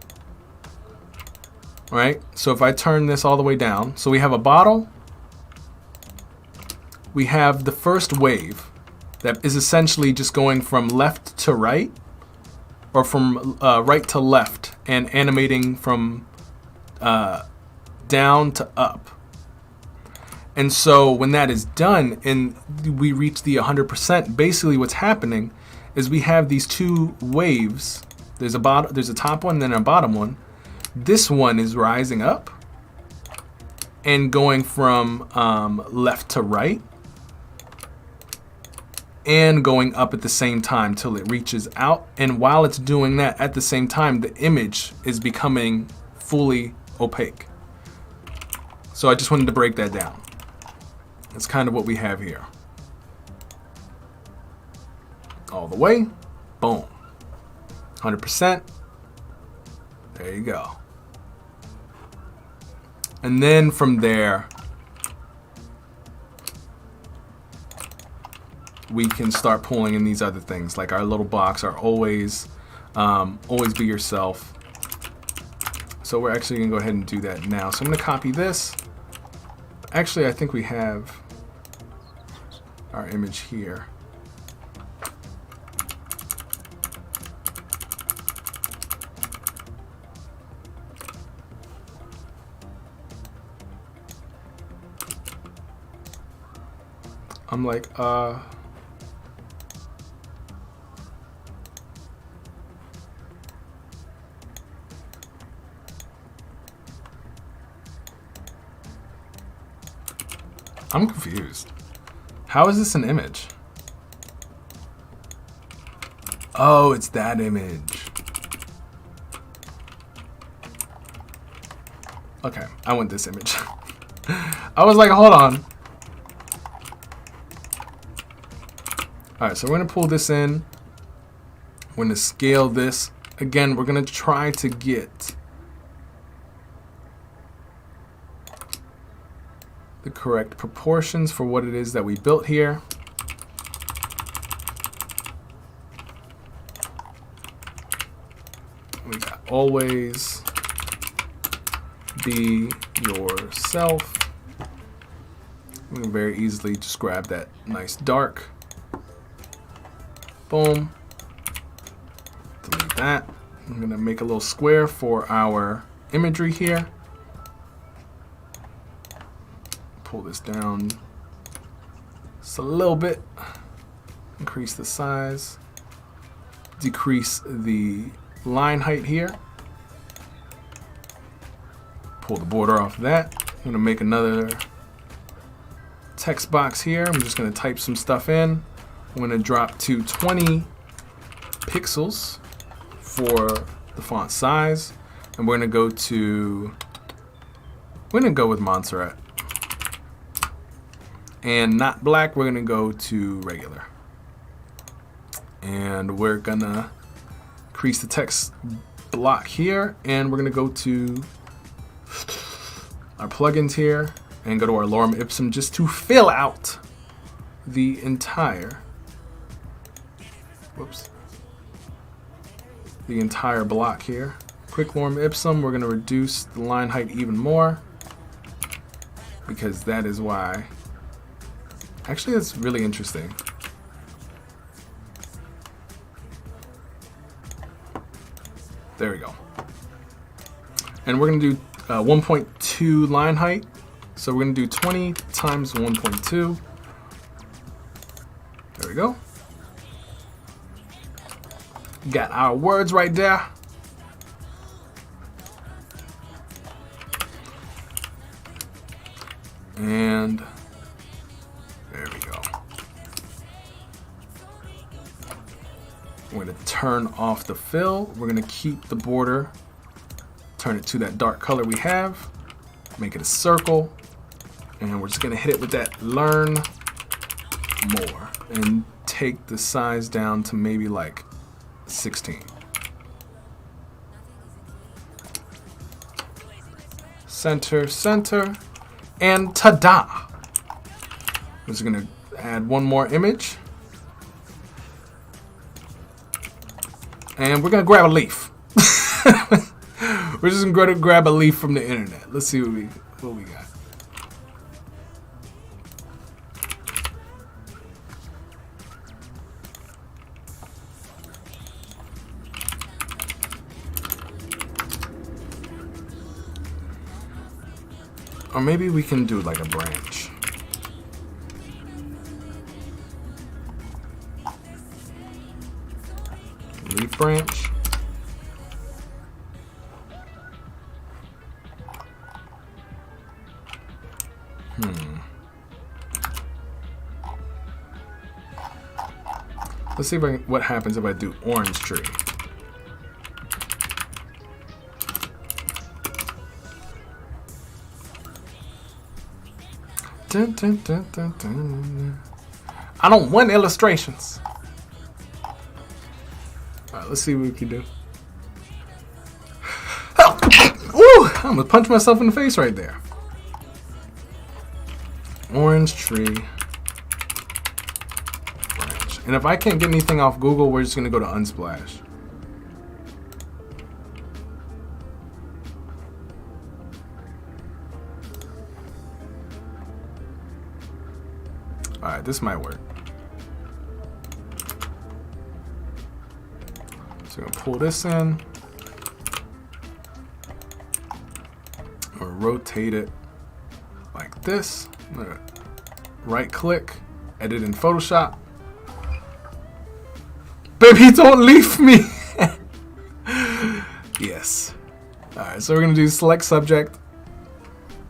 right? So if I turn this all the way down, so we have a bottle, we have the first wave that is essentially just going from left to right, or from right to left, and animating from down to up. And so when that is done and we reach the 100%, basically what's happening is we have these 2 waves. There's a top one and then a bottom one. This one is rising up and going from left to right and going up at the same time till it reaches out. And while it's doing that, at the same time, the image is becoming fully opaque. So I just wanted to break that down. That's kind of what we have here. All the way, boom. 100%. There you go. And then from there, we can start pulling in these other things, like our little box, our always be yourself. So we're actually gonna go ahead and do that now. So I'm gonna copy this. Actually, I think we have our image here. I'm like, I'm confused. How is this an image? Oh, it's that image. Okay, I want this image. I was like, hold on. Alright, so we're going to pull this in. We're going to scale this. Again, we're going to try to get the correct proportions for what it is that we built here. We got always be yourself. We can very easily just grab that nice dark. Boom. Delete that. I'm going to make a little square for our imagery here. Pull this down just a little bit. Increase the size. Decrease the line height here. Pull the border off that. I'm going to make another text box here. I'm just going to type some stuff in. I'm going to drop to 20 pixels for the font size, and we're going to go with Montserrat. And not black, we're going to go to regular. And we're going to increase the text block here, and we're going to go to our plugins here and go to our lorem ipsum just to fill out the entire the entire block here. Quick lorem ipsum, we're going to reduce the line height even more, because that is why. Actually, that's really interesting. There we go. And we're going to do 1.2 line height. So we're going to do 20 times 1.2. There we go. Got our words right there. And there we go. We're going to turn off the fill. We're going to keep the border, turn it to that dark color we have, make it a circle, and we're just going to hit it with that learn more and take the size down to maybe like 16. Center, center, and ta-da! I'm just going to add one more image. And we're going to grab a leaf. We're just going to grab a leaf from the internet. Let's see what we got. Or maybe we can do like a branch. Leaf branch. Let's see what happens if I do orange tree. Dun, dun, dun, dun, dun. I don't want illustrations. Alright, let's see what we can do. Ooh, I'm gonna punch myself in the face right there. Orange tree. Branch. And if I can't get anything off Google, we're just gonna go to Unsplash. Alright, this might work. So I'm gonna pull this in. Or rotate it like this. I'm gonna right click, edit in Photoshop. Baby, don't leave me! Yes. Alright, so we're gonna do select subject.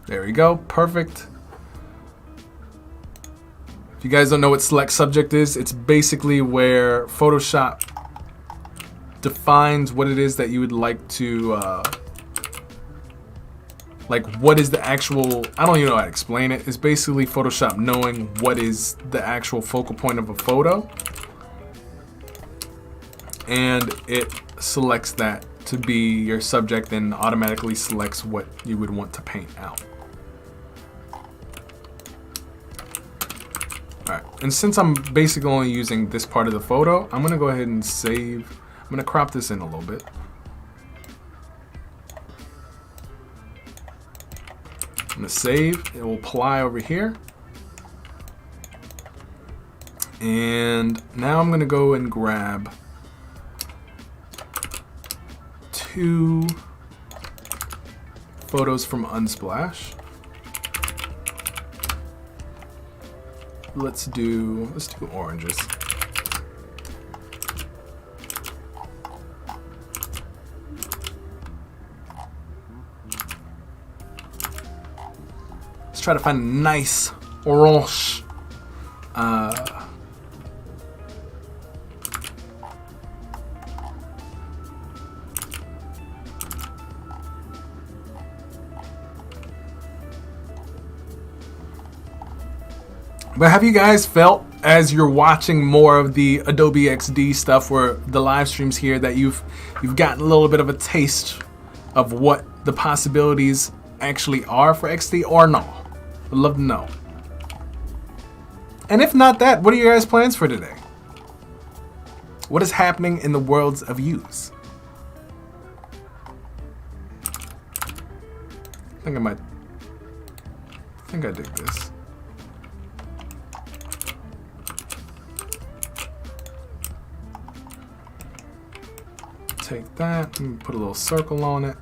There we go, perfect. If you guys don't know what select subject is, it's basically where Photoshop defines what it is that you would like to, like what is the actual, I don't even know how to explain it. It's basically Photoshop knowing what is the actual focal point of a photo. And it selects that to be your subject and automatically selects what you would want to paint out. Alright, and since I'm basically only using this part of the photo, I'm going to go ahead and save. I'm going to crop this in a little bit. I'm going to save. It will apply over here. And now I'm going to go and grab 2 photos from Unsplash. Let's do oranges. Let's try to find a nice orange. But have you guys felt, as you're watching more of the Adobe XD stuff, or the live streams here, that you've gotten a little bit of a taste of what the possibilities actually are for XD, or no? I'd love to know. And if not that, what are your guys' plans for today? What is happening in the worlds of use? I think I dig this. Take that and put a little circle on it.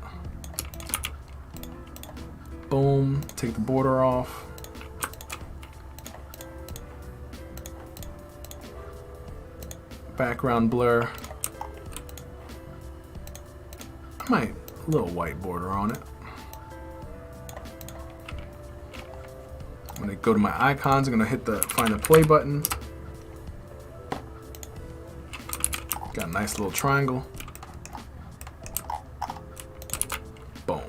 Boom. Take the border off. Background blur. I might a little white border on it. I'm gonna go to my icons. I'm gonna find the play button. Got a nice little triangle. Boom.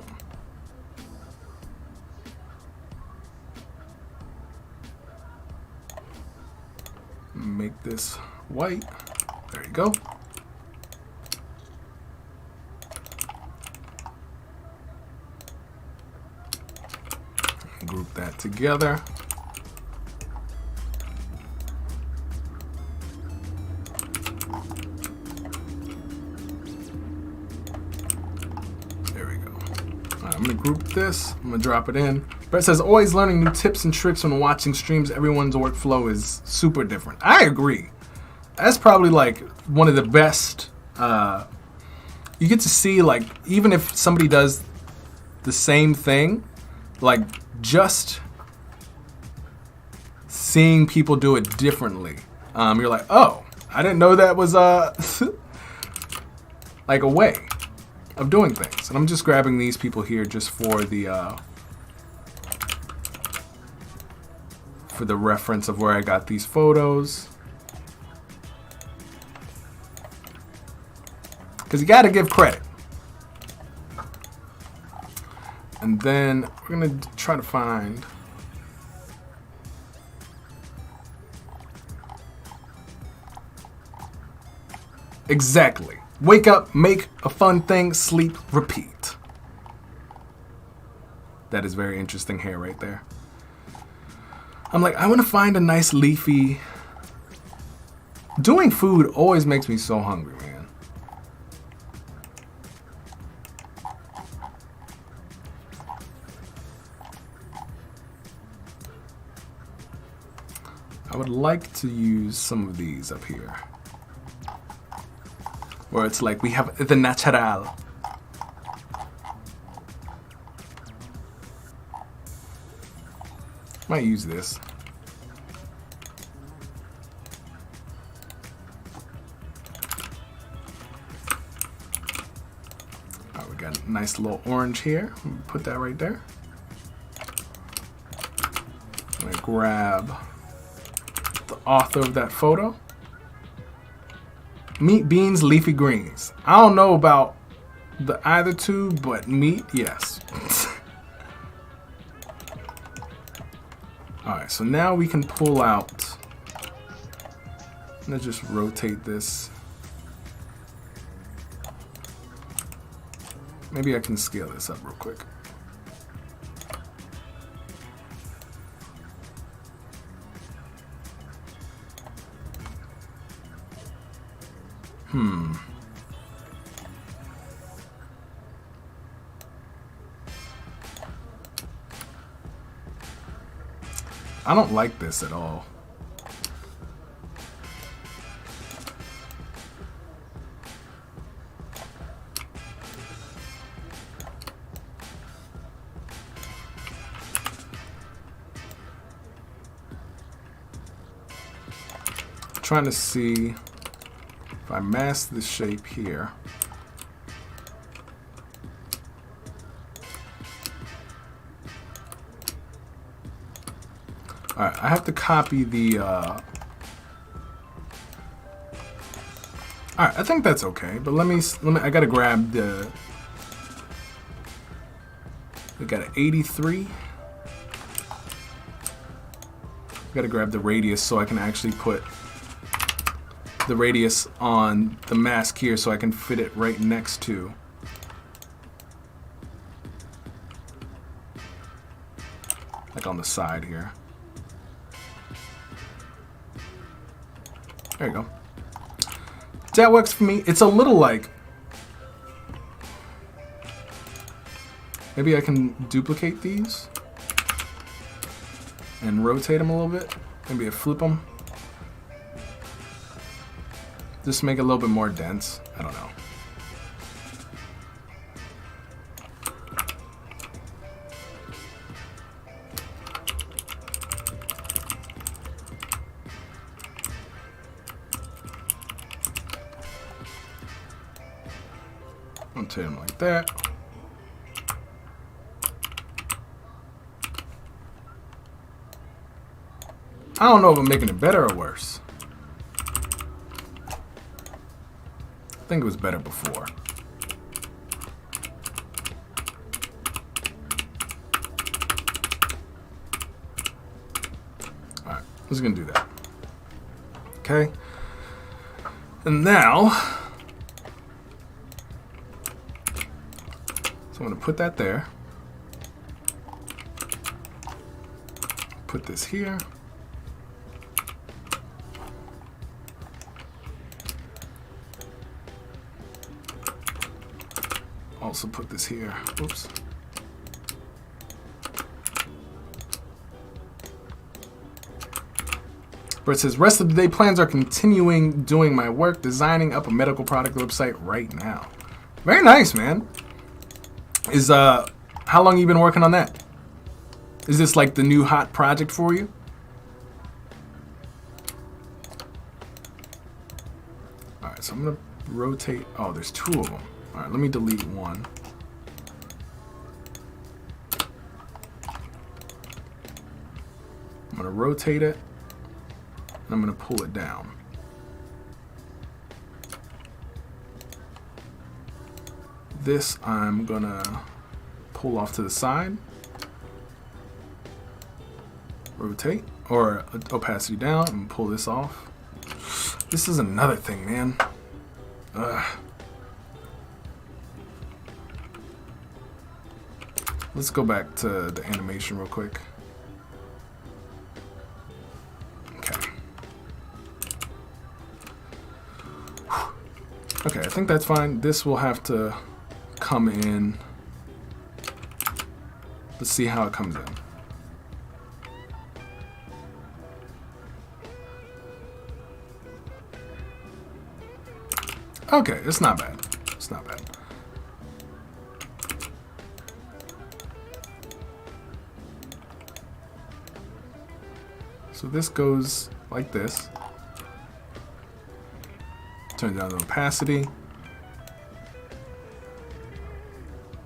Make this white. There you go. Group that together. There we go. All right, I'm gonna group this. I'm gonna drop it in. Brett says, always learning new tips and tricks when watching streams. Everyone's workflow is super different. I agree. That's probably like one of the best. You get to see, like, even if somebody does the same thing, like, just seeing people do it differently. You're like, oh, I didn't know that was like a way of doing things. And I'm just grabbing these people here just for the reference of where I got these photos. Because you got to give credit. And then we're going to try to find exactly. Wake up, make a fun thing, sleep, repeat. That is very interesting hair right there. I'm like, I want to find a nice leafy. Doing food always makes me so hungry, man. I would like to use some of these up here. Where it's like we have the natural. Might use this. Alright, we got a nice little orange here. Put that right there. I'm gonna grab the author of that photo. Meat, beans, leafy greens. I don't know about the either two, but meat, yes. Alright, so now we can pull out. Let's just rotate this. Maybe I can scale this up real quick. I don't like this at all. Trying to see if I mask the shape here. Alright, I have to copy the Alright, I think that's okay, but let me I gotta grab the we got an 83. Gotta grab the radius so I can actually put the radius on the mask here so I can fit it right next to like on the side here. There you go. That works for me. It's a little like maybe I can duplicate these and rotate them a little bit. Maybe I flip them. Just make it a little bit more dense. I don't know. Rotate them like that. I don't know if I'm making it better or worse. I think it was better before. Alright, just gonna do that. Okay. And now, so I'm gonna put that there. Put this here. Also put this here. Oops. Where it says, rest of the day plans are continuing doing my work, designing up a medical product website right now. Very nice, man. Is how long you been working on that? Is this like the new hot project for you? Alright, so I'm gonna rotate. Oh, there's two of them. Alright, let me delete one. I'm gonna rotate it, and I'm gonna pull it down. This I'm gonna pull off to the side. Rotate, or opacity down, and pull this off. This is another thing, man. Ugh. Let's go back to the animation real quick. Okay. Okay, I think that's fine. This will have to come in. Let's see how it comes in. Okay, it's not bad. It's not bad. So this goes like this. Turn down the opacity.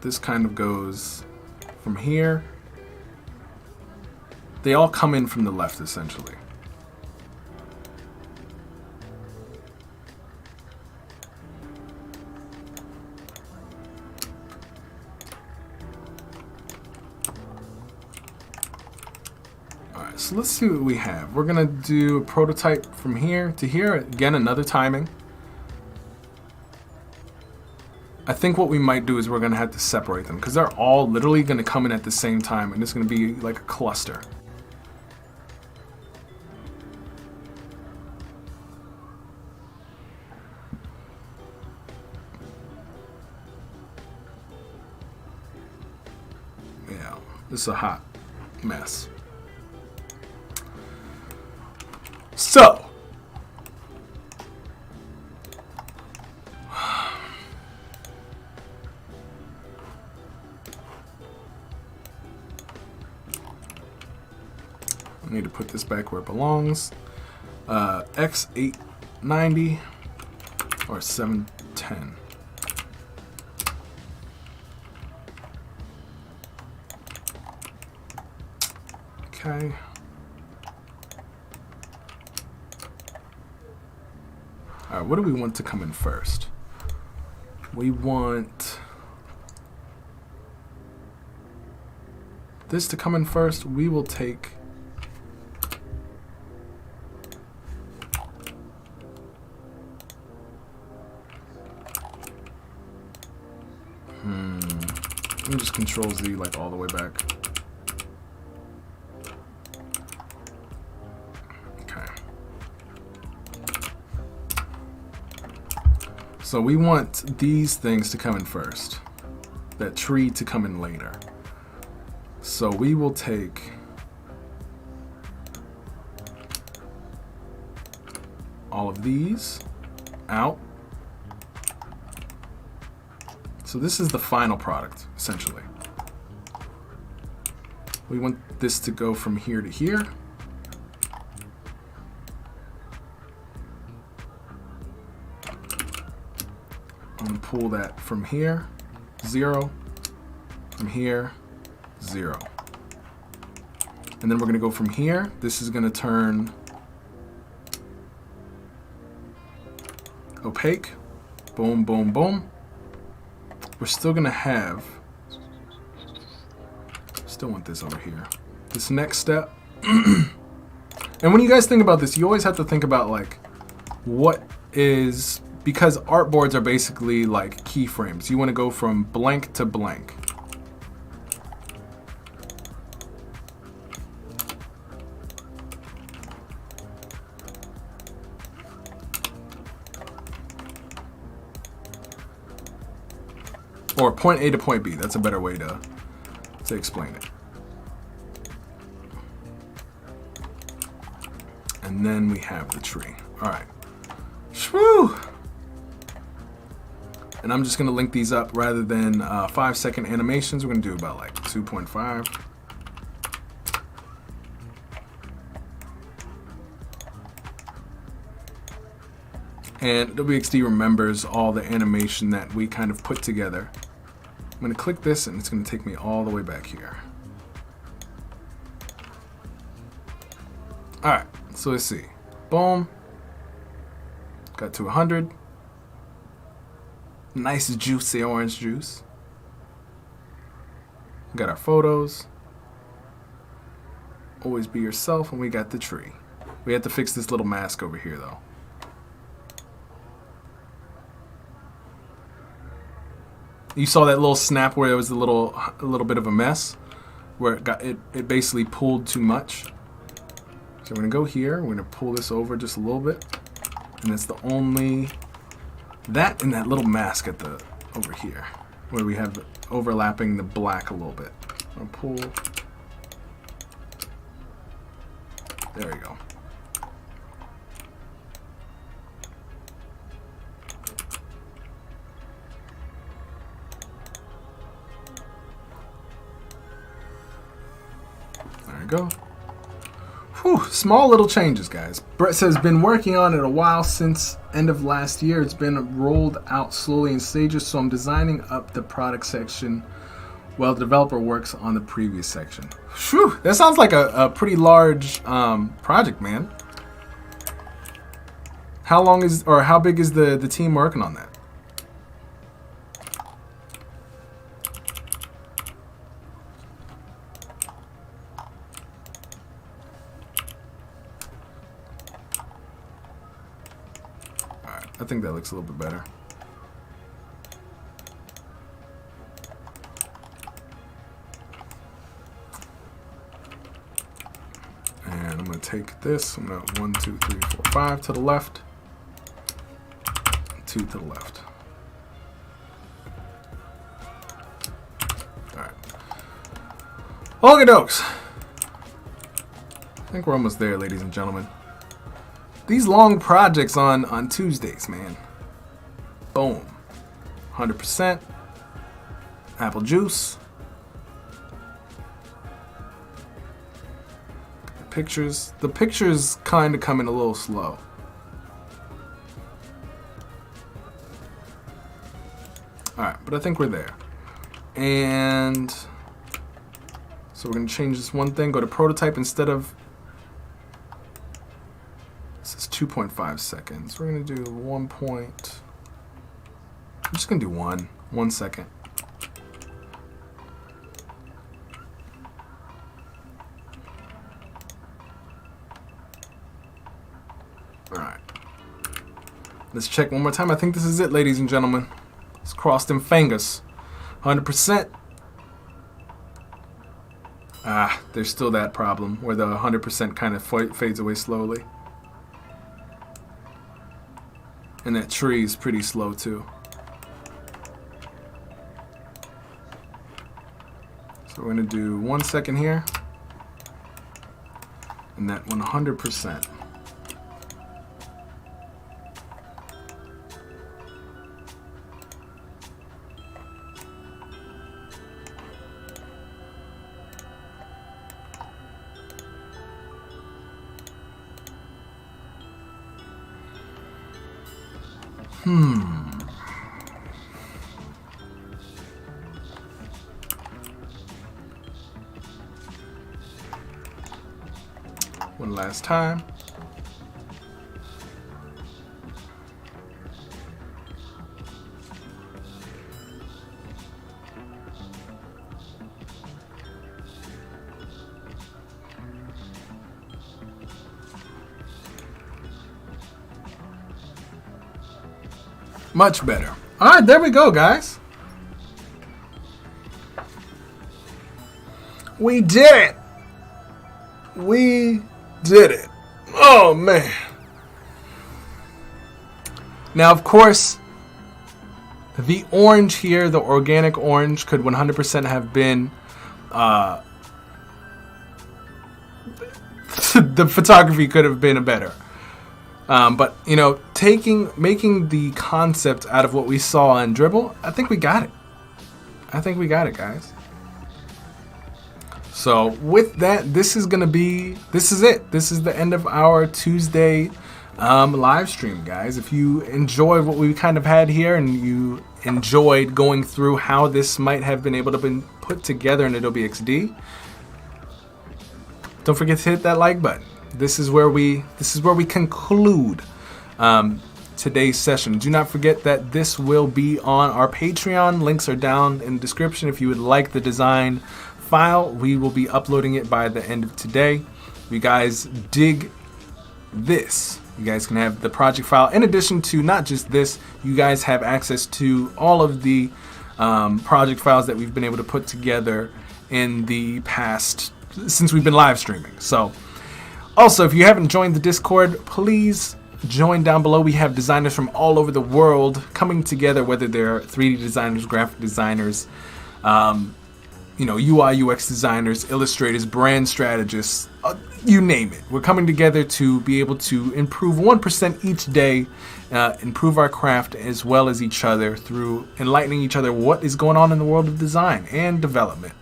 This kind of goes from here. They all come in from the left, essentially. So let's see what we have. We're gonna do a prototype from here to here. Again, another timing. I think what we might do is we're gonna have to separate them because they're all literally gonna come in at the same time and it's gonna be like a cluster. Yeah, this is a hot mess. So, I need to put this back where it belongs. X890 or 710. Okay. All right, what do we want to come in first? We want this to come in first. We will take let me just Control Z like all the way back. Okay. So we want these things to come in first. That tree to come in later. So we will take all of these out. So this is the final product, essentially. We want this to go from here to here. I'm going to pull that from here, 0, from here, 0. And then we're going to go from here. This is going to turn opaque. Boom, boom, boom. We're still going to have, still want this over here. This next step. And when you guys think about this, you always have to think about like what is, because artboards are basically like keyframes. You want to go from blank to blank. Or point A to point B. That's a better way to explain it. And then we have the tree. All right. Shwoo! And I'm just going to link these up rather than 5-second animations. We're going to do about like 2.5. And WXD remembers all the animation that we kind of put together. I'm going to click this and it's going to take me all the way back here. Alright, so let's see. Boom. Got to 100. Nice juicy orange juice. Got our photos. Always be yourself, and we got the tree. We had to fix this little mask over here though. You saw that little snap where it was a little bit of a mess, where it basically pulled too much. So we're gonna go here. We're gonna pull this over just a little bit, and it's the only that and that little mask at the over here, where we have overlapping the black a little bit. I'll pull. There we go. There we go. Whew, small little changes, guys. Brett says, been working on it a while since end of last year. It's been rolled out slowly in stages, so I'm designing up the product section while the developer works on the previous section. Whew, that sounds like a pretty large project, man. How big is the team working on that? I think that looks a little bit better. And I'm going to take this. I'm going to 1, 2, 3, 4, 5 to the left. 2 to the left. All right. Okay, dokes. I think we're almost there, ladies and gentlemen. These long projects on Tuesdays, man. Boom. 100%. Apple juice. The pictures kind of come in a little slow. Alright, but I think we're there. And so we're going to change this one thing. Go to prototype instead of... This is 2.5 seconds. We're going to do 1 point... I'm just going to do 1 second. Alright. Let's check one more time. I think this is it, ladies and gentlemen. Let's cross them fingers. 100%. There's still that problem where the 100% kind of fades away slowly. And that tree is pretty slow too. So we're going to do 1 second here. And that 100%. One last time. Much better. All right, there we go, guys. We did it. We did it. Oh, man. Now, of course, the orange here, the organic orange, could 100% have been the photography could have been better. But, you know, making the concept out of what we saw on Dribble, I think we got it. I think we got it, guys. So with that, this is it. This is the end of our Tuesday live stream, guys. If you enjoyed what we kind of had here and you enjoyed going through how this might have been able to be put together in Adobe XD, don't forget to hit that like button. This is where we conclude today's session. Do not forget that this will be on our Patreon. Links are down in the description. If you would like the design file, we will be uploading it by the end of today. If you guys dig this, you guys can have the project file. In addition to not just this, you guys have access to all of the project files that we've been able to put together in the past since we've been live streaming. So also, if you haven't joined the Discord, please join down below. We have designers from all over the world coming together, whether they're 3D designers, graphic designers, UI, UX designers, illustrators, brand strategists, you name it. We're coming together to be able to improve 1% each day, improve our craft as well as each other through enlightening each other what is going on in the world of design and development.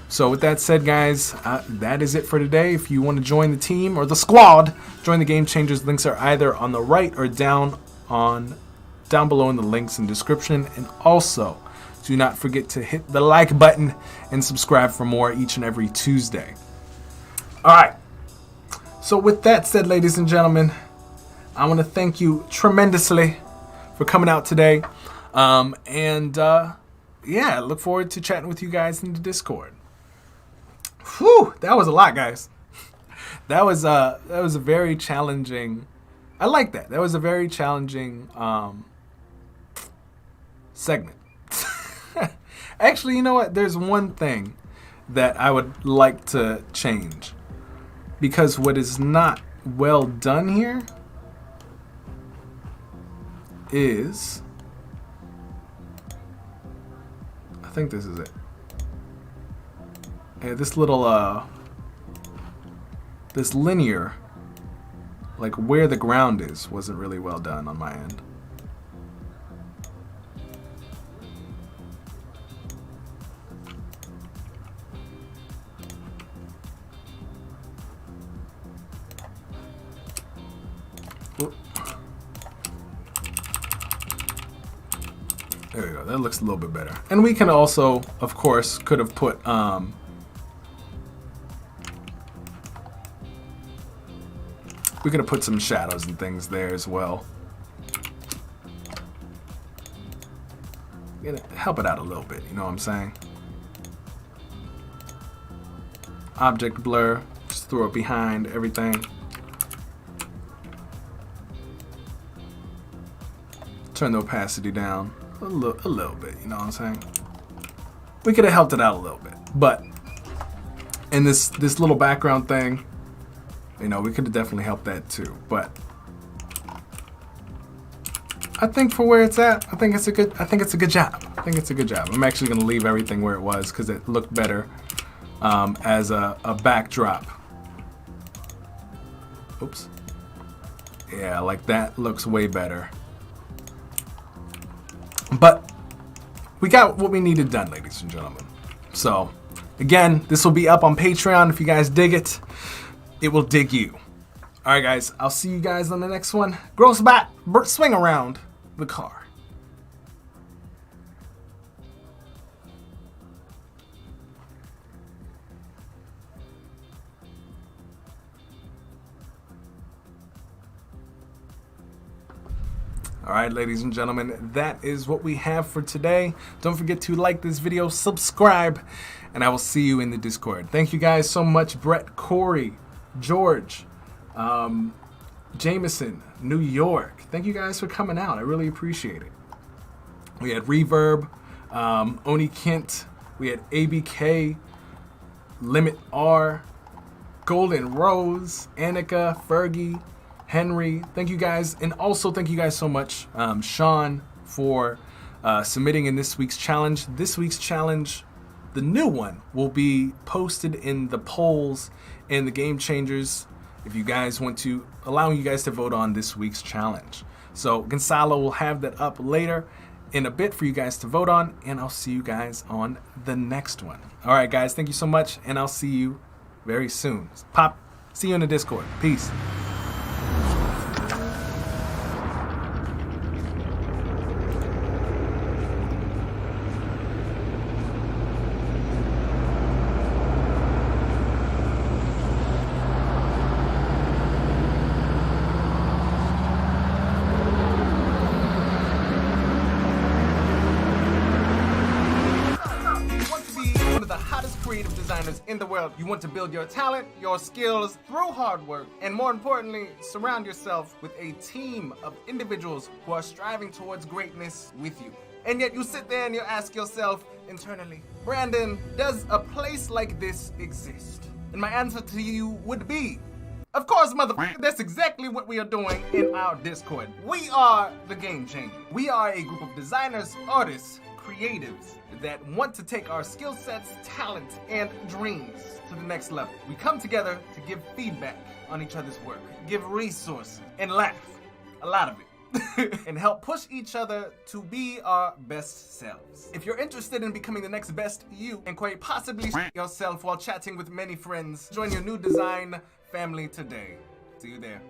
So with that said, guys, that is it for today. If you want to join the team or the squad, join the Game Changers. Links are either on the right or down below in the links and description. And also, do not forget to hit the like button and subscribe for more each and every Tuesday. All right. So with that said, ladies and gentlemen, I want to thank you tremendously for coming out today. I look forward to chatting with you guys in the Discord. Whew, that was a lot, guys. That was a very challenging. I like that. That was a very challenging segment. Actually, you know what? There's one thing that I would like to change, because what is not well done here is, I think this is it. And this little this linear, like where the ground is, wasn't really well done on my end. Oop. There we go. That looks a little bit better. And we can also, of course, could have put we could have put some shadows and things there as well. Gonna help it out a little bit, you know what I'm saying? Object blur, just throw it behind everything. Turn the opacity down a little bit, you know what I'm saying? We could have helped it out a little bit, but in this little background thing, you know, we could have definitely helped that too. But I think for where it's at, I think it's a good job. I think it's a good job. I'm actually gonna leave everything where it was because it looked better as a backdrop. Oops. Yeah, like that looks way better. But we got what we needed done, ladies and gentlemen. So, again, this will be up on Patreon. If you guys dig it, it will dig you. All right, guys, I'll see you guys on the next one. Groce back, swing around the car. All right, ladies and gentlemen, that is what we have for today. Don't forget to like this video, subscribe, and I will see you in the Discord. Thank you guys so much, Brett, Corey, George, Jameson, New York. Thank you guys for coming out. I really appreciate it. We had Reverb, Oni Kent, we had ABK, Limit R, Golden Rose, Annika, Fergie, Henry. Thank you guys, and also thank you guys so much, Sean, for submitting in this week's challenge. This week's challenge, the new one, will be posted in the polls and the Game Changers if you guys want to, allowing you guys to vote on this week's challenge. So Gonzalo will have that up later in a bit for you guys to vote on, and I'll see you guys on the next one. All right, guys, thank you so much, and I'll see you very soon. See you in the Discord. Peace. Creative designers in the world. You want to build your talent, your skills through hard work, and more importantly, surround yourself with a team of individuals who are striving towards greatness with you. And yet you sit there and you ask yourself internally, Brandon, does a place like this exist? And my answer to you would be, of course, motherfucker, that's exactly what we are doing in our Discord. We are the Game Changers. We are a group of designers, artists, creatives that want to take our skill sets, talent, and dreams to the next level. We come together to give feedback on each other's work, give resources, and laugh, a lot of it, and help push each other to be our best selves. If you're interested in becoming the next best you, and quite possibly yourself while chatting with many friends, join your new design family today. See you there.